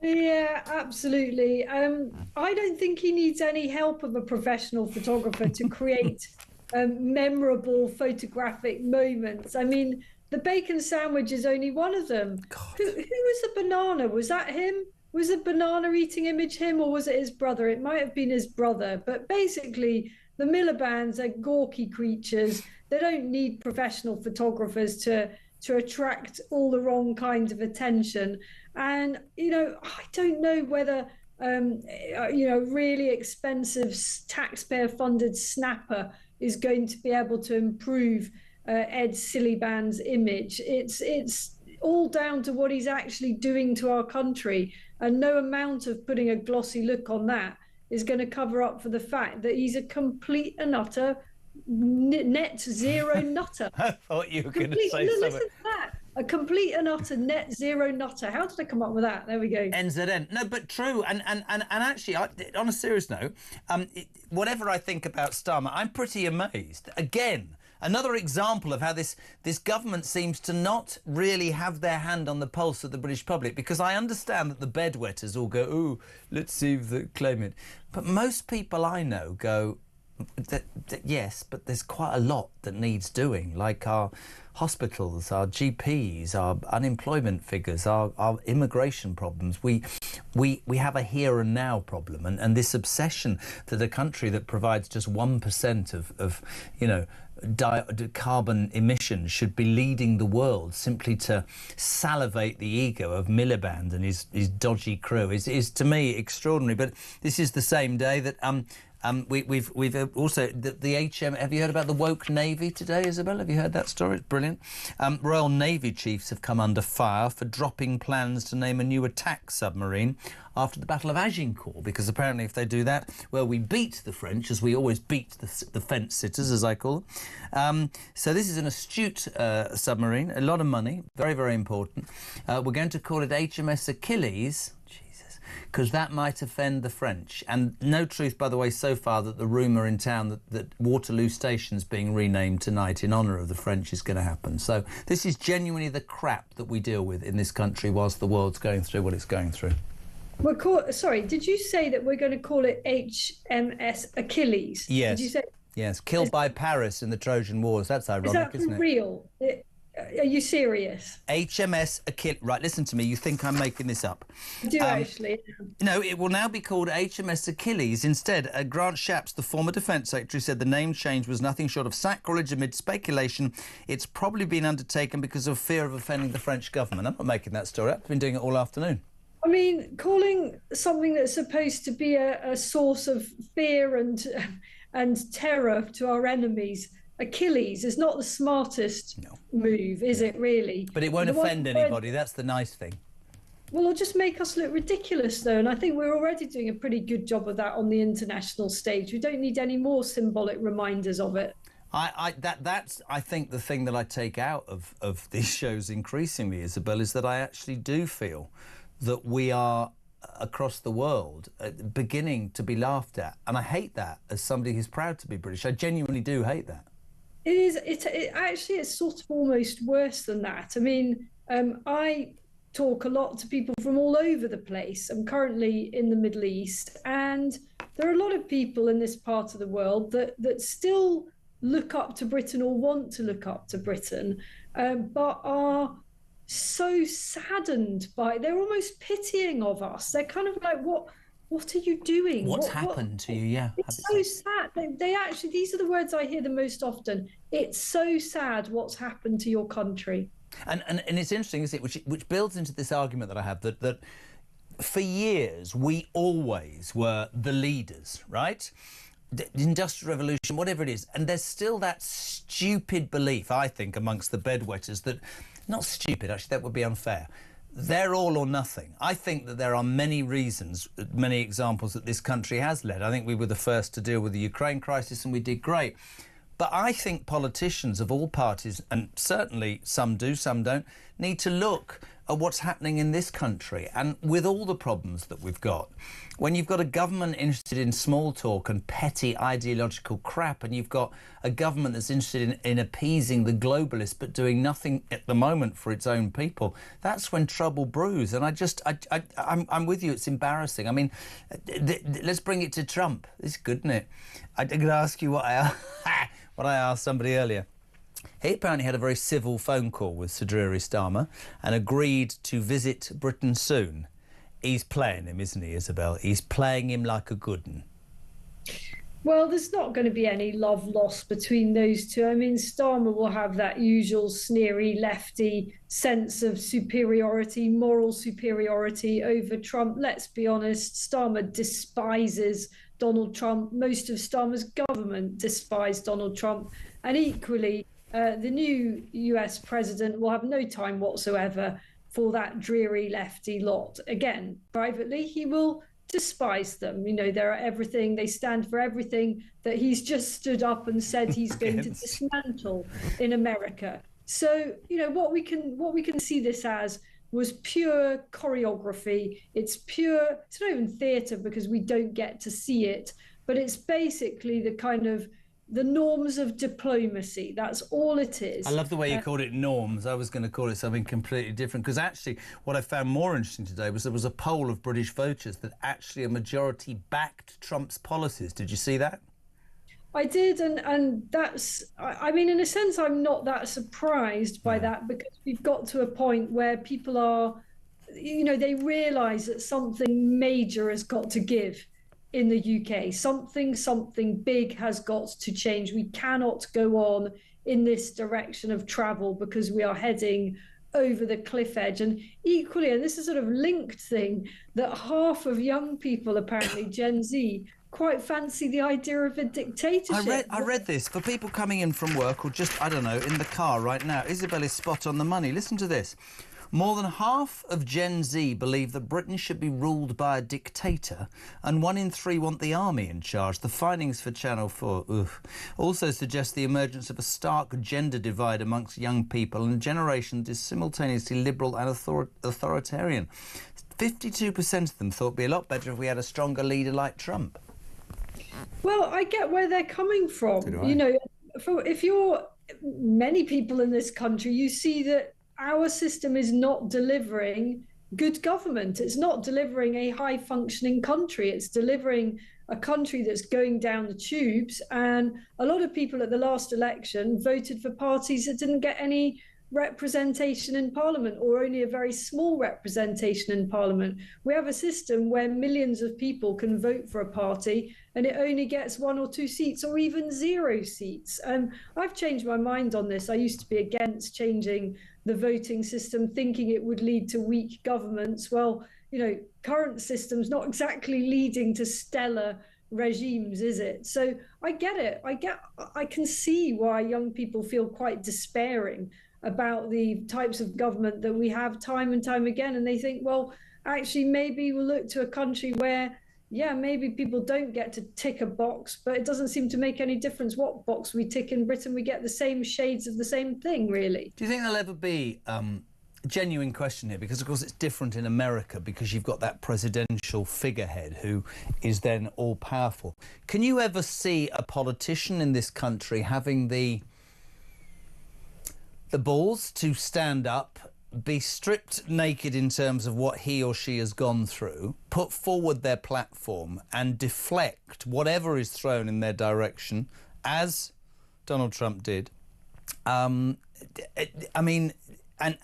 Yeah, absolutely. I don't think he needs any help of a professional photographer to create memorable photographic moments. I mean, the bacon sandwich is only one of them. Who was the banana? Was that him? Was the banana eating image him, or was it his brother? It might have been his brother. But basically, the Milibands are gawky creatures. They don't need professional photographers to attract all the wrong kind of attention. And, I don't know whether, really expensive taxpayer-funded snapper is going to be able to improve Ed Miliband's image. It's all down to what he's actually doing to our country, and no amount of putting a glossy look on that is going to cover up for the fact that he's a complete and utter net zero nutter. I thought you were going to say listen something. to that. A complete and utter net zero nutter. How did I come up with that? There we go. NZN. No, but true. And actually, on a serious note, whatever I think about Starmer, I'm pretty amazed. Again, another example of how this government seems to not really have their hand on the pulse of the British public, because I understand that the bedwetters all go, "Ooh, let's see if they claim it." But most people I know go, yes, but there's quite a lot that needs doing, like our hospitals, our GPs, our unemployment figures, our immigration problems. We have a here and now problem, and this obsession that a country that provides just 1% of carbon emissions should be leading the world simply to salivate the ego of Miliband and his dodgy crew is to me extraordinary. But this is the same day that we've also the HM. Have you heard about the woke Navy today, Isabel? Have you heard that story? It's brilliant. Royal Navy chiefs have come under fire for dropping plans to name a new attack submarine after the Battle of Agincourt, because apparently if they do that, well, we beat the French, as we always beat the fence-sitters, as I call them. So this is an astute submarine, a lot of money, very, very important. We're going to call it HMS Achilles, because that might offend the French. And no truth, by the way, so far that the rumour in town that Waterloo Station's being renamed tonight in honour of the French is going to happen. So this is genuinely the crap that we deal with in this country whilst the world's going through what it's going through. Sorry, did you say that we're going to call it HMS Achilles? Yes. Did you say? Yes, killed by Paris in the Trojan Wars. That's ironic, isn't it? Is that for real? Are you serious? HMS Achilles. Right, listen to me. You think I'm making this up? I do actually. No, it will now be called HMS Achilles. Instead, Grant Shapps, the former Defence Secretary, said the name change was nothing short of sacrilege amid speculation. It's probably been undertaken because of fear of offending the French government. I'm not making that story up. I've been doing it all afternoon. I mean, calling something that's supposed to be a source of fear and terror to our enemies Achilles is not the smartest move, is it really? But it won't offend anybody, that's the nice thing. Well, it'll just make us look ridiculous, though, and I think we're already doing a pretty good job of that on the international stage. We don't need any more symbolic reminders of it. That's I think the thing that I take out of these shows increasingly, Isabel, is that I actually do feel that we are across the world beginning to be laughed at, and I hate that as somebody who's proud to be British. I genuinely do hate that. It is. It's sort of almost worse than that. I mean, I talk a lot to people from all over the place. I'm currently in the Middle East, and there are a lot of people in this part of the world that still look up to Britain or want to look up to Britain, but are so saddened by. They're almost pitying of us. They're kind of like, what are you doing? What's happened to you? Yeah, it's so sad. They actually, these are the words I hear the most often. It's so sad what's happened to your country. And it's interesting, isn't it? Which builds into this argument that I have that for years we always were the leaders, right? The Industrial Revolution, whatever it is, and there's still that stupid belief, I think, amongst the bedwetters that, not stupid, actually, that would be unfair. They're all or nothing. I think that there are many reasons, many examples that this country has led. I think we were the first to deal with the Ukraine crisis and we did great. But I think politicians of all parties, and certainly some do, some don't, need to look at what's happening in this country. And with all the problems that we've got, when you've got a government interested in small talk and petty ideological crap, and you've got a government that's interested in appeasing the globalists but doing nothing at the moment for its own people, that's when trouble brews. And I'm with you, it's embarrassing. I mean, let's bring it to Trump. It's good, isn't it? I'm going to ask you what I asked somebody earlier. He apparently had a very civil phone call with Sir Drury Starmer and agreed to visit Britain soon. He's playing him, isn't he, Isabel? He's playing him like a good one. Well, there's not going to be any love lost between those two. I mean, Starmer will have that usual sneery lefty sense of superiority, moral superiority over Trump. Let's be honest, Starmer despises Donald Trump. Most of Starmer's government despise Donald Trump. And equally, the new US president will have no time whatsoever for that dreary lefty lot. Again, privately, he will despise them. You know, they stand for everything that he's just stood up and said he's going to dismantle in America. So, you know, what we can see this as was pure choreography. It's not even theatre because we don't get to see it, but it's basically the norms of diplomacy. That's all it is. I love the way you called it norms. I was going to call it something completely different, because actually what I found more interesting today was there was a poll of British voters that actually a majority backed Trump's policies. Did you see that? I did, and that's, I mean, in a sense, I'm not that surprised by that, because we've got to a point where people are, you know, they realise that something major has got to give in the UK. Something big has got to change. We cannot go on in this direction of travel because we are heading over the cliff edge. And equally, and this is sort of linked thing, that half of young people, apparently Gen Z, quite fancy the idea of a dictatorship. I read this for people coming in from work or just, I don't know, in the car right now. Isabel is spot on the money. Listen to this. More than half of Gen Z believe that Britain should be ruled by a dictator, and 1 in 3 want the army in charge. The findings for Channel 4 also suggest the emergence of a stark gender divide amongst young people, and a generation that is simultaneously liberal and authoritarian. 52% of them thought it'd be a lot better if we had a stronger leader like Trump. Well, I get where they're coming from. You know, if you're many people in this country, you see that our system is not delivering good government. It's not delivering a high functioning country. It's delivering a country that's going down the tubes. And a lot of people at the last election voted for parties that didn't get any representation in Parliament, or only a very small representation in Parliament. We have a system where millions of people can vote for a party and it only gets 1 or 2 seats, or even 0 seats. I've changed my mind on this. I used to be against changing the voting system, thinking it would lead to weak governments. Well, you know, current system's not exactly leading to stellar regimes, is it? So I get it. I can see why young people feel quite despairing about the types of government that we have time and time again. And they think, well, actually, maybe we'll look to a country where, yeah, maybe people don't get to tick a box, but it doesn't seem to make any difference what box we tick in Britain. We get the same shades of the same thing, really. Do you think there'll ever be a genuine question here? Because, of course, it's different in America because you've got that presidential figurehead who is then all-powerful. Can you ever see a politician in this country having the balls to stand up, be stripped naked in terms of what he or she has gone through, put forward their platform and deflect whatever is thrown in their direction, as Donald Trump did? I mean, and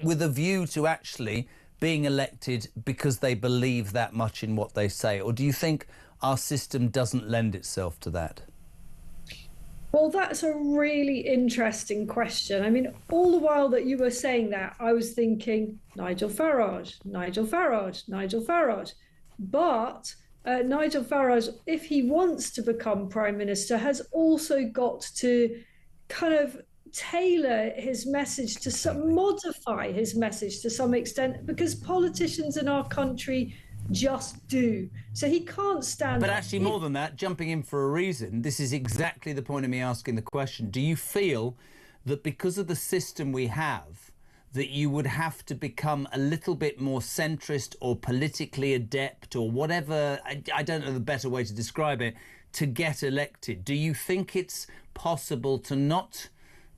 with a view to actually being elected because they believe that much in what they say? Or do you think our system doesn't lend itself to that? Well, that's a really interesting question. I mean, all the while that you were saying that, I was thinking Nigel Farage, Nigel Farage, Nigel Farage. But Nigel Farage, if he wants to become Prime Minister, has also got to kind of tailor his message to modify his message to some extent, because politicians in our country just do. So he can't stand. But actually, more than that, jumping in for a reason, this is exactly the point of me asking the question. Do you feel that because of the system we have, that you would have to become a little bit more centrist or politically adept or whatever, I don't know the better way to describe it, to get elected? Do you think it's possible to not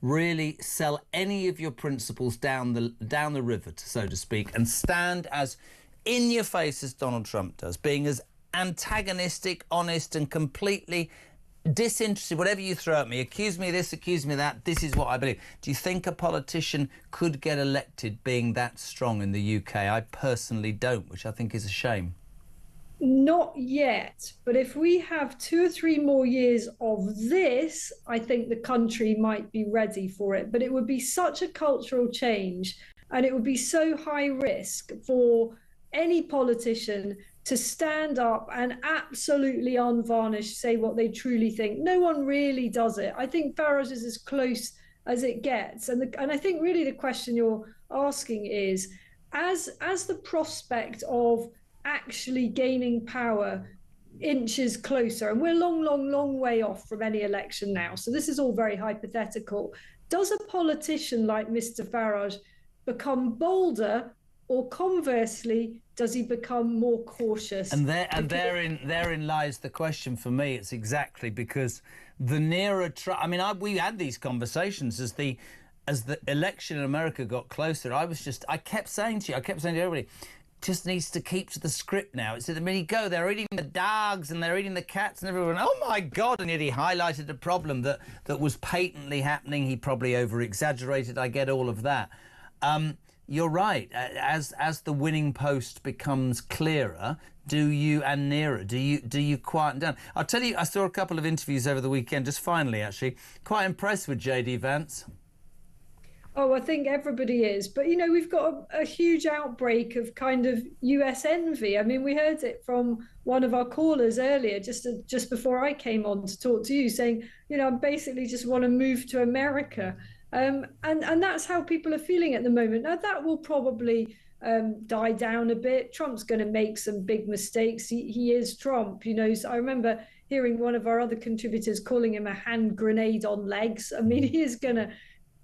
really sell any of your principles down the river, so to speak, and stand as in your face as Donald Trump does, being as antagonistic, honest and completely disinterested, whatever you throw at me, accuse me of this, accuse me of that, this is what I believe? Do you think a politician could get elected being that strong in the UK? I personally don't, which I think is a shame. Not yet, but if we have 2 or 3 more years of this, I think the country might be ready for it. But it would be such a cultural change, and it would be so high risk for any politician to stand up and absolutely unvarnished say what they truly think. No one really does it. I think Farage is as close as it gets. And I think really the question you're asking is, as the prospect of actually gaining power inches closer, and we're long way off from any election now, so this is all very hypothetical, does a politician like Mr. Farage become bolder, or conversely, does he become more cautious? And therein lies the question for me. It's exactly because the nearer I mean, we had these conversations as the election in America got closer. I kept saying to everybody, just needs to keep to the script now. It's at the minute you go, they're eating the dogs and they're eating the cats, and everyone, oh my God, and yet he highlighted a problem that was patently happening. He probably over-exaggerated. I get all of that. You're right. As the winning post becomes clearer, and nearer, do you quieten down? I'll tell you, I saw a couple of interviews over the weekend, just finally, actually. Quite impressed with J.D. Vance. Oh, I think everybody is. But, you know, we've got a huge outbreak of kind of US envy. I mean, we heard it from one of our callers earlier, just before I came on to talk to you, saying, you know, I basically just want to move to America. And that's how people are feeling at the moment. Now, that will probably die down a bit. Trump's going to make some big mistakes. He is Trump, you know. So I remember hearing one of our other contributors calling him a hand grenade on legs. I mean, he is going to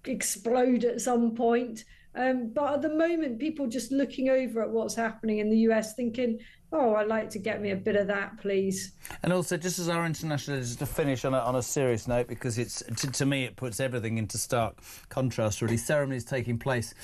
explode at some point. But at the moment, people just looking over at what's happening in the US thinking, oh, I'd like to get me a bit of that, please. And also, just as our international editor, to finish on a serious note, because it's to me it puts everything into stark contrast, really. Ceremonies taking place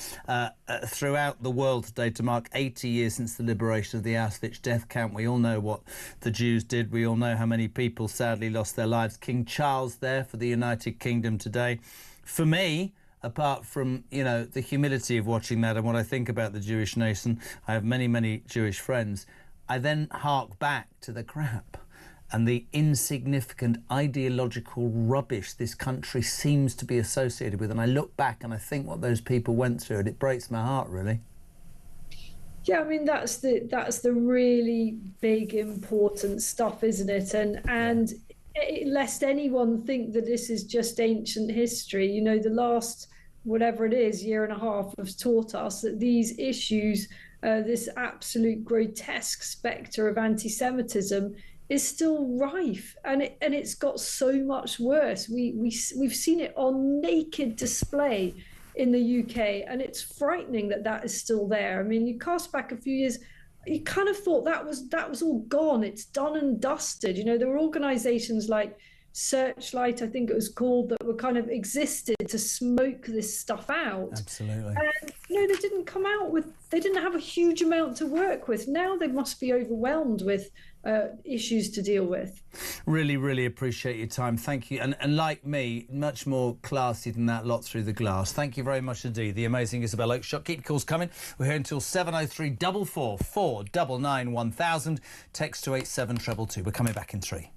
throughout the world today to mark 80 years since the liberation of the Auschwitz death camp. We all know what the Jews did. We all know how many people sadly lost their lives. King Charles there for the United Kingdom today. For me, apart from, you know, the humility of watching that and what I think about the Jewish nation, I have many Jewish friends. I then hark back to the crap and the insignificant ideological rubbish this country seems to be associated with. And I look back and I think what those people went through, and it breaks my heart, really. Yeah, I mean, that's the really big, important stuff, isn't it? And lest anyone think that this is just ancient history, you know, the last, whatever it is, year and a half has taught us that these issues, this absolute grotesque spectre of anti-Semitism is still rife, and it's got so much worse. We've seen it on naked display in the UK, and it's frightening that is still there. I mean, you cast back a few years, you kind of thought that was all gone. It's done and dusted. You know, there were organisations like Searchlight, I think it was called, that were kind of existed to smoke this stuff out. Absolutely. And you know, they didn't have a huge amount to work with. Now they must be overwhelmed with issues to deal with. Really appreciate your time. Thank you. And like me, much more classy than that lot through the glass. Thank you very much indeed. The amazing Isabel Oakeshott. Keep your calls coming. We're here until 7:03 44 499 1000. Text to 87222. We're coming back in 3.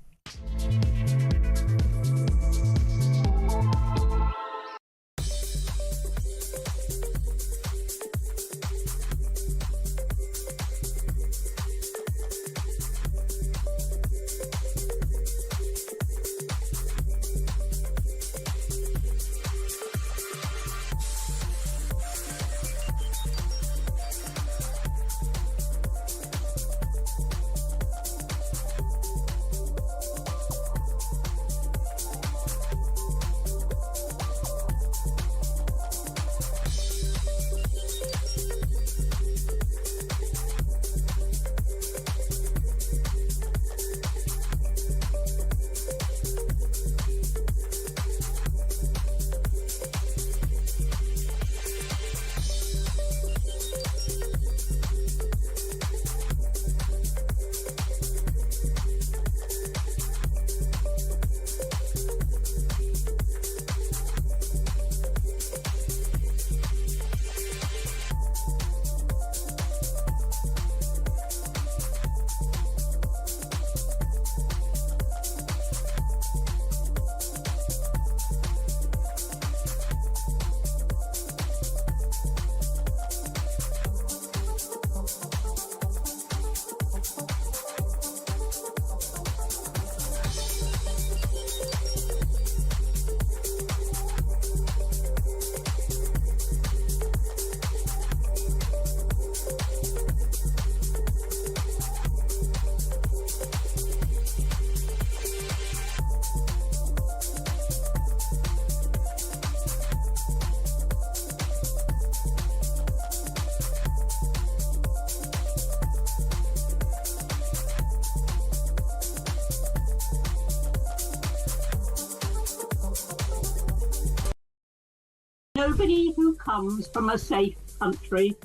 Nobody who comes from a safe country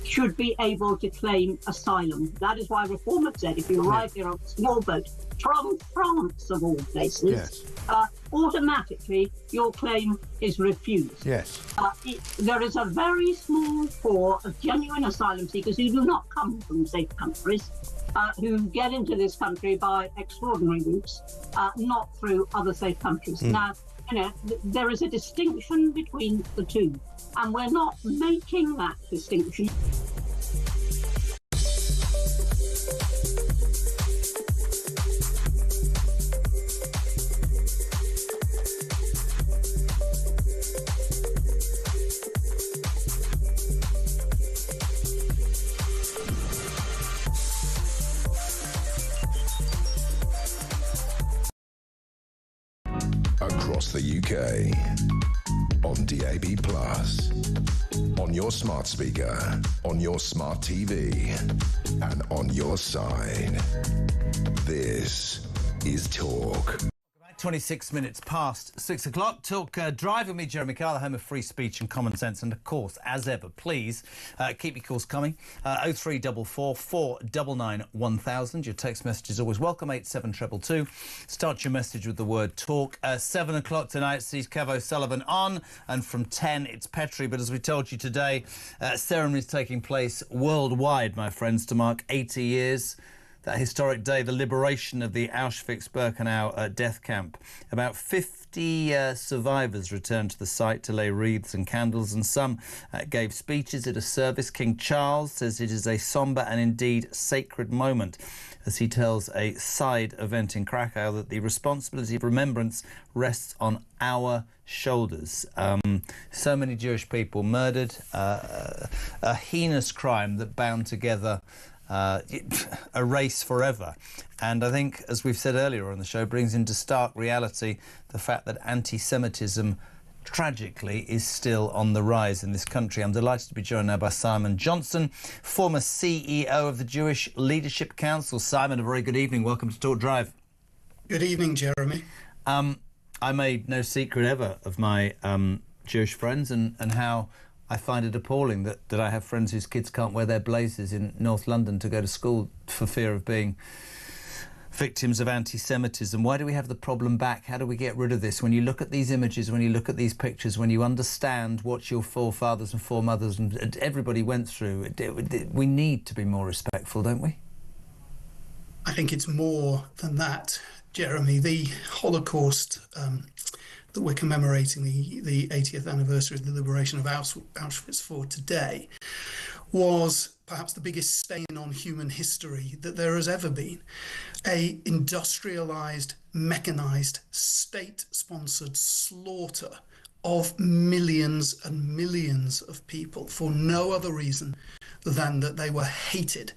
should be able to claim asylum. That is why Reform have said if you arrive here on a small boat from France, of all places, automatically your claim is refused. Yes. There is a very small core of genuine asylum seekers who do not come from safe countries, who get into this country by extraordinary routes, not through other safe countries. Now, there is a distinction between the two, and we're not making that distinction. Across the UK, on DAB+, on your smart speaker, on your smart TV, and on your side. This is Talk. 26 minutes past 6 o'clock. Talk Drive with me, Jeremy Carr, the home of free speech and common sense. And of course, as ever, please keep your calls coming. 0344 499 1000. Your text message is always welcome. 87222. Start your message with the word talk. 7 o'clock tonight sees Kev O'Sullivan on, and from 10 it's Petrie. But as we told you today, ceremonies taking place worldwide, my friends, to mark 80 years. That historic day, the liberation of the Auschwitz-Birkenau death camp. About 50 survivors returned to the site to lay wreaths and candles, and some gave speeches at a service. King Charles says it is a sombre and indeed sacred moment, as he tells a side event in Krakow that the responsibility of remembrance rests on our shoulders. So many Jewish people murdered, a heinous crime that bound together a race forever. And I think, as we've said earlier on the show, brings into stark reality the fact that anti-Semitism, tragically, is still on the rise in this country. I'm delighted to be joined now by Simon Johnson, former CEO of the Jewish Leadership Council. Simon, a very good evening. Welcome to Talk Drive. Good evening, Jeremy. I made no secret ever of my Jewish friends and how I find it appalling that I have friends whose kids can't wear their blazers in North London to go to school for fear of being victims of anti-Semitism. Why do we have the problem back? How do we get rid of this? When you look at these images, when you look at these pictures, when you understand what your forefathers and foremothers and everybody went through, we need to be more respectful, don't we? I think it's more than that, Jeremy. The Holocaust that we're commemorating, the 80th anniversary of the liberation of Auschwitz for today, was perhaps the biggest stain on human history that there has ever been. A industrialized, mechanized, state-sponsored slaughter of millions and millions of people for no other reason than that they were hated.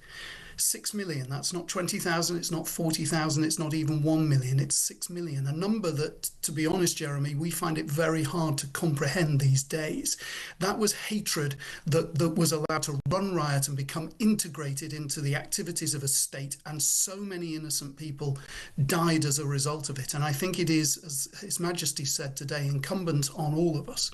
6 million, that's not 20,000, it's not 40,000, it's not even 1 million, it's 6 million. A number that, to be honest, Jeremy, we find it very hard to comprehend these days. That was hatred that was allowed to run riot and become integrated into the activities of a state, and so many innocent people died as a result of it. And I think it is, as His Majesty said today, incumbent on all of us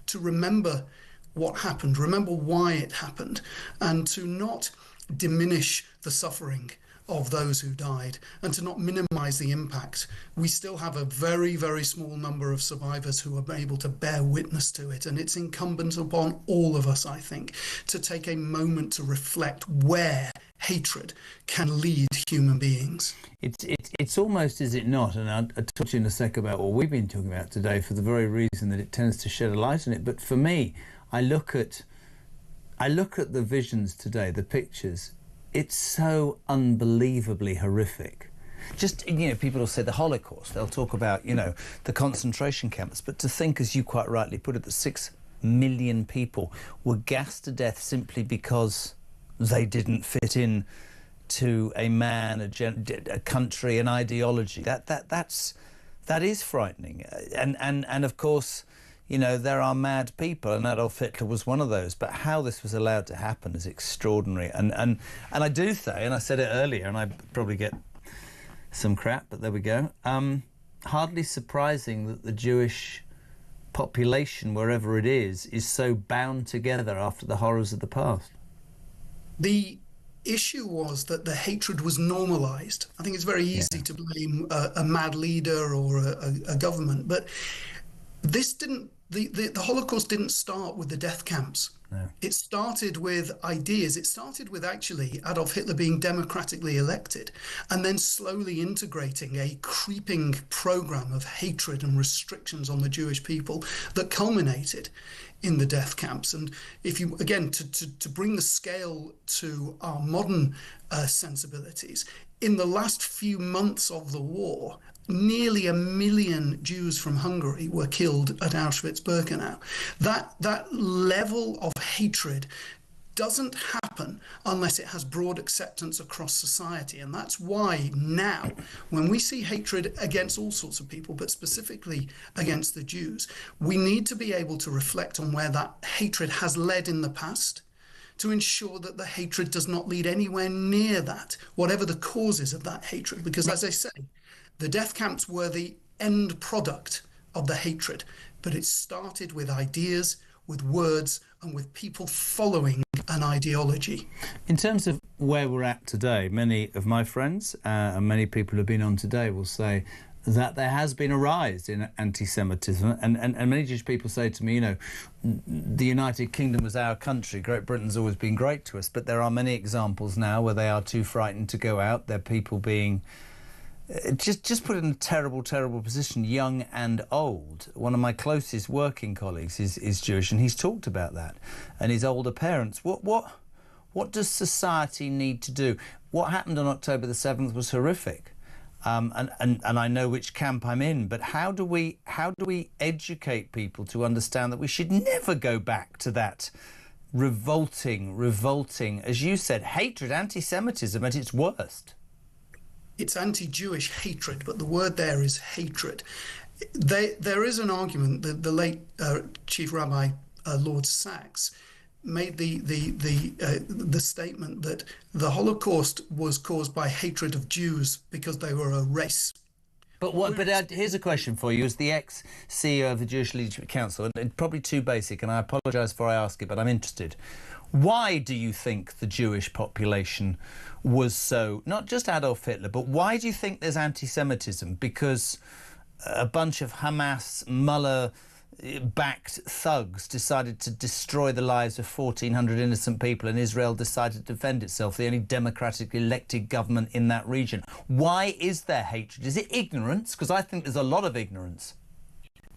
to remember what happened, remember why it happened, and to not diminish the suffering of those who died and to not minimize the impact. We still have a very, very small number of survivors who are able to bear witness to it, and it's incumbent upon all of us, I think, to take a moment to reflect where hatred can lead human beings. It's almost, is it not, and I'll talk to you in a sec about what we've been talking about today for the very reason that it tends to shed a light on it. But for me, I look at the visions today, the pictures. It's so unbelievably horrific. Just, people will say the Holocaust. They'll talk about, the concentration camps. But to think, as you quite rightly put it, that 6 million people were gassed to death simply because they didn't fit in to a man, a country, an ideology. That is frightening. And of course, there are mad people, and Adolf Hitler was one of those. But how this was allowed to happen is extraordinary. And I do say, and I said it earlier, and I probably get some crap, but there we go. Hardly surprising that the Jewish population, wherever it is so bound together after the horrors of the past? The issue was that the hatred was normalized. I think it's very easy to blame a mad leader or a government, but this didn't. The Holocaust didn't start with the death camps. No. It started with ideas. It started with actually Adolf Hitler being democratically elected and then slowly integrating a creeping program of hatred and restrictions on the Jewish people that culminated in the death camps. And if you, again, to bring the scale to our modern sensibilities, in the last few months of the war, nearly 1 million Jews from Hungary were killed at Auschwitz-Birkenau. That level of hatred doesn't happen unless it has broad acceptance across society. And that's why now, when we see hatred against all sorts of people, but specifically against the Jews, we need to be able to reflect on where that hatred has led in the past, to ensure that the hatred does not lead anywhere near that, whatever the causes of that hatred. Because as I say, the death camps were the end product of the hatred, but it started with ideas, with words, and with people following an ideology. In terms of where we're at today, many of my friends and many people who have been on today will say that there has been a rise in anti-Semitism, and many Jewish people say to me, you know, the United Kingdom was our country, Great Britain's always been great to us, but there are many examples now where they are too frightened to go out. There are people being just put in a terrible, terrible position, young and old. One of my closest working colleagues is Jewish, and he's talked about that, and his older parents. What does society need to do? What happened on October the 7th was horrific, and I know which camp I'm in. But how do we educate people to understand that we should never go back to that revolting, as you said, hatred, anti-Semitism at its worst? It's anti-Jewish hatred, but the word there is hatred. There is an argument that the late Chief Rabbi Lord Sachs made the statement that the Holocaust was caused by hatred of Jews because they were a race. But here's a question for you, as the ex-CEO of the Jewish Leadership Council, and probably too basic, and I apologise for I ask it, but I'm interested. Why do you think the Jewish population was so, not just Adolf Hitler, but why do you think there's anti-Semitism? Because a bunch of Hamas, Mullah-backed thugs decided to destroy the lives of 1,400 innocent people, and Israel decided to defend itself, the only democratically elected government in that region. Why is there hatred? Is it ignorance? Because I think there's a lot of ignorance.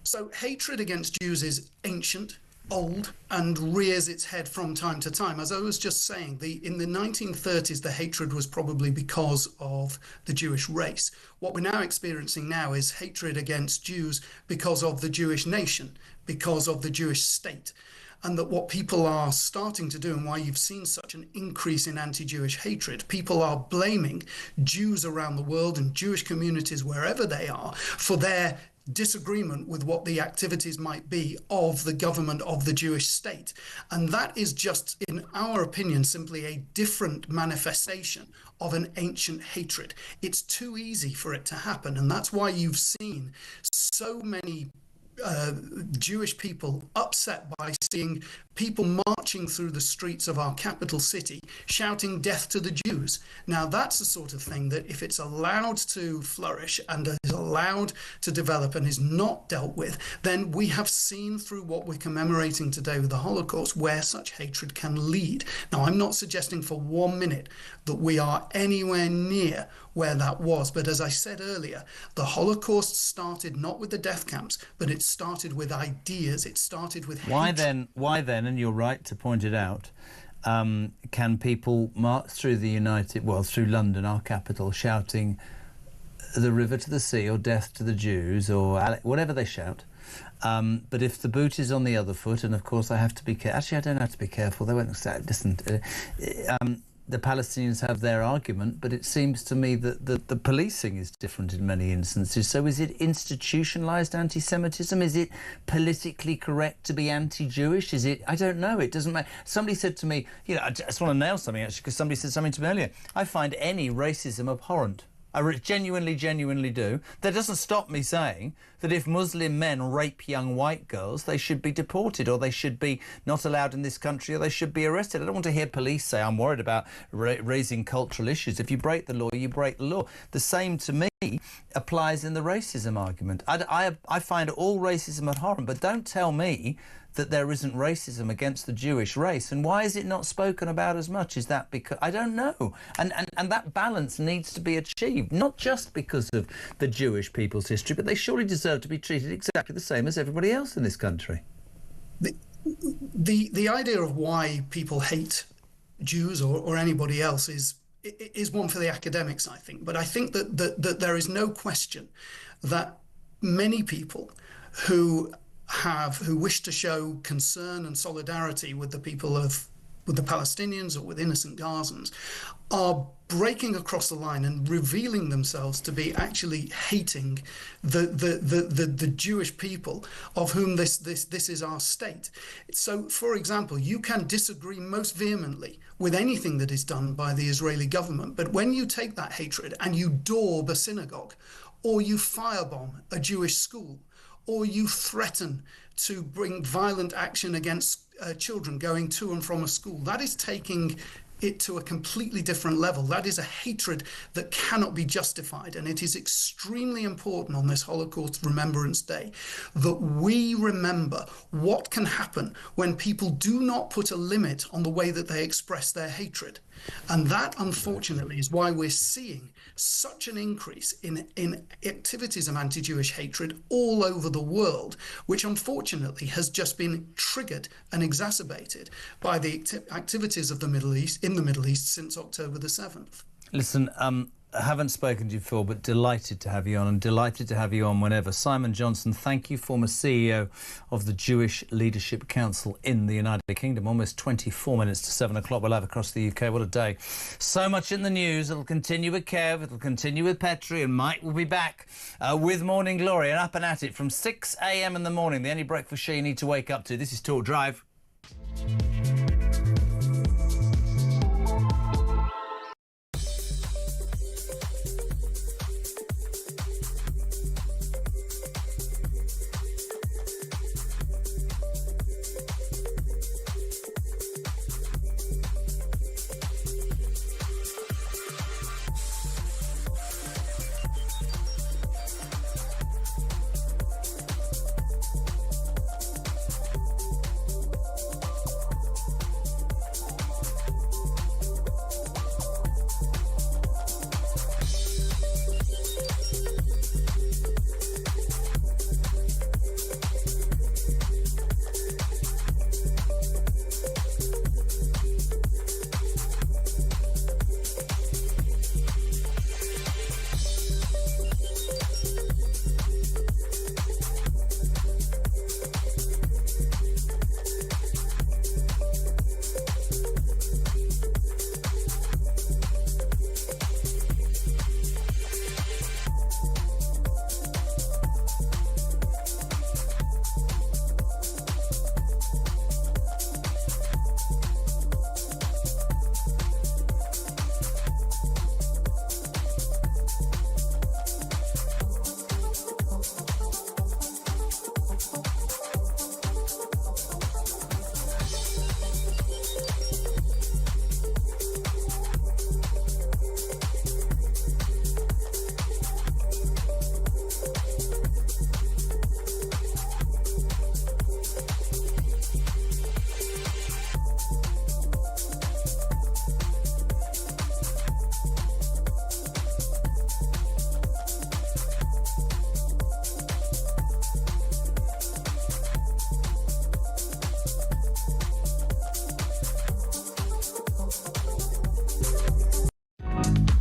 So hatred against Jews is ancient, old, and rears its head from time to time. As I was just saying, in the 1930s, the hatred was probably because of the Jewish race. What we're now experiencing now is hatred against Jews because of the Jewish nation, because of the Jewish state. And that what people are starting to do, and why you've seen such an increase in anti-Jewish hatred, people are blaming Jews around the world and Jewish communities wherever they are for their disagreement with what the activities might be of the government of the Jewish state. And that is just, in our opinion, simply a different manifestation of an ancient hatred. It's too easy for it to happen, and that's why you've seen so many Jewish people upset by seeing people marching through the streets of our capital city shouting death to the Jews. Now that's the sort of thing that if it's allowed to flourish and is allowed to develop and is not dealt with, then we have seen through what we're commemorating today with the Holocaust where such hatred can lead. Now I'm not suggesting for 1 minute that we are anywhere near where that was, but as I said earlier, the Holocaust started not with the death camps, but it started with ideas. It started with hatred. Why then, and you're right to point it out, can people march through through London, our capital, shouting the river to the sea or death to the Jews or whatever they shout? But if the boot is on the other foot, and of course I have to be careful. Actually, I don't have to be careful. They won't listen. The Palestinians have their argument, but it seems to me that the policing is different in many instances. So is it institutionalised anti-Semitism? Is it politically correct to be anti-Jewish? Is it? I don't know. It doesn't matter. Somebody said to me, I just want to nail something actually, because somebody said something to me earlier. I find any racism abhorrent. I genuinely do. That doesn't stop me saying that if Muslim men rape young white girls, they should be deported, or they should be not allowed in this country, or they should be arrested. I don't want to hear police say, I'm worried about raising cultural issues. If you break the law, you break the law. The same, to me, applies in the racism argument. I find all racism abhorrent, but don't tell me that there isn't racism against the Jewish race. And why is it not spoken about as much? Is that because... I don't know. And that balance needs to be achieved, not just because of the Jewish people's history, but they surely deserve to be treated exactly the same as everybody else in this country. The idea of why people hate Jews or anybody else is one for the academics, I think. But I think that there is no question that many people who wish to show concern and solidarity with the people with the Palestinians or with innocent Gazans are breaking across the line and revealing themselves to be actually hating the Jewish people of whom this is our state. So, for example, you can disagree most vehemently with anything that is done by the Israeli government, but when you take that hatred and you daub a synagogue, or you firebomb a Jewish school, or you threaten to bring violent action against children going to and from a school, that is taking it to a completely different level. That is a hatred that cannot be justified. And it is extremely important on this Holocaust Remembrance Day that we remember what can happen when people do not put a limit on the way that they express their hatred. And that, unfortunately, is why we're seeing such an increase in activities of anti-Jewish hatred all over the world, which unfortunately has just been triggered and exacerbated by the activities of the Middle East, in the Middle East, since October the 7th. Listen, I haven't spoken to you before, but delighted to have you on, and delighted to have you on whenever. Simon Johnson, thank you, former CEO of the Jewish Leadership Council in the United Kingdom. Almost 24 minutes to 7 o'clock. We're live across the UK. What a day. So much in the news. It'll continue with Kev, it'll continue with Petri, and Mike will be back with Morning Glory and up and at it from 6 a.m. in the morning. The only breakfast show you need to wake up to. This is Talk Drive.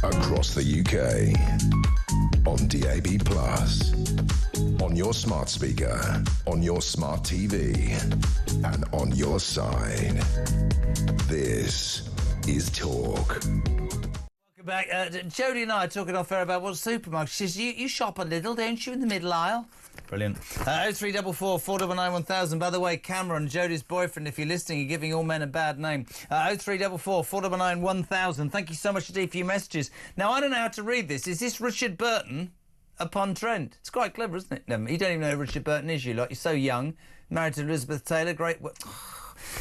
Across the UK, on DAB+, on your smart speaker, on your smart TV, and on your side. This is Talk. Welcome back. Jodie and I are talking off air about what supermarket. She says, you shop a little, don't you, in the middle aisle? Brilliant. 0344 499 1000. By the way, Cameron, Jodie's boyfriend, if you're listening, you're giving all men a bad name. 0344 499 1000. Thank you so much indeed for your messages. Now, I don't know how to read this. Is this Richard Burton upon Trent? It's quite clever, isn't it? No, you don't even know who Richard Burton is, you lot. You're so young. Married to Elizabeth Taylor. Great.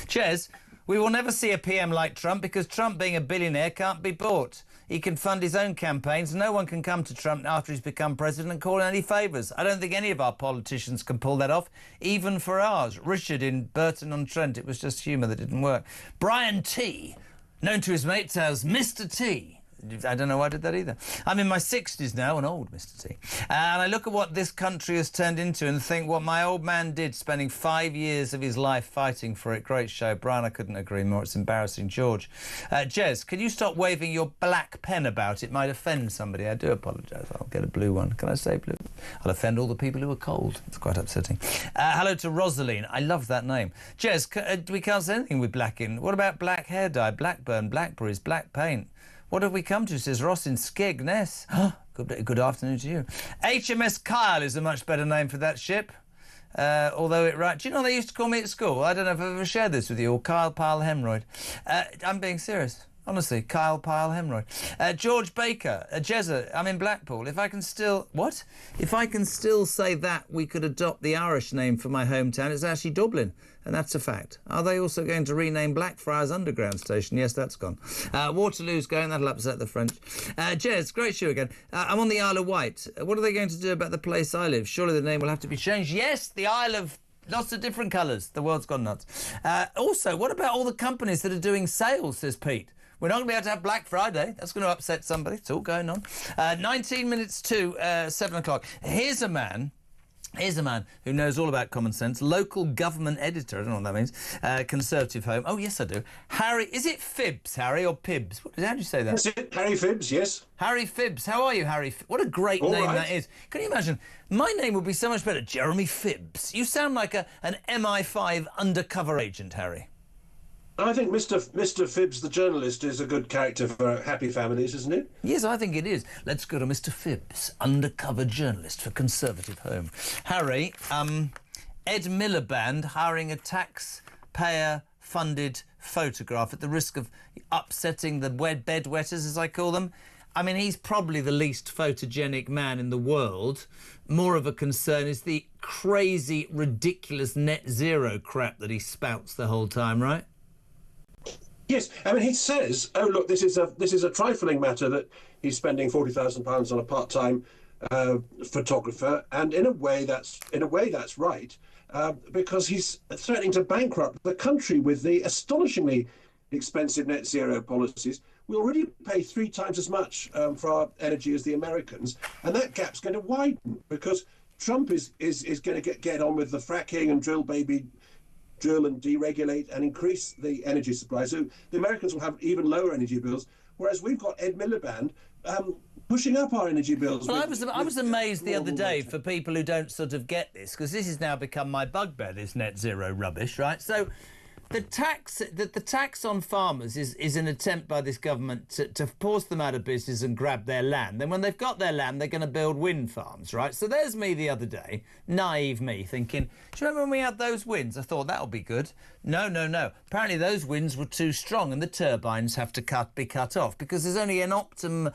Ches, we will never see a PM like Trump because Trump, being a billionaire, can't be bought. He can fund his own campaigns. No one can come to Trump after he's become president and call in any favours. I don't think any of our politicians can pull that off, even for ours. Richard in Burton-on-Trent. It was just humour that didn't work. Brian T, known to his mates as Mr. T. I don't know why I did that either. I'm in my 60s now, an old Mr. T. And I look at what this country has turned into and think what my old man did, spending 5 years of his life fighting for it. Great show. Brian, I couldn't agree more. It's embarrassing. George. Jez, can you stop waving your black pen about? It might offend somebody. I do apologise. I'll get a blue one. Can I say blue? I'll offend all the people who are cold. It's quite upsetting. Hello to Rosaline. I love that name. Jez, we can't say anything with black in. What about black hair dye, blackburn, blackberries, black paint? What have we come to, says Ross in Skegness. Good afternoon to you. HMS Kyle is a much better name for that ship. Although it... Do you know they used to call me at school? I don't know if I've ever shared this with you. Or Kyle Pyle Hemorrhoid. I'm being serious. Honestly, Kyle Pyle Hemorrhoid. George Baker, Jezza, I'm in Blackpool. If I can still... What? If I can still say that we could adopt the Irish name for my hometown, it's actually Dublin. And that's a fact. Are they also going to rename Blackfriars Underground Station? Yes, that's gone. Waterloo's going. That'll upset the French. Jez, great show again. I'm on the Isle of Wight. What are they going to do about the place I live? Surely the name will have to be changed. Yes, the Isle of... Lots of different colours. The world's gone nuts. Also, what about all the companies that are doing sales, says Pete? We're not going to be able to have Black Friday. That's going to upset somebody. It's all going on. 19 minutes to 7 o'clock. Here's a man who knows all about common sense. Local government editor. I don't know what that means. Conservative home. Oh, yes, I do. Harry. Is it Phibbs, Harry, or Pibbs? How do you say that? That's it. Harry Phibbs, yes. Harry Phibbs. How are you, Harry? What a great name that is. Can you imagine? My name would be so much better. Jeremy Phibbs. You sound like an MI5 undercover agent, Harry. I think Mr. Phibbs, the journalist, is a good character for Happy Families, isn't it? Yes, I think it is. Let's go to Mr. Phibbs, undercover journalist for Conservative Home. Harry, Ed Miliband hiring a taxpayer-funded photograph at the risk of upsetting the bedwetters, as I call them. I mean, he's probably the least photogenic man in the world. More of a concern is the crazy, ridiculous net zero crap that he spouts the whole time, right? Yes, I mean, he says, "Oh, look, this is a trifling matter that he's spending £40,000 on a part-time photographer," and in a way that's right, because he's threatening to bankrupt the country with the astonishingly expensive net zero policies. We already pay 3 times as much for our energy as the Americans, and that gap's going to widen because Trump is going to get on with the fracking and drill and deregulate and increase the energy supply. So the Americans will have even lower energy bills, whereas we've got Ed Miliband pushing up our energy bills. Well, I was amazed the other day for people who don't sort of get this, because this has now become my bugbear, this net zero rubbish, right? So the tax on farmers is an attempt by this government to force them out of business and grab their land. Then when they've got their land, they're going to build wind farms, right? So there's me the other day, naive me, thinking, do you remember when we had those winds? I thought that'll be good. No. Apparently those winds were too strong and the turbines have to be cut off because there's only an optimum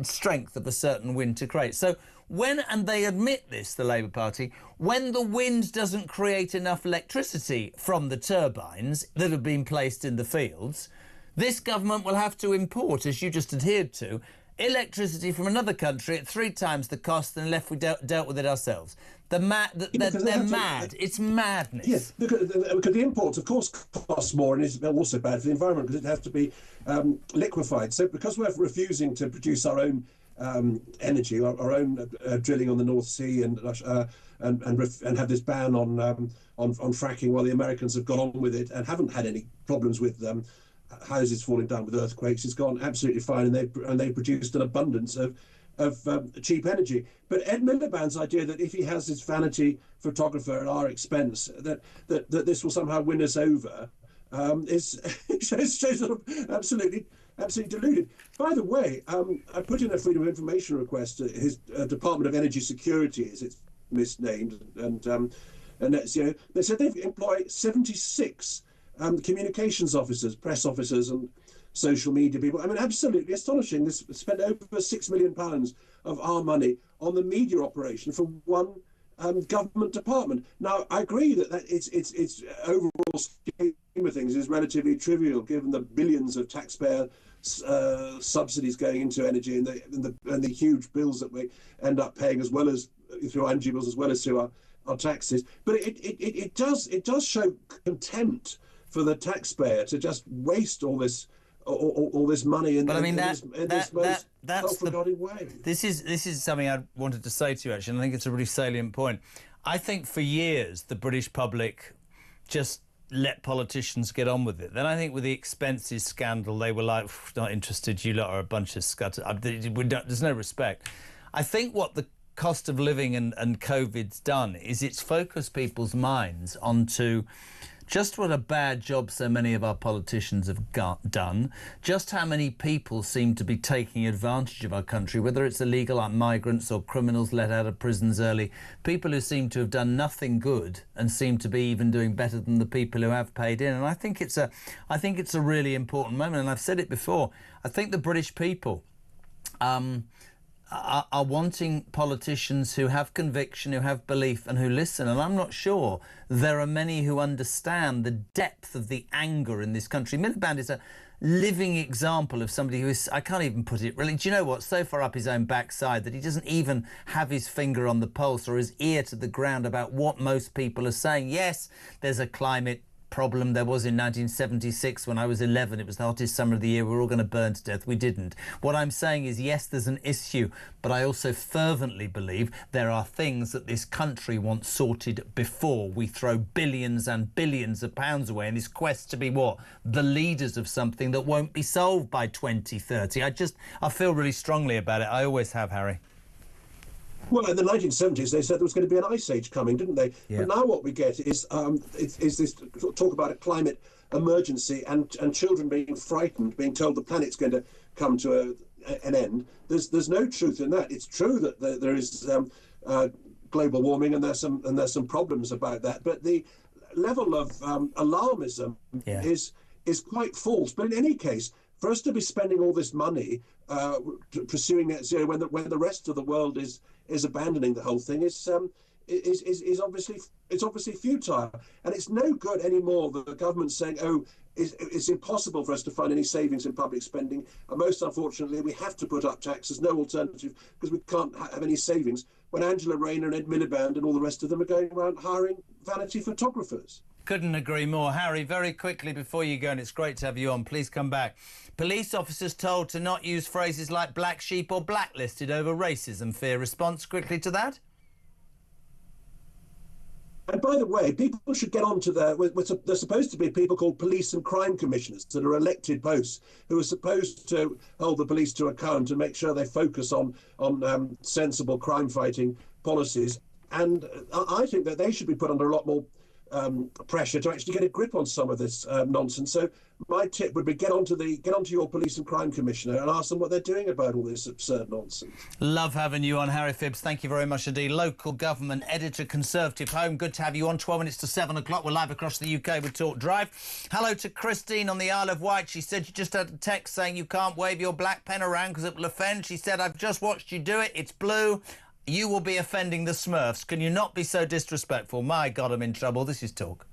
strength of a certain wind to create. So and they admit this, the Labour Party, when the wind doesn't create enough electricity from the turbines that have been placed in the fields, this government will have to import, as you just adhered to, electricity from another country at 3 times the cost and we dealt with it ourselves. They're mad. It's madness. Yes, because the imports, of course, cost more and is also bad for the environment because it has to be liquefied. So because we're refusing to produce our own energy, our own drilling on the North Sea, and have this ban on fracking, while the Americans have got on with it and haven't had any problems with houses falling down with earthquakes. It's gone absolutely fine, and they produced an abundance of cheap energy. But Ed Miliband's idea that if he has his vanity photographer at our expense, that this will somehow win us over, is sort of absolutely deluded. By the way, I put in a Freedom of Information request to his Department of Energy Security, as it's misnamed, and that's, you know, they said they've employed 76 communications officers, press officers, and social media people. I mean, absolutely astonishing. This spent over £6 million of our money on the media operation for one government department. Now, I agree that it's overall scheme of things is relatively trivial, given the billions of taxpayer subsidies going into energy and the huge bills that we end up paying, as well as through our energy bills, as well as through our taxes. But it does show contempt for the taxpayer to just waste all this money in, this most self-regarding way. This is something I wanted to say to you, actually, and I think it's a really salient point. I think for years the British public just let politicians get on with it. Then I think with the expenses scandal, they were like, not interested, you lot are a bunch of scutters. There's no respect. I think what the cost of living and COVID's done is it's focused people's minds onto just what a bad job so many of our politicians have done, just how many people seem to be taking advantage of our country, whether it's illegal migrants or criminals let out of prisons early, people who seem to have done nothing good and seem to be even doing better than the people who have paid in. And I think it's a really important moment, and I've said it before. I think the British people are wanting politicians who have conviction, who have belief, and who listen. And I'm not sure there are many who understand the depth of the anger in this country. Miliband is a living example of somebody who is, I can't even put it really, do you know what, so far up his own backside that he doesn't even have his finger on the pulse or his ear to the ground about what most people are saying. Yes, there's a climate problem. There was in 1976 when I was 11. It was the hottest summer of the year. We were all going to burn to death. We didn't. What I'm saying is, yes, there's an issue, but I also fervently believe there are things that this country wants sorted before we throw billions and billions of pounds away in this quest to be what? The leaders of something that won't be solved by 2030. I feel really strongly about it. I always have, Harry. Well, in the 1970s, they said there was going to be an ice age coming, didn't they? Yeah. But now what we get is this talk about a climate emergency and children being frightened, being told the planet's going to come to an end. There's no truth in that. It's true that there is global warming and there's some problems about that, but the level of alarmism is quite false. But in any case, for us to be spending all this money pursuing net zero when the rest of the world is abandoning the whole thing is obviously futile, and it's no good anymore that the government's saying, oh, it's impossible for us to find any savings in public spending, and most unfortunately we have to put up taxes, no alternative, because we can't have any savings, when Angela Rayner and Ed Miliband and all the rest of them are going around hiring vanity photographers. Couldn't agree more. Harry, very quickly before you go, and it's great to have you on, please come back. Police officers told to not use phrases like black sheep or blacklisted over racism fear. Response quickly to that? And by the way, people should get on to there's supposed to be people called police and crime commissioners that are elected posts who are supposed to hold the police to account and make sure they focus on sensible crime fighting policies. And I think that they should be put under a lot more pressure to actually get a grip on some of this nonsense. So my tip would be get onto your police and crime commissioner and ask them what they're doing about all this absurd nonsense. Love having you on, Harry Phibbs. Thank you very much indeed. Local government editor, Conservative Home. Good to have you on. 12 minutes to 7 o'clock. We're live across the UK with Talk Drive. Hello to Christine on the Isle of Wight. She said you just had a text saying you can't wave your black pen around because it will offend. She said, I've just watched you do it. It's blue. You will be offending the Smurfs. Can you not be so disrespectful? My God, I'm in trouble. This is Talk.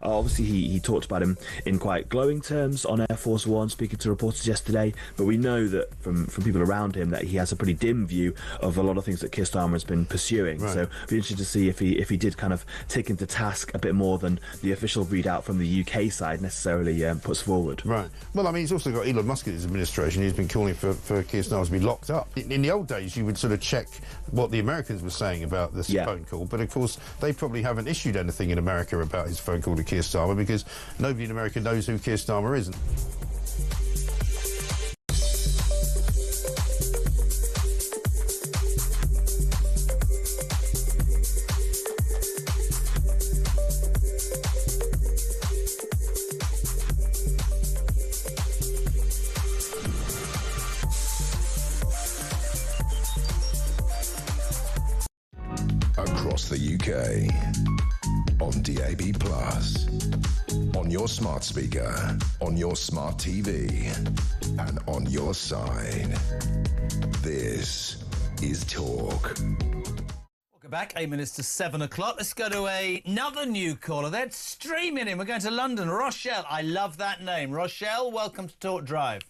Obviously, he talked about him in quite glowing terms on Air Force One, speaking to reporters yesterday, but we know that from people around him that he has a pretty dim view of a lot of things that Keir Starmer has been pursuing. Right. So it'd be interesting to see if he did kind of take into task a bit more than the official readout from the UK side necessarily puts forward. Right. Well, I mean, he's also got Elon Musk in his administration. He's been calling for Keir Starmer to be locked up. In the old days, you would sort of check what the Americans were saying about this phone call, but of course, they probably haven't issued anything in America about his phone call to Keir Starmer because nobody in America knows who Keir Starmer is. Across the UK, on DAB+, on your smart speaker, on your smart TV, and on your side. This is Talk. Welcome back, 8 minutes to 7 o'clock. Let's go to another new caller. They're streaming in. We're going to London. Rochelle, I love that name. Rochelle, welcome to Talk Drive.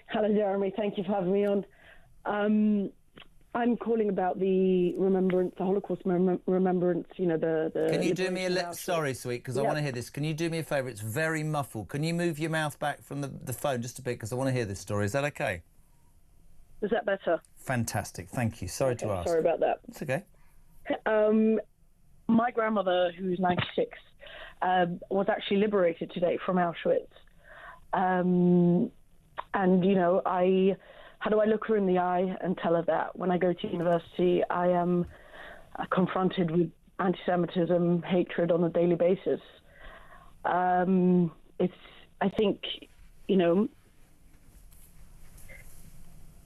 Hello, Jeremy. Thank you for having me on. I'm calling about the Holocaust remembrance, you know, the Can you do me a... Sorry, sweet, because I want to hear this. Can you do me a favour? It's very muffled. Can you move your mouth back from the phone just a bit, because I want to hear this story. Is that OK? Is that better? Fantastic. Thank you. Sorry to ask. Sorry about that. It's OK. My grandmother, who's 96, was actually liberated today from Auschwitz. And, you know, how do I look her in the eye and tell her that when I go to university I am confronted with anti-Semitism, hatred on a daily basis? I think, you know,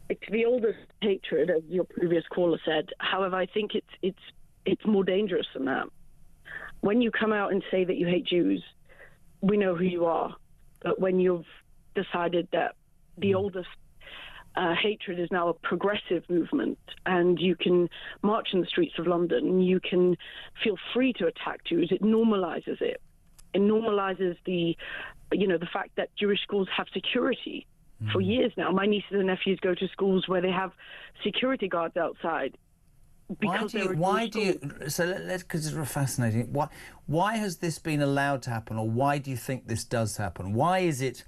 it's the oldest hatred, as your previous caller said. However, I think it's more dangerous than that. When you come out and say that you hate Jews, we know who you are. But when you've decided that the oldest hatred is now a progressive movement, and you can march in the streets of London, you can feel free to attack Jews. It normalizes it. It normalizes the fact that Jewish schools have security. For years now, my nieces and nephews go to schools where they have security guards outside. Because it's fascinating. Why has this been allowed to happen, or why do you think this does happen? Why is it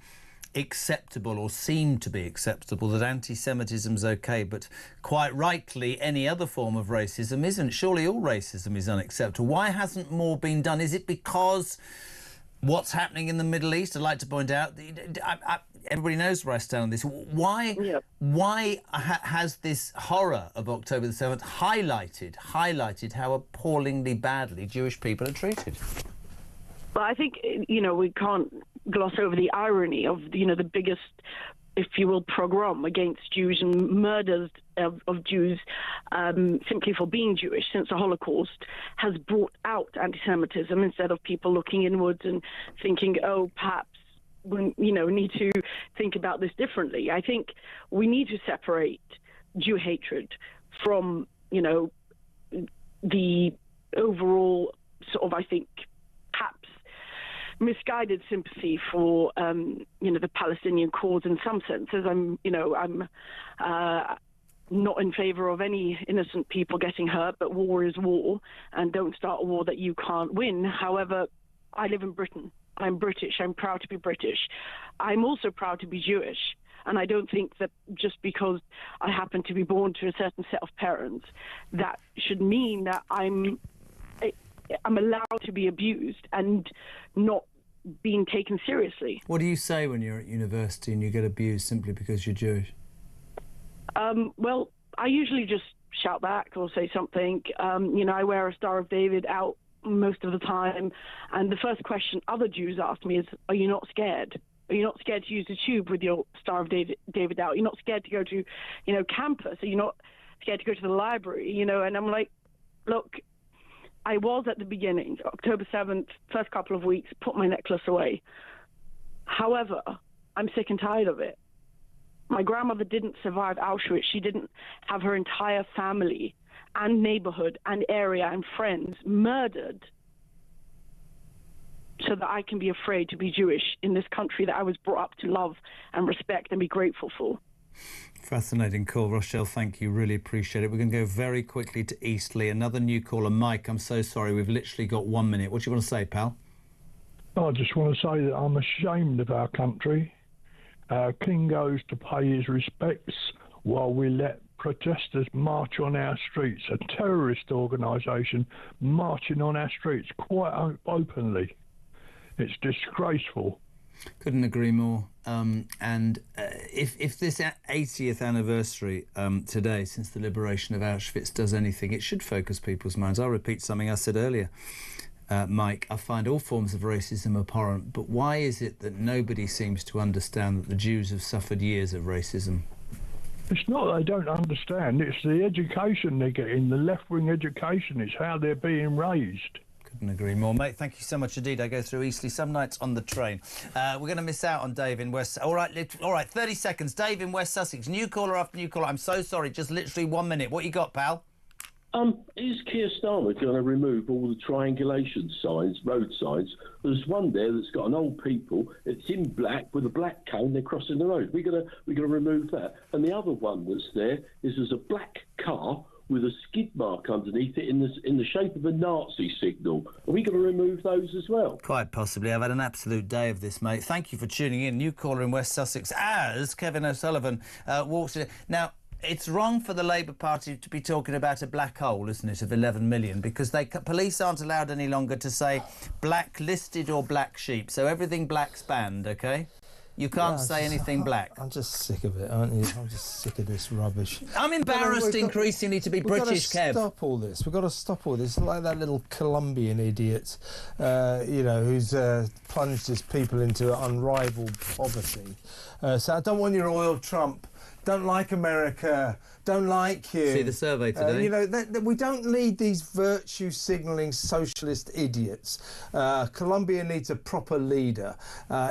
acceptable, or seem to be acceptable, that anti-Semitism's OK, but quite rightly any other form of racism isn't? Surely all racism is unacceptable. Why hasn't more been done? Is it because what's happening in the Middle East? I'd like to point out, everybody knows where I stand on this. Why has this horror of October the 7th highlighted how appallingly badly Jewish people are treated? Well, I think, you know, we can't gloss over the irony of, you know, the biggest, if you will, pogrom against Jews and murders of Jews simply for being Jewish since the Holocaust has brought out anti-Semitism, instead of people looking inwards and thinking, oh, perhaps we, you know, need to think about this differently. I think we need to separate Jew hatred from, you know, the overall sort of, I think, perhaps misguided sympathy for, you know, the Palestinian cause in some senses. I'm not in favour of any innocent people getting hurt, but war is war, and don't start a war that you can't win. However, I live in Britain. I'm British. I'm proud to be British. I'm also proud to be Jewish. And I don't think that just because I happen to be born to a certain set of parents, that should mean that I'm allowed to be abused and not being taken seriously. What do you say when you're at university and you get abused simply because you're Jewish? Well, I usually just shout back or say something. You know, I wear a Star of David out most of the time, and the first question other Jews ask me is, are you not scared? Are you not scared to use the tube with your Star of David out? You're not scared to go to, you know, campus? Are you not scared to go to the library? You know, and I'm like, look, I was at the beginning, October 7th, first couple of weeks, put my necklace away. However, I'm sick and tired of it. My grandmother didn't survive Auschwitz. She didn't have her entire family and neighborhood and area and friends murdered. so that I can be afraid to be Jewish in this country that I was brought up to love and respect and be grateful for. Fascinating call, Rochelle. Thank you. Really appreciate it. We're going to go very quickly to Eastleigh. Another new caller. Mike, I'm so sorry. We've literally got 1 minute. What do you want to say, pal? I just want to say that I'm ashamed of our country. Our king goes to pay his respects while we let protesters march on our streets, a terrorist organisation marching on our streets quite openly. It's disgraceful. Couldn't agree more. If this 80th anniversary today, since the liberation of Auschwitz, does anything, it should focus people's minds. I'll repeat something I said earlier, Mike. I find all forms of racism abhorrent, but why is it that nobody seems to understand that the Jews have suffered years of racism? It's not they don't understand, it's the education they're getting, the left-wing education. It's how they're being raised. Couldn't agree more, mate. Thank you so much indeed. I go through Eastleigh some nights on the train. We're going to miss out on Dave in West... All right, 30 seconds. Dave in West Sussex. New caller after new caller. I'm so sorry. Just literally 1 minute. What you got, pal? Is Keir Starmer going to remove all the triangulation signs, road signs? There's one there that's got an old people. It's in black with a black cone. They're crossing the road. We're going to remove that. And the other one that's there is there's a black car with a skid mark underneath it in the shape of a Nazi signal. Are we going to remove those as well? Quite possibly. I've had an absolute day of this, mate. Thank you for tuning in. New caller in West Sussex as Kevin O'Sullivan walks in. Now, it's wrong for the Labour Party to be talking about a black hole, isn't it, of 11 million, because police aren't allowed any longer to say blacklisted or black sheep. So everything black's banned, OK? You can't say anything black. I'm just sick of it, aren't you? I'm just sick of this rubbish. I'm embarrassed increasingly to be British, Kev. We've got to stop all this. We've got to stop all this. Like that little Colombian idiot, who's plunged his people into unrivaled poverty. So I don't want your oil Trump. Don't like America. Don't like you. See the survey today. We don't need these virtue signalling socialist idiots. Colombia needs a proper leader.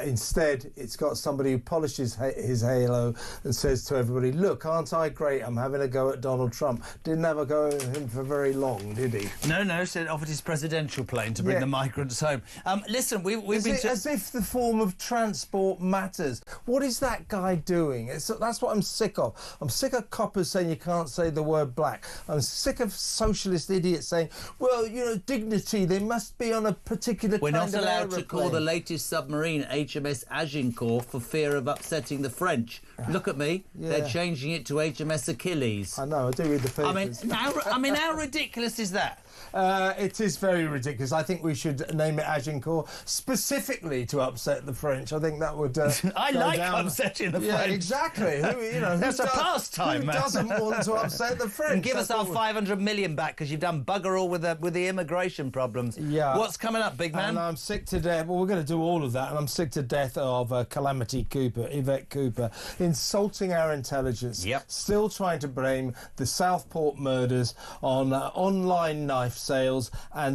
Instead, it's got somebody who polishes his halo and says to everybody, "Look, aren't I great? I'm having a go at Donald Trump." Didn't have a go at him for very long, did he? No. Said offered his presidential plane to bring the migrants home. Listen, we've been as if the form of transport matters. What is that guy doing? That's what I'm sick of. I'm sick of coppers saying you can't say the word black. I'm sick of socialist idiots saying, well, dignity, they must be on a particular We're kind not of allowed to aeroplane. call the latest submarine HMS Agincourt for fear of upsetting the French. Look at me. Yeah. They're changing it to HMS Achilles. I know, I do read the papers. I mean, how ridiculous is that? It is very ridiculous. I think we should name it Agincourt specifically to upset the French. I think that would. I like upsetting the French. Yeah, exactly. That's a pastime. Who doesn't want to upset the French? And give us our 500 million back because you've done bugger all with the immigration problems. Yeah. What's coming up, big man? And I'm sick to death. Well, we're going to do all of that, and I'm sick to death of Calamity Cooper, Yvette Cooper, insulting our intelligence. Yep. Still trying to blame the Southport murders on online knife sales and